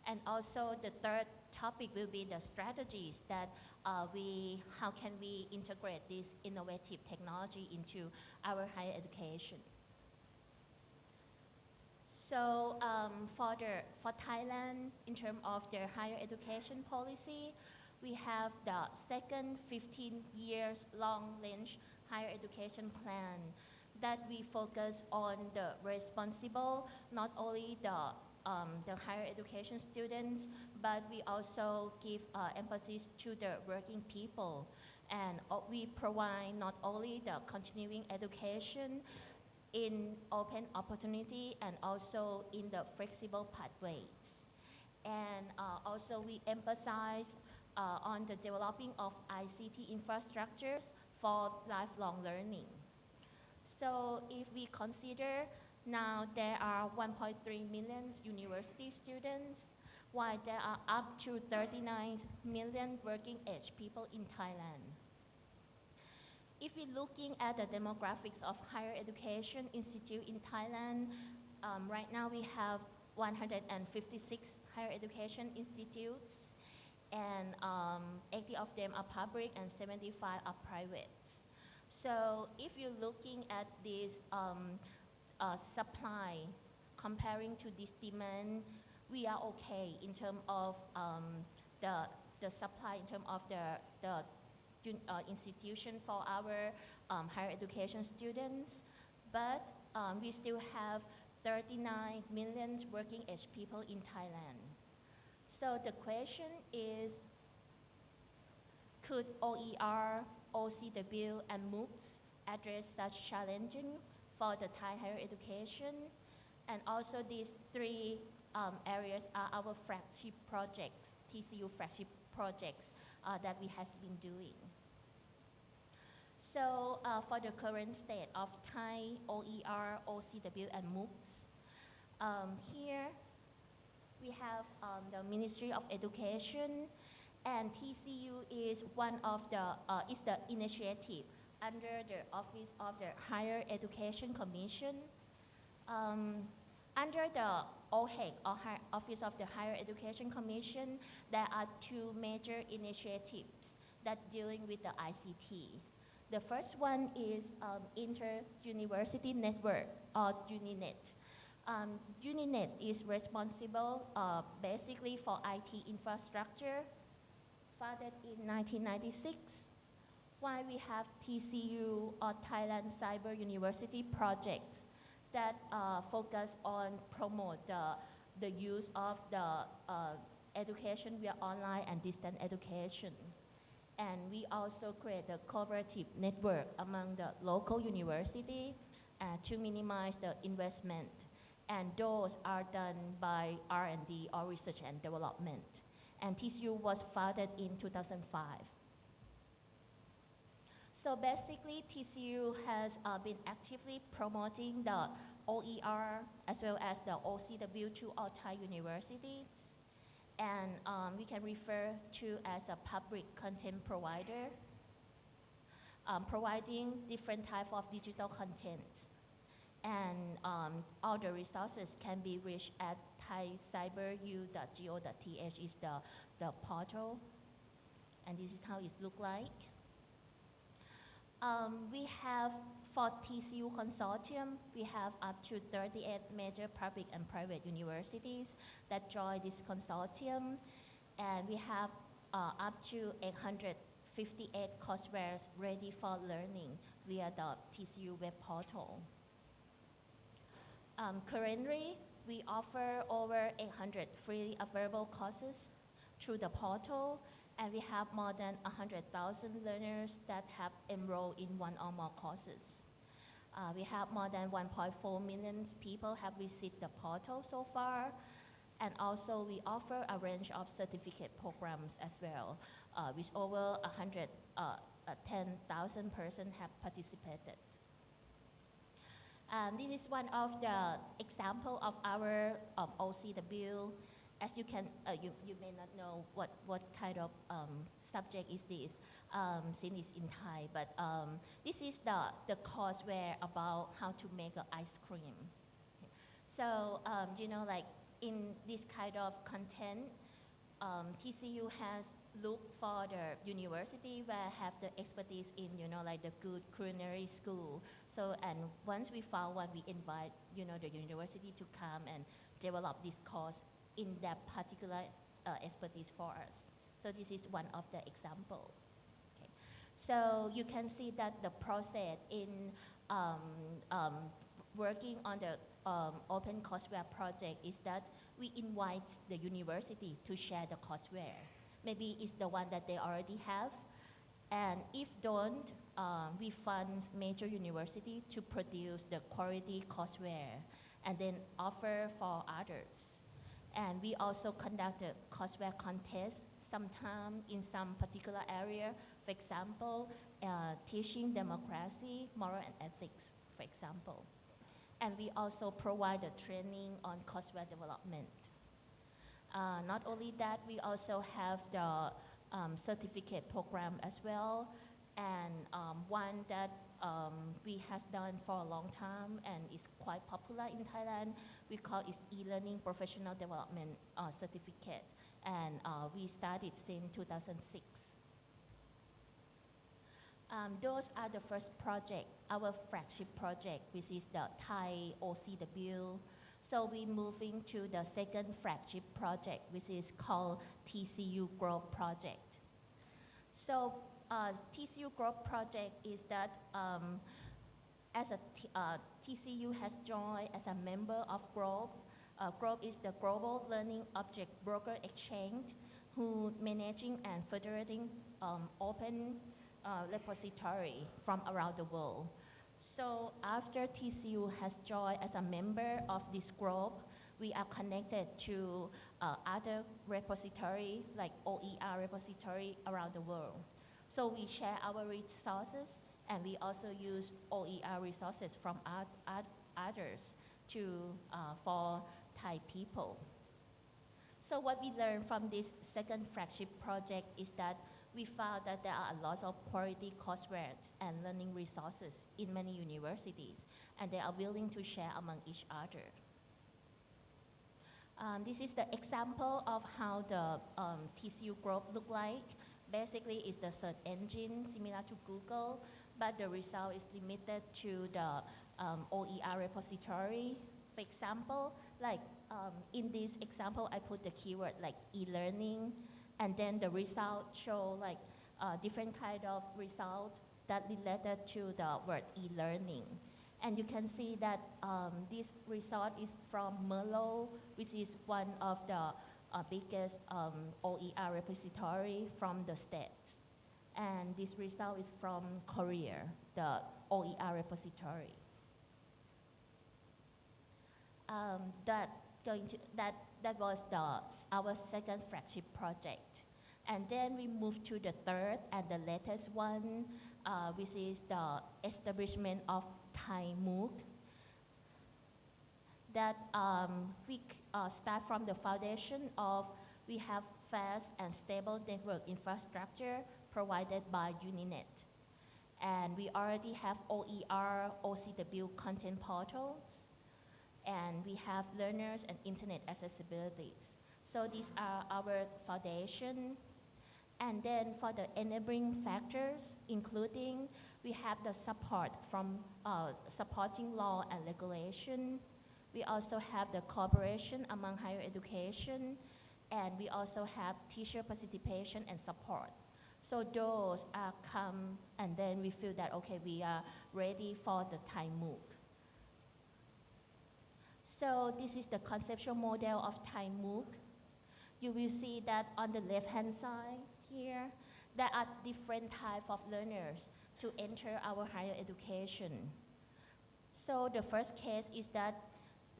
And also the third topic will be the strategies that how can we integrate this innovative technology into our higher education. So for Thailand, in terms of their higher education policy, we have the second 15 years long range higher education plan that we focus on the responsible, not only the higher education students, but we also give emphasis to the working people. And we provide not only the continuing education, in open opportunity and also in the flexible pathways. And also we emphasize on the developing of ICT infrastructures for lifelong learning. So if we consider now there are 1.3 million university students, while there are up to 39 million working age people in Thailand. If we're looking at the demographics of higher education institute in Thailand, right now we have 156 higher education institutes, and 80 of them are public and 75 are private. So if you're looking at this supply comparing to this demand, we are okay in terms of the supply, in terms of the institution for our higher education students, but we still have 39 million working age people in Thailand. So the question is, could OER, OCW, and MOOCs address such challenges for the Thai higher education? And also these three areas are our flagship projects, TCU flagship projects that we have been doing. So for the current state of Thai OER, OCW, and MOOCs, here we have the Ministry of Education, and TCU is one of the is the initiative under the Office of the Higher Education Commission. Under the OHEC, or Office of the Higher Education Commission, there are two major initiatives that dealing with the ICT. The first one is Inter-University Network, or UNINET. UNINET is responsible basically for IT infrastructure, founded in 1996, while we have TCU, or Thailand Cyber University projects that focus on promote the use of the education via online and distant education. And we also create a cooperative network among the local university to minimize the investment. And those are done by R&D, or research and development. And TCU was founded in 2005. So basically, TCU has been actively promoting the OER as well as the OCW to all Thai universities. And we can refer to as a public content provider, providing different type of digital contents. And all the resources can be reached at thaicyberu.go.th is the portal. And this is how it looks like. We have, for TCU Consortium, we have up to 38 major public and private universities that join this consortium. And we have up to 858 courseware ready for learning via the TCU web portal. Currently, we offer over 800 freely available courses through the portal, and we have more than 100,000 learners that have enrolled in one or more courses. We have more than 1.4 million people have visited the portal so far, and also we offer a range of certificate programs as well, with over 110,000 persons have participated. This is one of the example of our OCW. As you can, you may not know what kind of subject is this, since it's in Thai, but this is the courseware about how to make ice cream. So, you know, like in this kind of content, TCU has looked for the university where have the expertise in, you know, like the good culinary school. So, and once we found one, we invite, you know, the university to come and develop this course in that particular expertise for us. So this is one of the example. Okay. So you can see that the process in working on the open courseware project is that we invite the university to share the courseware. Maybe it's the one that they already have, And if don't, we fund major university to produce the quality courseware and then offer for others. And we also conduct a courseware contest sometime in some particular area, for example, teaching democracy, moral and ethics, for example. And we also provide a training on courseware development. Not only that, we also have the certificate program as well, and one that we have done for a long time and is quite popular in Thailand. We call it e-learning professional development certificate, and we started since 2006. Those are the first project, our flagship project, which is the Thai OCW. So we're moving to the second flagship project, which is called TCU Growth Project. So TCU Growth Project is that as a TCU has joined as a member of GROW. GROW is the Global Learning Object Broker Exchange, who managing and federating open repository from around the world. So after TCU has joined as a member of this group, we are connected to other repository like OER repository around the world. So we share our resources, and we also use OER resources from others for Thai people. So what we learned from this second flagship project is that we found that there are a lot of quality courseware and learning resources in many universities, and they are willing to share among each other. This is the example of how the TCU group look like. Basically, it's the search engine similar to Google, but the result is limited to the OER repository. For example, like in this example, I put the keyword like e-learning, and then the result show like different kind of result that related to the word e-learning. And you can see that this result is from Merlot, which is one of the biggest OER repository from the States. And this result is from Korea, the OER repository. That was our second flagship project. And then we moved to the third and the latest one, which is the establishment of Thai MOOC. That we start from the foundation of we have fast and stable network infrastructure provided by Uninet. And we already have OER, OCW content portals, and we have learners and internet accessibilities. So these are our foundation. And then for the enabling factors, including we have the support from supporting law and regulation. We also have the cooperation among higher education, and we also have teacher participation and support. So those are come, and then we feel that, okay, we are ready for the Thai MOOC. So this is the conceptual model of Thai MOOC. You will see that on the left-hand side here, there are different types of learners to enter our higher education. So the first case is that,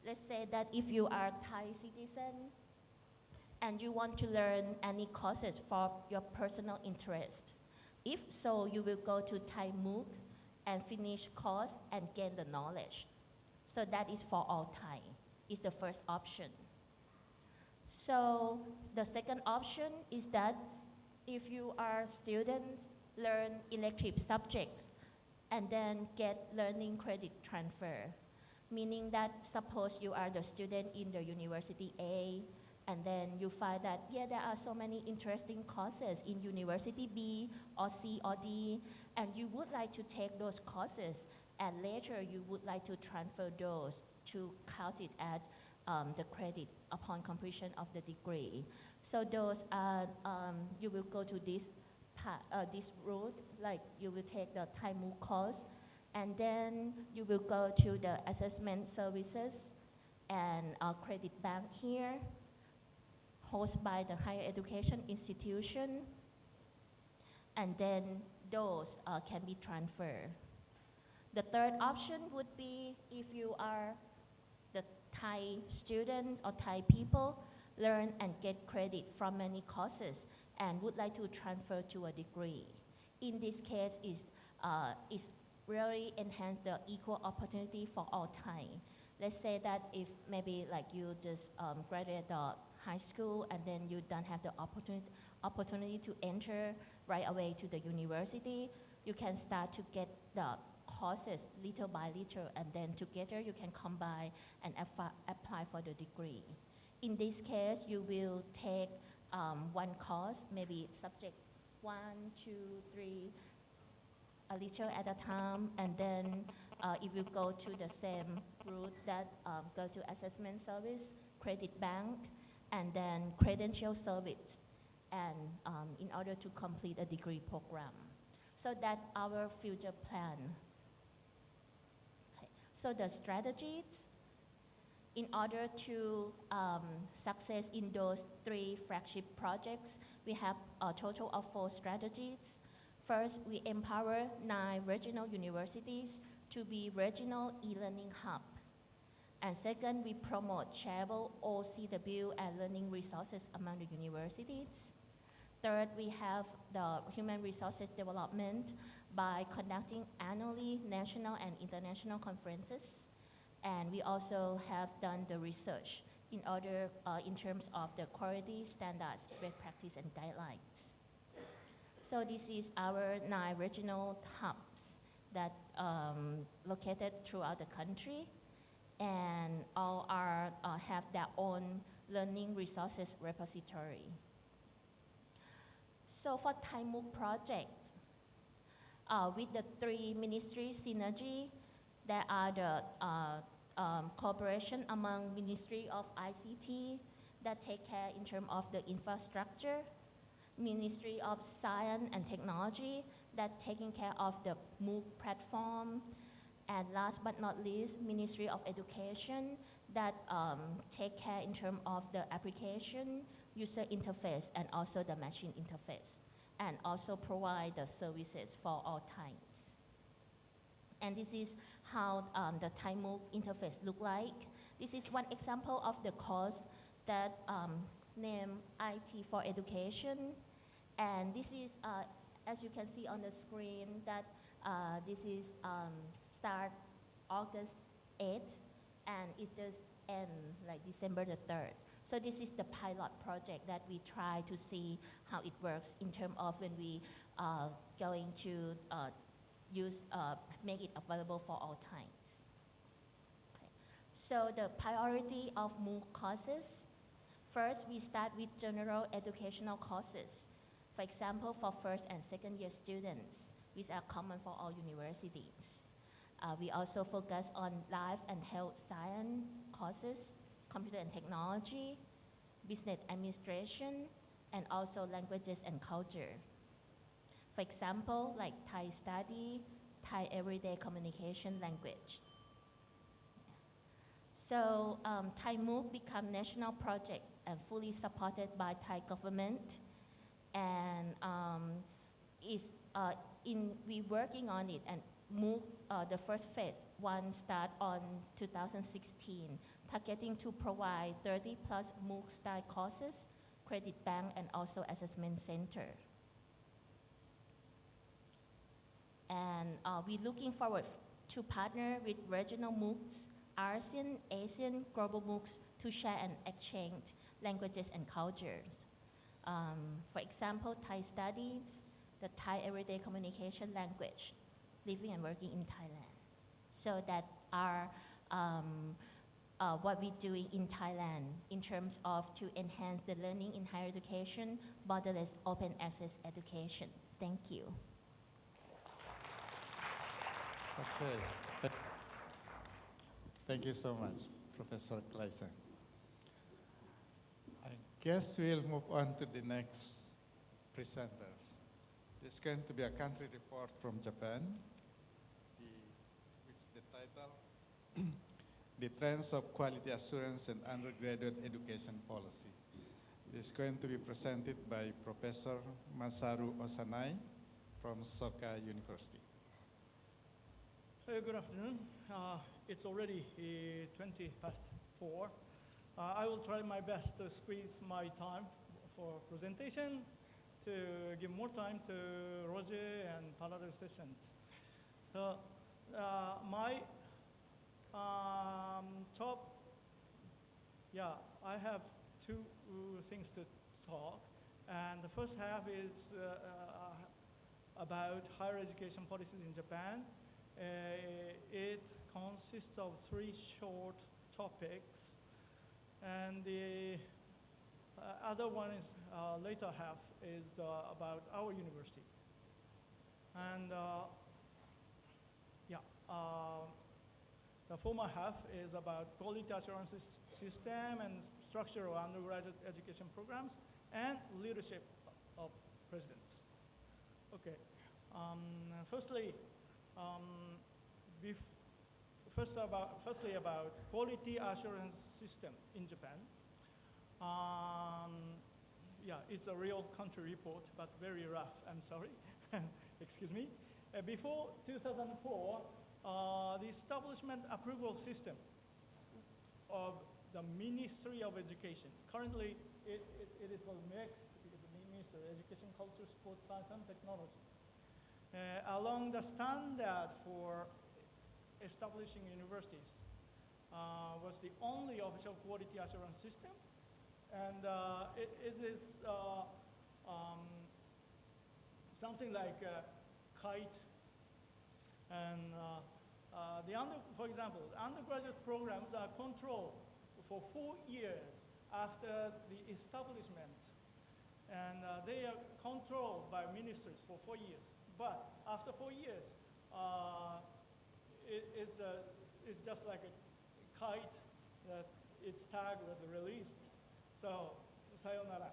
let's say that if you are a Thai citizen and you want to learn any courses for your personal interest, if so, you will go to Thai MOOC and finish course and gain the knowledge. So that is for all Thai, is the first option. So the second option is that if you are students, learn elective subjects and then get learning credit transfer, meaning that suppose you are the student in the University A, and then you find that, yeah, there are so many interesting courses in University B or C or D, and you would like to take those courses, and later you would like to transfer those to count it as the credit upon completion of the degree. So those are, you will go to this route, like you will take the Thai MOOC course, and then you will go to the assessment services and credit bank here, hosted by the higher education institution. And then those can be transferred. The third option would be if you are the Thai students or Thai people learn and get credit from many courses and would like to transfer to a degree. In this case, is really enhance the equal opportunity for all Thai. Let's say that if maybe like you just graduate the high school and then you don't have the opportunity to enter right away to the university, you can start to get the courses little by little, and then together you can combine and apply for the degree. In this case, you will take one course, maybe subject 1, 2, 3, a little at a time, and then if you go to the same route that go to assessment service, credit bank, and then credential service, and in order to complete a degree program. So that's our future plan. Okay. So the strategies, in order to success in those 3 flagship projects, we have a total of 4 strategies. First, we empower 9 regional universities to be regional e-learning hub. And second, we promote shareable OCW and learning resources among the universities. Third, we have the human resources development by conducting annually national and international conferences. And we also have done the research in order, in terms of the quality standards, best practice, and guidelines. So this is our 9 regional hubs that located throughout the country, and all are have their own learning resources repository. So for Thai MOOC projects, with the 3 ministry synergy, there are the cooperation among Ministry of ICT that take care in terms of the infrastructure, Ministry of Science and Technology that taking care of the MOOC platform, and last but not least, Ministry of Education that take care in terms of the application, user interface, and also the machine interface, and also provide the services for all Thais. And this is how the Thai MOOC interface look like. This is one example of the course that named IT for Education. And this is, as you can see on the screen, that this is start August 8th, and it just end like December the 3rd. So this is the pilot project that we try to see how it works in terms of when we going to make it available for all times. Okay. So the priority of MOOC courses, first we start with general educational courses. For example, for first and second year students, which are common for all universities. We also focus on life and health science courses, computer and technology, business administration, and also languages and culture. For example, like Thai study, Thai everyday communication language. Yeah. So Thai MOOC become national project and fully supported by Thai government, and we working on it, and MOOC, the first phase, one start on 2016, targeting to provide 30 plus MOOC style courses, credit bank, and also assessment center. And we're looking forward to partner with regional MOOCs, ASEAN, Asian, global MOOCs to share and exchange languages and cultures. For example, Thai studies, the Thai everyday communication language, living and working in Thailand. So that are what we're doing in Thailand in terms of to enhance the learning in higher education, borderless open access education. Thank you. Okay. Thank you so much, Professor Kleisen. I guess we'll move on to the next presenters. There's going to be a country report from Japan. The title, The Trends of Quality Assurance and Undergraduate Education Policy. This is going to be presented by Professor Masaru Osanai from Soka University. Good afternoon. It's already 20 past 4. I will try my best to squeeze my time for presentation to give more time to Roger and parallel sessions. So my top, I have two things to talk. And the first half is about higher education policies in Japan. It consists of 3 short topics. And the other one is later half is about our university. And the former half is about quality assurance system and structure of undergraduate education programs and leadership of presidents. Okay. Firstly about quality assurance system in Japan. It's a real country report, but very rough. I'm sorry. Excuse me. Before 2004, the establishment approval system of the Ministry of Education. Currently, it was mixed because the Ministry of Education, Culture, Sports, Science, and Technology. Along the standard for establishing universities was the only official quality assurance system. And it is something like a kite. And for example, undergraduate programs are controlled for 4 years after the establishment. And they are controlled by ministries for 4 years. But after 4 years, it's just like a kite that its tag was released. So, sayonara,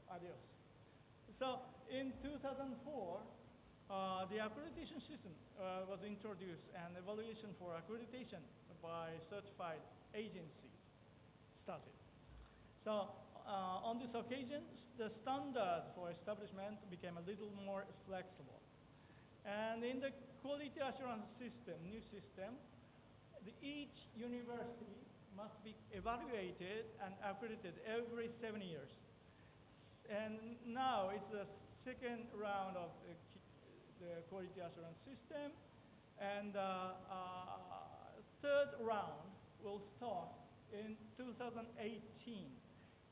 adios. So, in 2004, the accreditation system was introduced, and evaluation for accreditation by certified agencies started. So, on this occasion, the standard for establishment became a little more flexible. And in the quality assurance system, new system, each university must be evaluated and accredited every 7 years. And now it's the second round of the quality assurance system. And third round will start in 2018.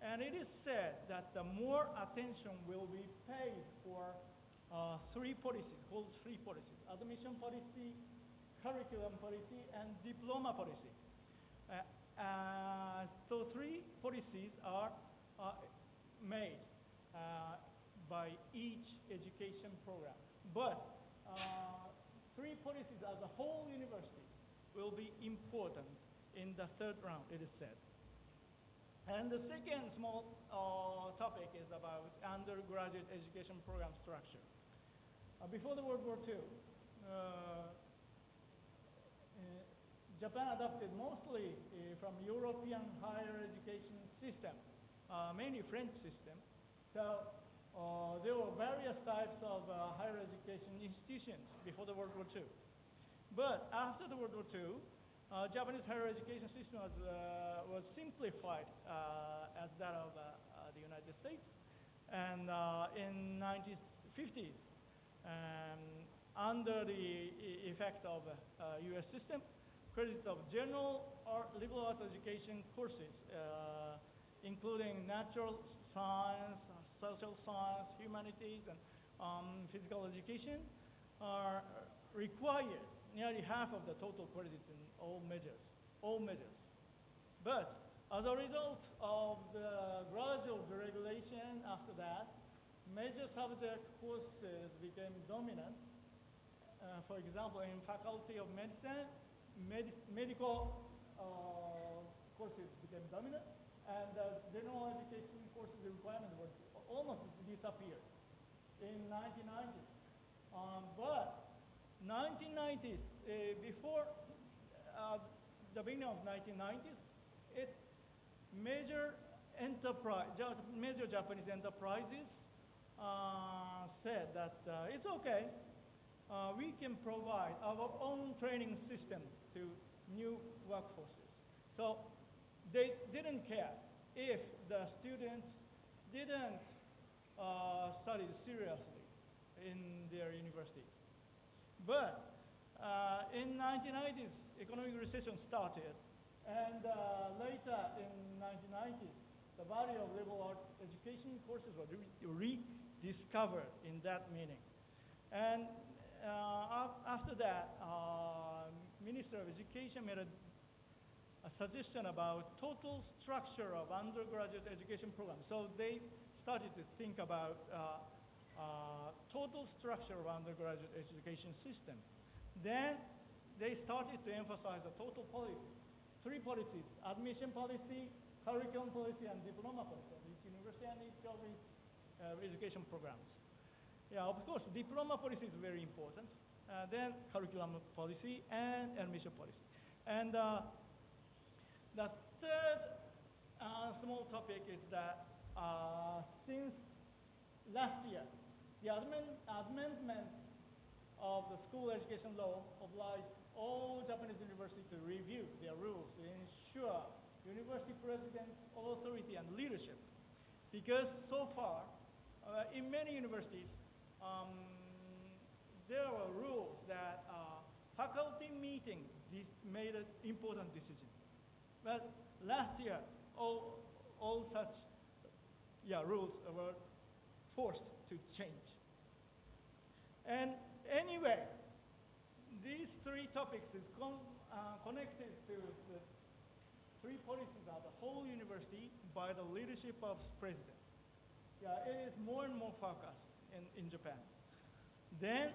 And it is said that more attention will be paid for 3 policies, called 3 policies: admission policy, curriculum policy, and diploma policy. So 3 policies are made by each education program. But 3 policies as a whole universities will be important in the third round, it is said. And the second small topic is about undergraduate education program structure. Before the World War II, Japan adopted mostly from European higher education system, mainly French system. So there were various types of higher education institutions before the World War II. But after the World War II, Japanese higher education system was simplified as that of the United States. And in 1950s, under the effect of US system, credits of general or liberal arts education courses, including natural science, social science, humanities, and physical education, are required nearly half of the total credits in all measures. But as a result of the gradual deregulation after that, major subject courses became dominant. For example, in Faculty of Medicine, medical courses became dominant, and general education courses requirements were almost disappeared in 1990s. But 1990s, before the beginning of 1990s, major Japanese enterprises said that it's okay. We can provide our own training system to new workforces. So they didn't care if the students didn't study seriously in their universities. But in 1990s, economic recession started, and later in 1990s, the value of liberal arts education courses were rediscovered in that meaning. And after that, Minister of Education made a suggestion about total structure of undergraduate education programs. So they started to think about total structure of undergraduate education system. Then they started to emphasize the total policy. 3 policies: admission policy, curriculum policy, and diploma policy of each university and each of its education programs. Yeah, of course, diploma policy is very important. Then curriculum policy and admission policy. And the third small topic is that since last year, the amendments of the school education law obliged all Japanese universities to review their rules to ensure university president's authority and leadership. Because so far, in many universities, there are rules that faculty meeting made an important decision. But last year, all such rules were forced to change. And anyway, these 3 topics is connected to the 3 policies of the whole university by the leadership of president. Yeah, it is more and more focused in Japan. Then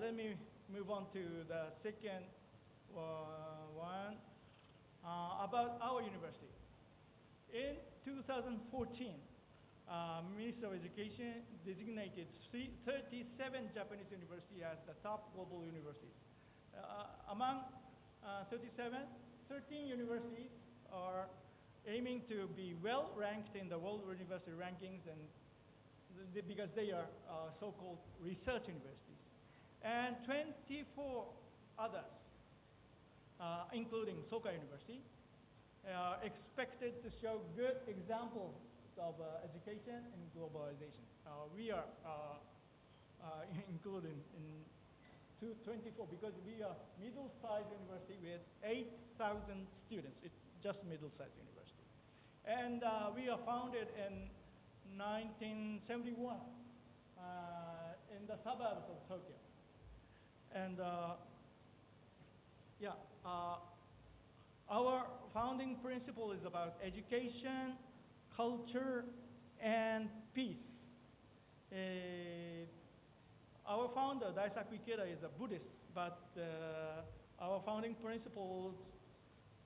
let me move on to the second one about our university. In 2014, Minister of Education designated 37 Japanese universities as the top global universities. Among 37, 13 universities are aiming to be well ranked in the World University Rankings, and because they are so-called research universities. And 24 others, including Soka University, are expected to show good examples of education and globalization. We are included in 24 because we are middle-sized university with 8,000 students. It's just middle-sized university. And we are founded in 1971 in the suburbs of Tokyo. And our founding principle is about education, culture, and peace. Our founder, Daisaku Ikeda, is a Buddhist, but our founding principles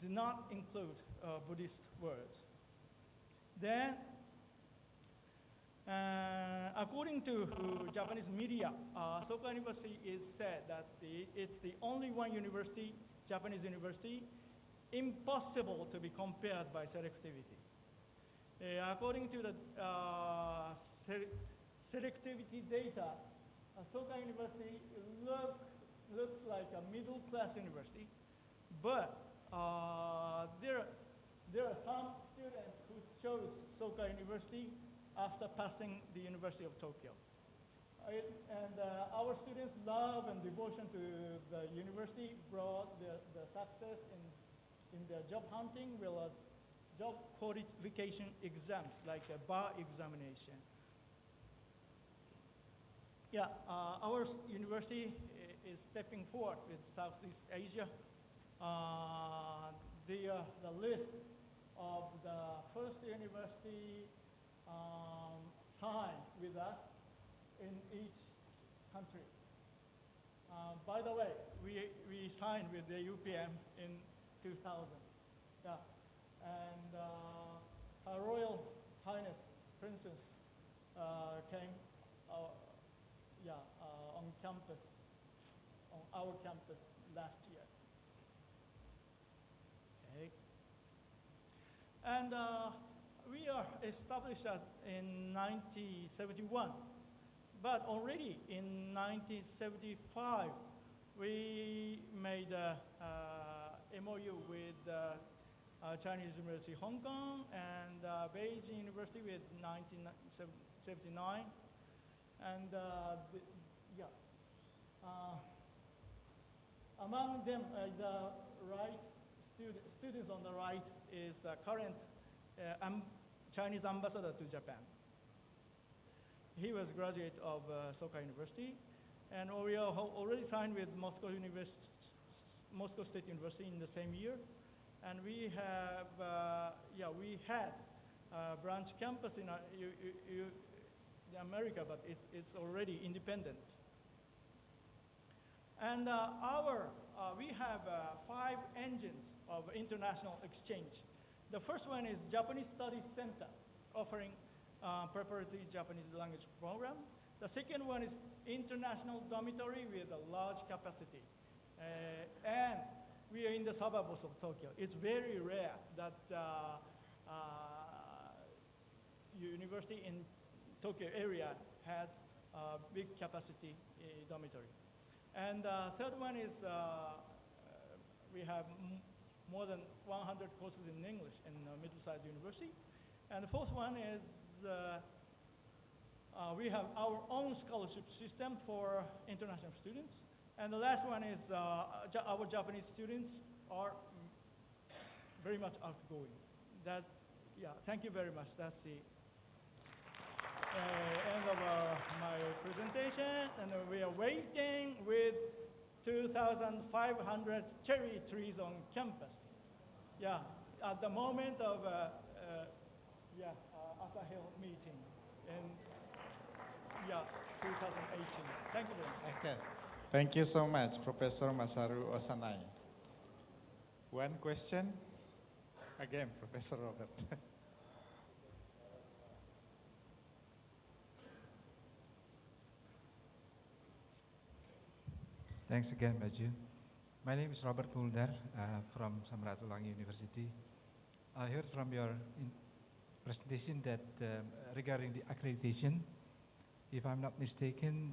do not include Buddhist words. Then, according to Japanese media, Soka University is said that it's the only one university, Japanese university, impossible to be compared by selectivity. According to the selectivity data, Soka University looks like a middle-class university, but there are some students who chose Soka University after passing the University of Tokyo. And our students' love and devotion to the university brought the success in their job hunting, well as job qualification exams, like a bar examination. Yeah, our university is stepping forward with Southeast Asia. The list of the first university signed with us in each country. By the way, we signed with the UPM in 2000. Yeah. And Her Royal Highness Princess came on campus, on our campus last year. Okay. And we are established in 1971, but already in 1975, we made a MOU with Chinese University Hong Kong and Beijing University with 1979. And among them, the right students on the right is current Chinese ambassador to Japan. He was graduate of Soka University, and we are already signed with Moscow State University in the same year. And we have, we had a branch campus in America, but it's already independent. And we have 5 engines of international exchange. The first one is Japanese Studies Center, offering preparatory Japanese language program. The second one is international dormitory with a large capacity. And we are in the suburbs of Tokyo. It's very rare that university in Tokyo area has a big capacity dormitory. And third one is we have more than 100 courses in English in middle-sized university. And the fourth one is we have our own scholarship system for international students. And the last one is our Japanese students are very much outgoing. Thank you very much. That's the end of my presentation. And we are waiting with 2,500 cherry trees on campus. At the moment of ASAIHL meeting in 2018. Thank you very much. Okay. Thank you so much, Professor Masaru Osanai. One question? Again, Professor Robert. Thanks again, Baju. My name is Robert Mulder from Samratulangi University. I heard from your presentation that regarding the accreditation, if I'm not mistaken,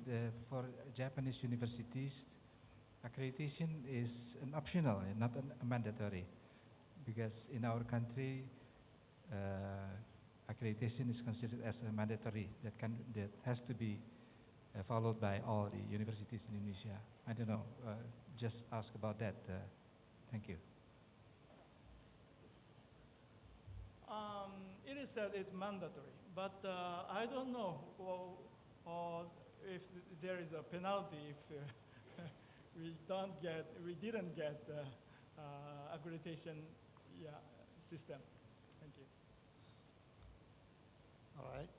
for Japanese universities, accreditation is an optional and not a mandatory, because in our country, accreditation is considered as a mandatory that has to be followed by all the universities in Indonesia. I don't know, just ask about that. Thank you. It is said it's mandatory, but I don't know if there is a penalty if we didn't get accreditation system. Thank you. All right.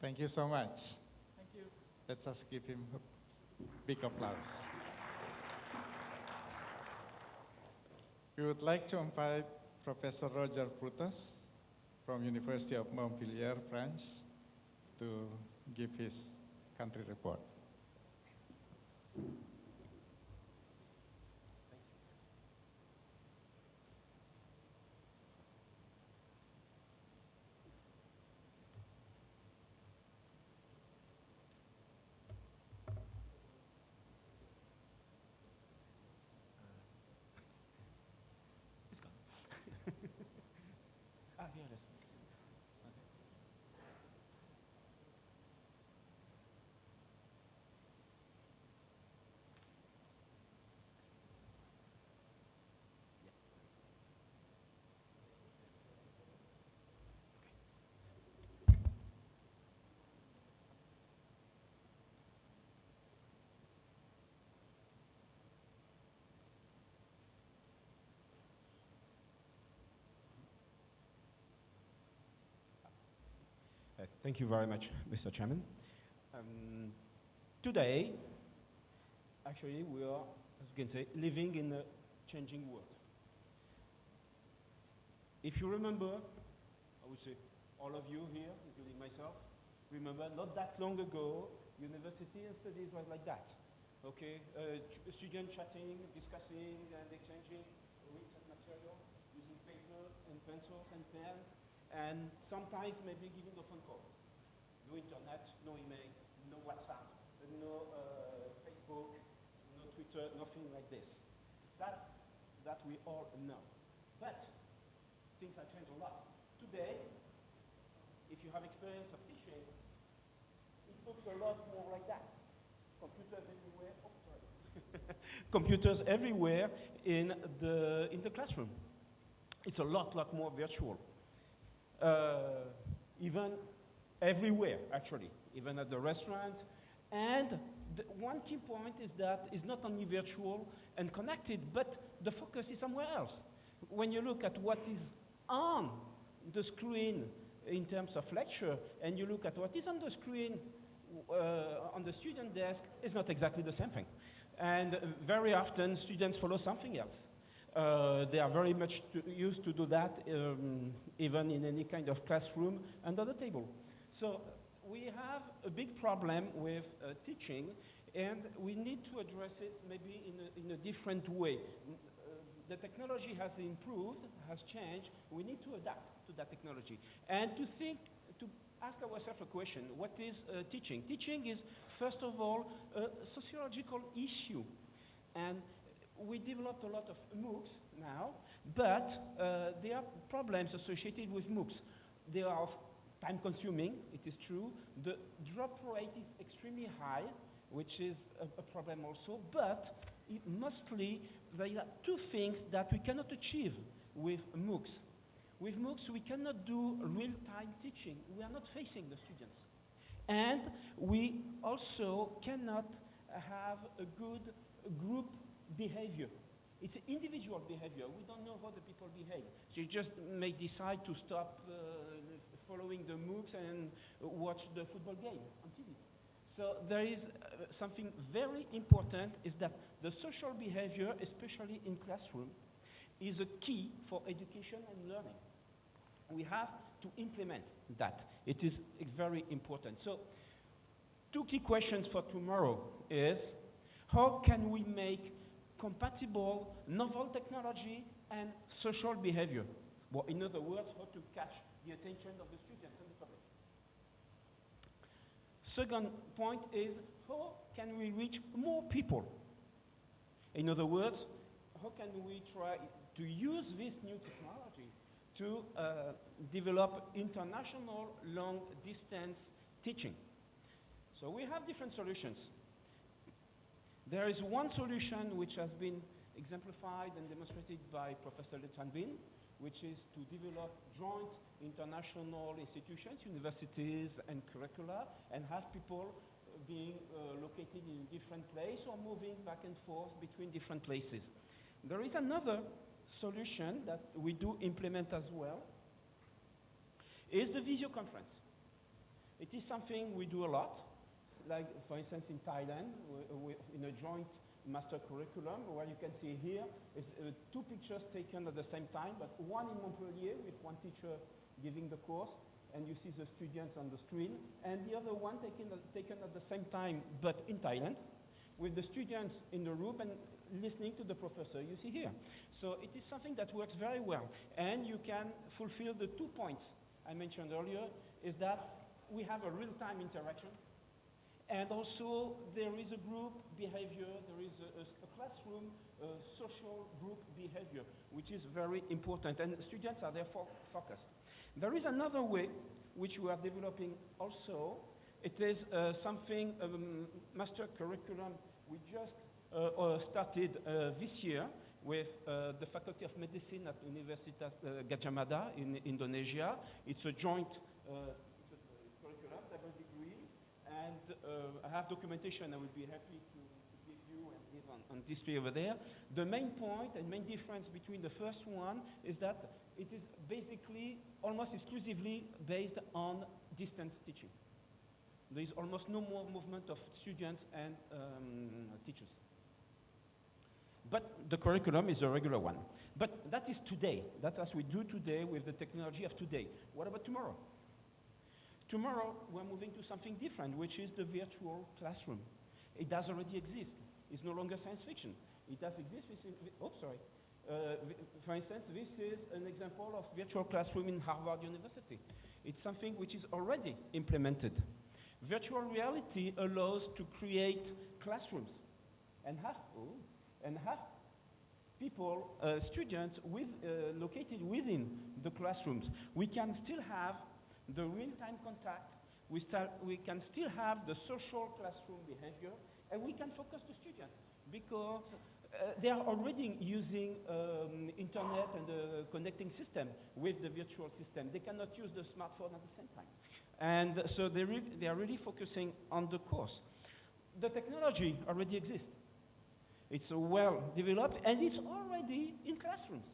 Thank you so much. Thank you. Let's just give him a big applause. We would like to invite Professor Roger Prutas from University of Montpellier, France, to give his country report. It's gone. Here it is. Thank you very much, Mr. Chairman. Today, actually, we are, as you can say, living in a changing world. If you remember, I would say all of you here, including myself, remember not that long ago, university and studies was like that. Okay, students chatting, discussing, and exchanging written material using paper and pencils and pens. and sometimes maybe giving a phone call. No internet, no email, no WhatsApp, no Facebook, no Twitter, nothing like this. That we all know. But things have changed a lot. Today, if you have experience of teaching, it looks a lot more like that. Computers everywhere. Oh, sorry. Computers everywhere in the classroom. It's a lot more virtual. Even everywhere, actually, even at the restaurant. And one key point is that it's not only virtual and connected, but the focus is somewhere else. When you look at what is on the screen in terms of lecture, and you look at what is on the screen on the student desk, it's not exactly the same thing. And very often, students follow something else. They are very much used to do that, even in any kind of classroom under the table. So we have a big problem with teaching, and we need to address it maybe in a different way. The technology has improved, has changed. We need to adapt to that technology. And to ask ourselves a question, what is teaching? Teaching is, first of all, a sociological issue. And we developed a lot of MOOCs now, but there are problems associated with MOOCs. They are time-consuming, it is true. The drop rate is extremely high, which is a problem also, but mostly there are two things that we cannot achieve with MOOCs. With MOOCs, we cannot do real-time teaching. We are not facing the students. And we also cannot have a good group behavior. It's individual behavior. We don't know how the people behave. You just may decide to stop following the MOOCs and watch the football game on TV. So there is something very important, is that the social behavior, especially in classroom, is a key for education and learning. We have to implement that. It is very important. So, two key questions for tomorrow is, how can we make compatible novel technology and social behavior? Well, in other words, how to catch the attention of the students and the public. Second point is, how can we reach more people? In other words, how can we try to use this new technology to develop international long-distance teaching? So we have different solutions. There is one solution which has been exemplified and demonstrated by Professor Le Chanbin, which is to develop joint international institutions, universities and curricula, and have people being located in a different place or moving back and forth between different places. There is another solution that we do implement as well, is the video conference. It is something we do a lot, like for instance in Thailand, in a joint master curriculum, where you can see here is two pictures taken at the same time, but one in Montpellier with one teacher giving the course, and you see the students on the screen, and the other one taken at the same time, but in Thailand, with the students in the room and listening to the professor you see here. So it is something that works very well, and you can fulfill the 2 points I mentioned earlier, is that we have a real-time interaction, and also there is a group behavior, there is a classroom social group behavior, which is very important, and students are therefore focused. There is another way which we are developing also. It is something, master curriculum we just started this year with the Faculty of Medicine at Universitas Gadjah Mada in Indonesia. It's a joint curriculum, double degree, and I have documentation I would be happy to give you and leave on display over there. The main point and main difference between the first one is that it is basically almost exclusively based on distance teaching. There is almost no more movement of students and teachers. But the curriculum is a regular one. But that is today. That's as we do today with the technology of today. What about tomorrow? Tomorrow, we're moving to something different, which is the virtual classroom. It does already exist. It's no longer science fiction. It does exist. For instance, this is an example of virtual classroom in Harvard University. It's something which is already implemented. Virtual reality allows to create classrooms and have people, students located within the classrooms. We can still have the real-time contact. We can still have the social classroom behavior, and we can focus the student because they are already using internet and the connecting system with the virtual system. They cannot use the smartphone at the same time. And so they are really focusing on the course. The technology already exists. It's well developed, and it's already in classrooms,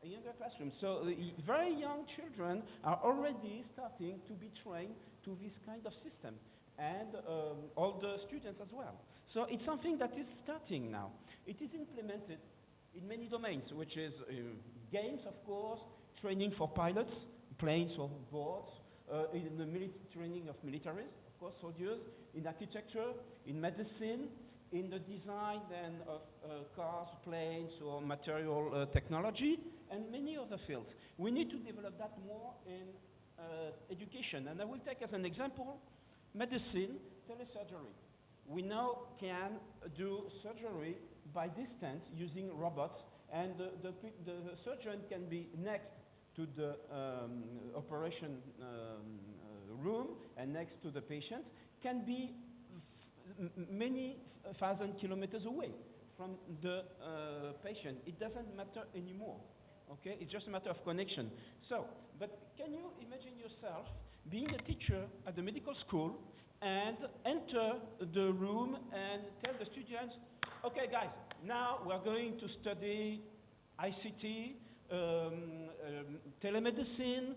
a younger classroom. So very young children are already starting to be trained to this kind of system, and all the students as well. So it's something that is starting now. It is implemented in many domains, which is games, of course, training for pilots, planes or boats, in the training of militaries, of course, soldiers, in architecture, in medicine, in the design then of cars, planes, or material technology, and many other fields. We need to develop that more in education. And I will take as an example medicine, telesurgery. We now can do surgery by distance using robots, and the surgeon can be next to the operation room and next to the patient, can be many thousand kilometers away from the patient. It doesn't matter anymore, okay? It's just a matter of connection. So, but can you imagine yourself being a teacher at the medical school and enter the room and tell the students, okay guys, now we're going to study ICT, telemedicine,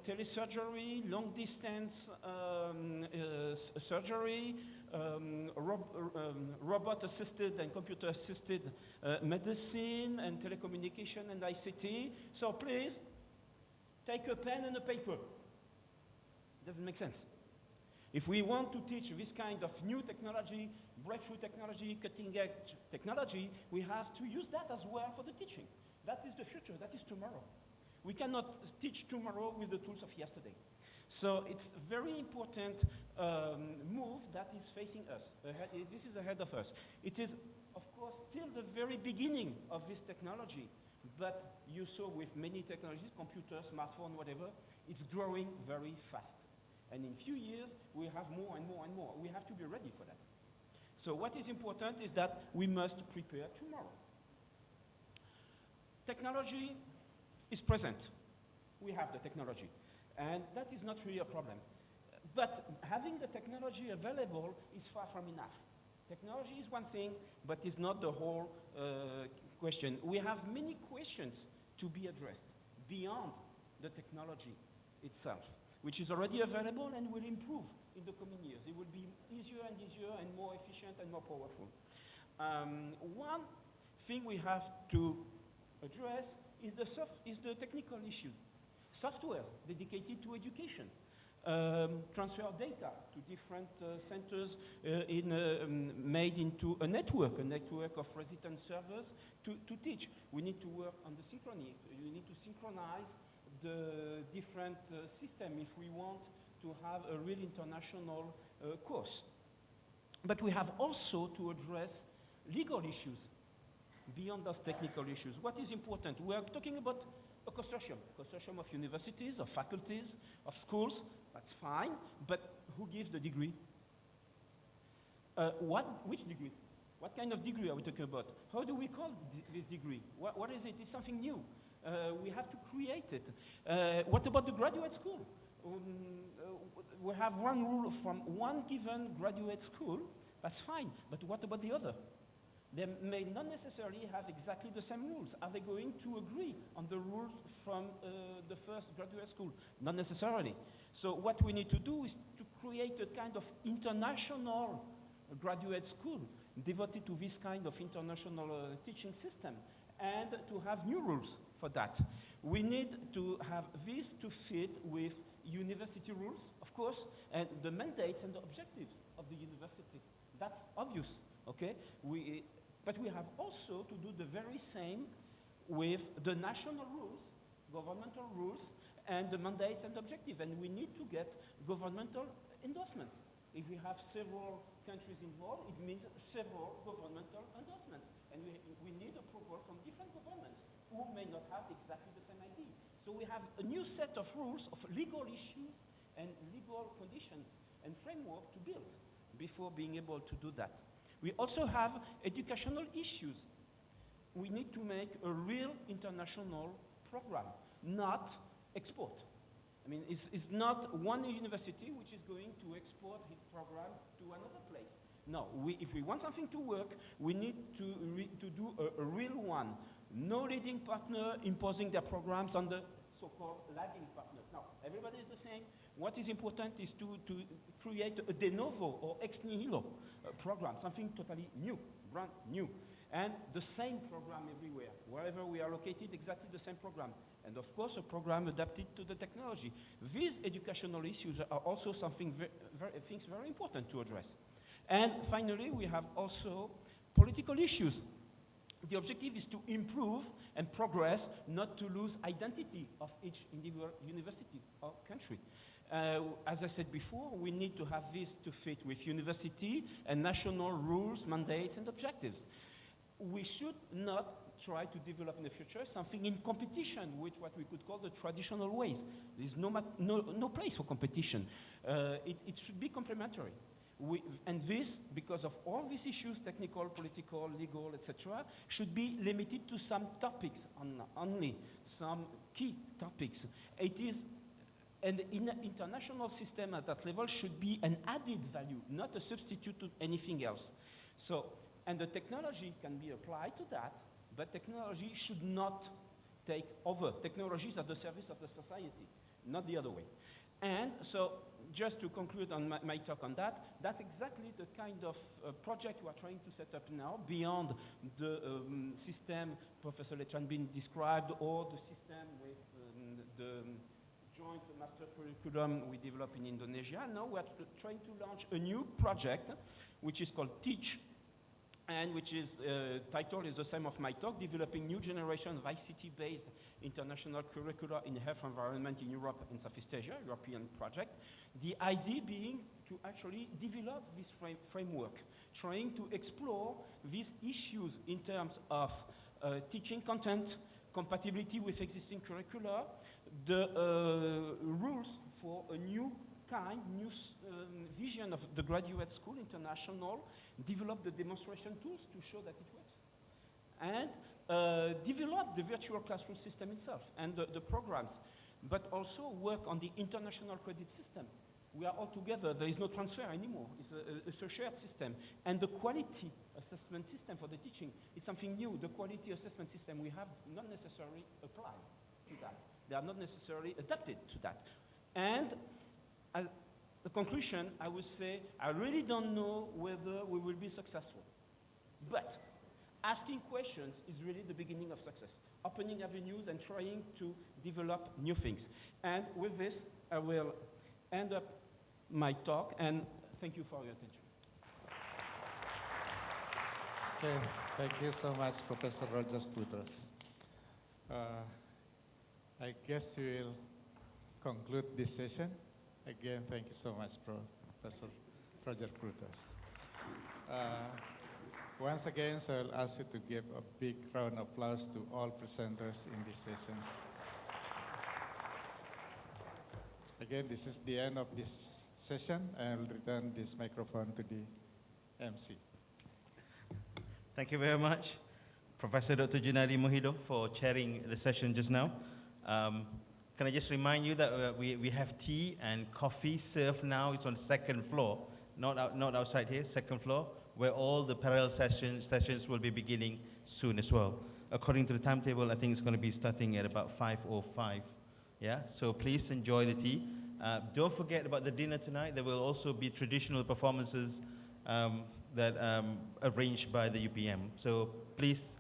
telesurgery, long distance surgery, robot-assisted and computer-assisted medicine and telecommunication and ICT. So please, take a pen and a paper. Doesn't make sense. If we want to teach this kind of new technology, breakthrough technology, cutting-edge technology, we have to use that as well for the teaching. That is the future, that is tomorrow. We cannot teach tomorrow with the tools of yesterday. So it's a very important move that is facing us. This is ahead of us. It is, of course, still the very beginning of this technology, but you saw with many technologies, computers, smartphone, whatever, it's growing very fast. And in a few years, we have more and more and more. We have to be ready for that. So what is important is that we must prepare tomorrow. Technology is present. We have the technology. And that is not really a problem. But having the technology available is far from enough. Technology is one thing, but is not the whole question. We have many questions to be addressed beyond the technology itself, which is already available and will improve in the coming years. It will be easier and easier and more efficient and more powerful. One thing we have to address is the technical issue. Software dedicated to education. Transfer of data to different centers made into a network of resident servers to teach. We need to work on the synchrony. We need to synchronize the different system if we want to have a real international course. But we have also to address legal issues beyond those technical issues. What is important? We are talking about a consortium of universities, of faculties, of schools. That's fine, but who gives the degree? Which degree? What kind of degree are we talking about? How do we call this degree? What is it? It's something new. We have to create it. What about the graduate school? We have one rule from one given graduate school. That's fine, but what about the other? They may not necessarily have exactly the same rules. Are they going to agree on the rules from the first graduate school? Not necessarily. So what we need to do is to create a kind of international graduate school devoted to this kind of international teaching system and to have new rules for that. We need to have this to fit with university rules, of course, and the mandates and the objectives of the university. That's obvious, okay? But we have also to do the very same with the national rules, governmental rules, and the mandates and objectives. And we need to get governmental endorsement. If we have several countries involved, it means several governmental endorsements. And we need approval from different governments who may not have exactly the same idea. So we have a new set of rules of legal issues and legal conditions and framework to build before being able to do that. We also have educational issues. We need to make a real international program, not export. I mean, it's not one university which is going to export its program to another place. No, if we want something to work, we need to do a real one. No leading partner imposing their programs on the so-called lagging partners. Now, everybody is the same. What is important is to create a de novo or ex nihilo program, something totally new, brand new. And the same program everywhere. Wherever we are located, exactly the same program. And of course, a program adapted to the technology. These educational issues are also something very important to address. And finally, we have also political issues. The objective is to improve and progress, not to lose identity of each individual university or country. As I said before, we need to have this to fit with university and national rules, mandates, and objectives. We should not try to develop in the future something in competition with what we could call the traditional ways. There's no place for competition. It should be complementary. And this, because of all these issues, technical, political, legal, etc., should be limited to some topics, only some key topics. It is an international system at that level should be an added value, not a substitute to anything else. So, and the technology can be applied to that, but technology should not take over. Technology is at the service of the society, not the other way. And so, just to conclude on my talk on that, that's exactly the kind of project we are trying to set up now, beyond the system Professor Lechanbin described, or the system with the joint master curriculum we developed in Indonesia. Now we're trying to launch a new project, which is called TEACH, and which is, title is the same of my talk, developing new generation of ICT-based international curricula in health environment in Europe and Southeast Asia, European project. The idea being to actually develop this framework, trying to explore these issues in terms of teaching content, compatibility with existing curricula, the rules for a new vision of the graduate school, international, develop the demonstration tools to show that it works. And develop the virtual classroom system itself and the programs, but also work on the international credit system. We are all together, there is no transfer anymore. It's a shared system. And the quality assessment system for the teaching, it's something new. The quality assessment system we have not necessarily applied to that. They are not necessarily adapted to that. And the conclusion, I would say, I really don't know whether we will be successful. But asking questions is really the beginning of success. Opening avenues and trying to develop new things. And with this, I will end up my talk, and thank you for your attention. Okay, thank you so much, Professor Roger Prutas. I guess we will conclude this session. Again, thank you so much, Professor Roger Prutas. Once again, so I'll ask you to give a big round of applause to all presenters in these sessions. Again, this is the end of this session. I will return this microphone to the MC. Thank you very much, Professor Dr. Junadi Muhyiddin, for chairing the session just now. Can I just remind you that we have tea and coffee served now. It's on the second floor, not outside here, second floor, where all the parallel sessions will be beginning soon as well. According to the timetable, I think it's going to be starting at about 5:05. Yeah, so please enjoy the tea. Don't forget about the dinner tonight. There will also be traditional performances that arranged by the UPM. So please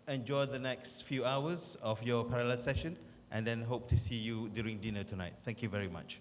enjoy the next few hours of your parallel session, and then hope to see you during dinner tonight. Thank you very much.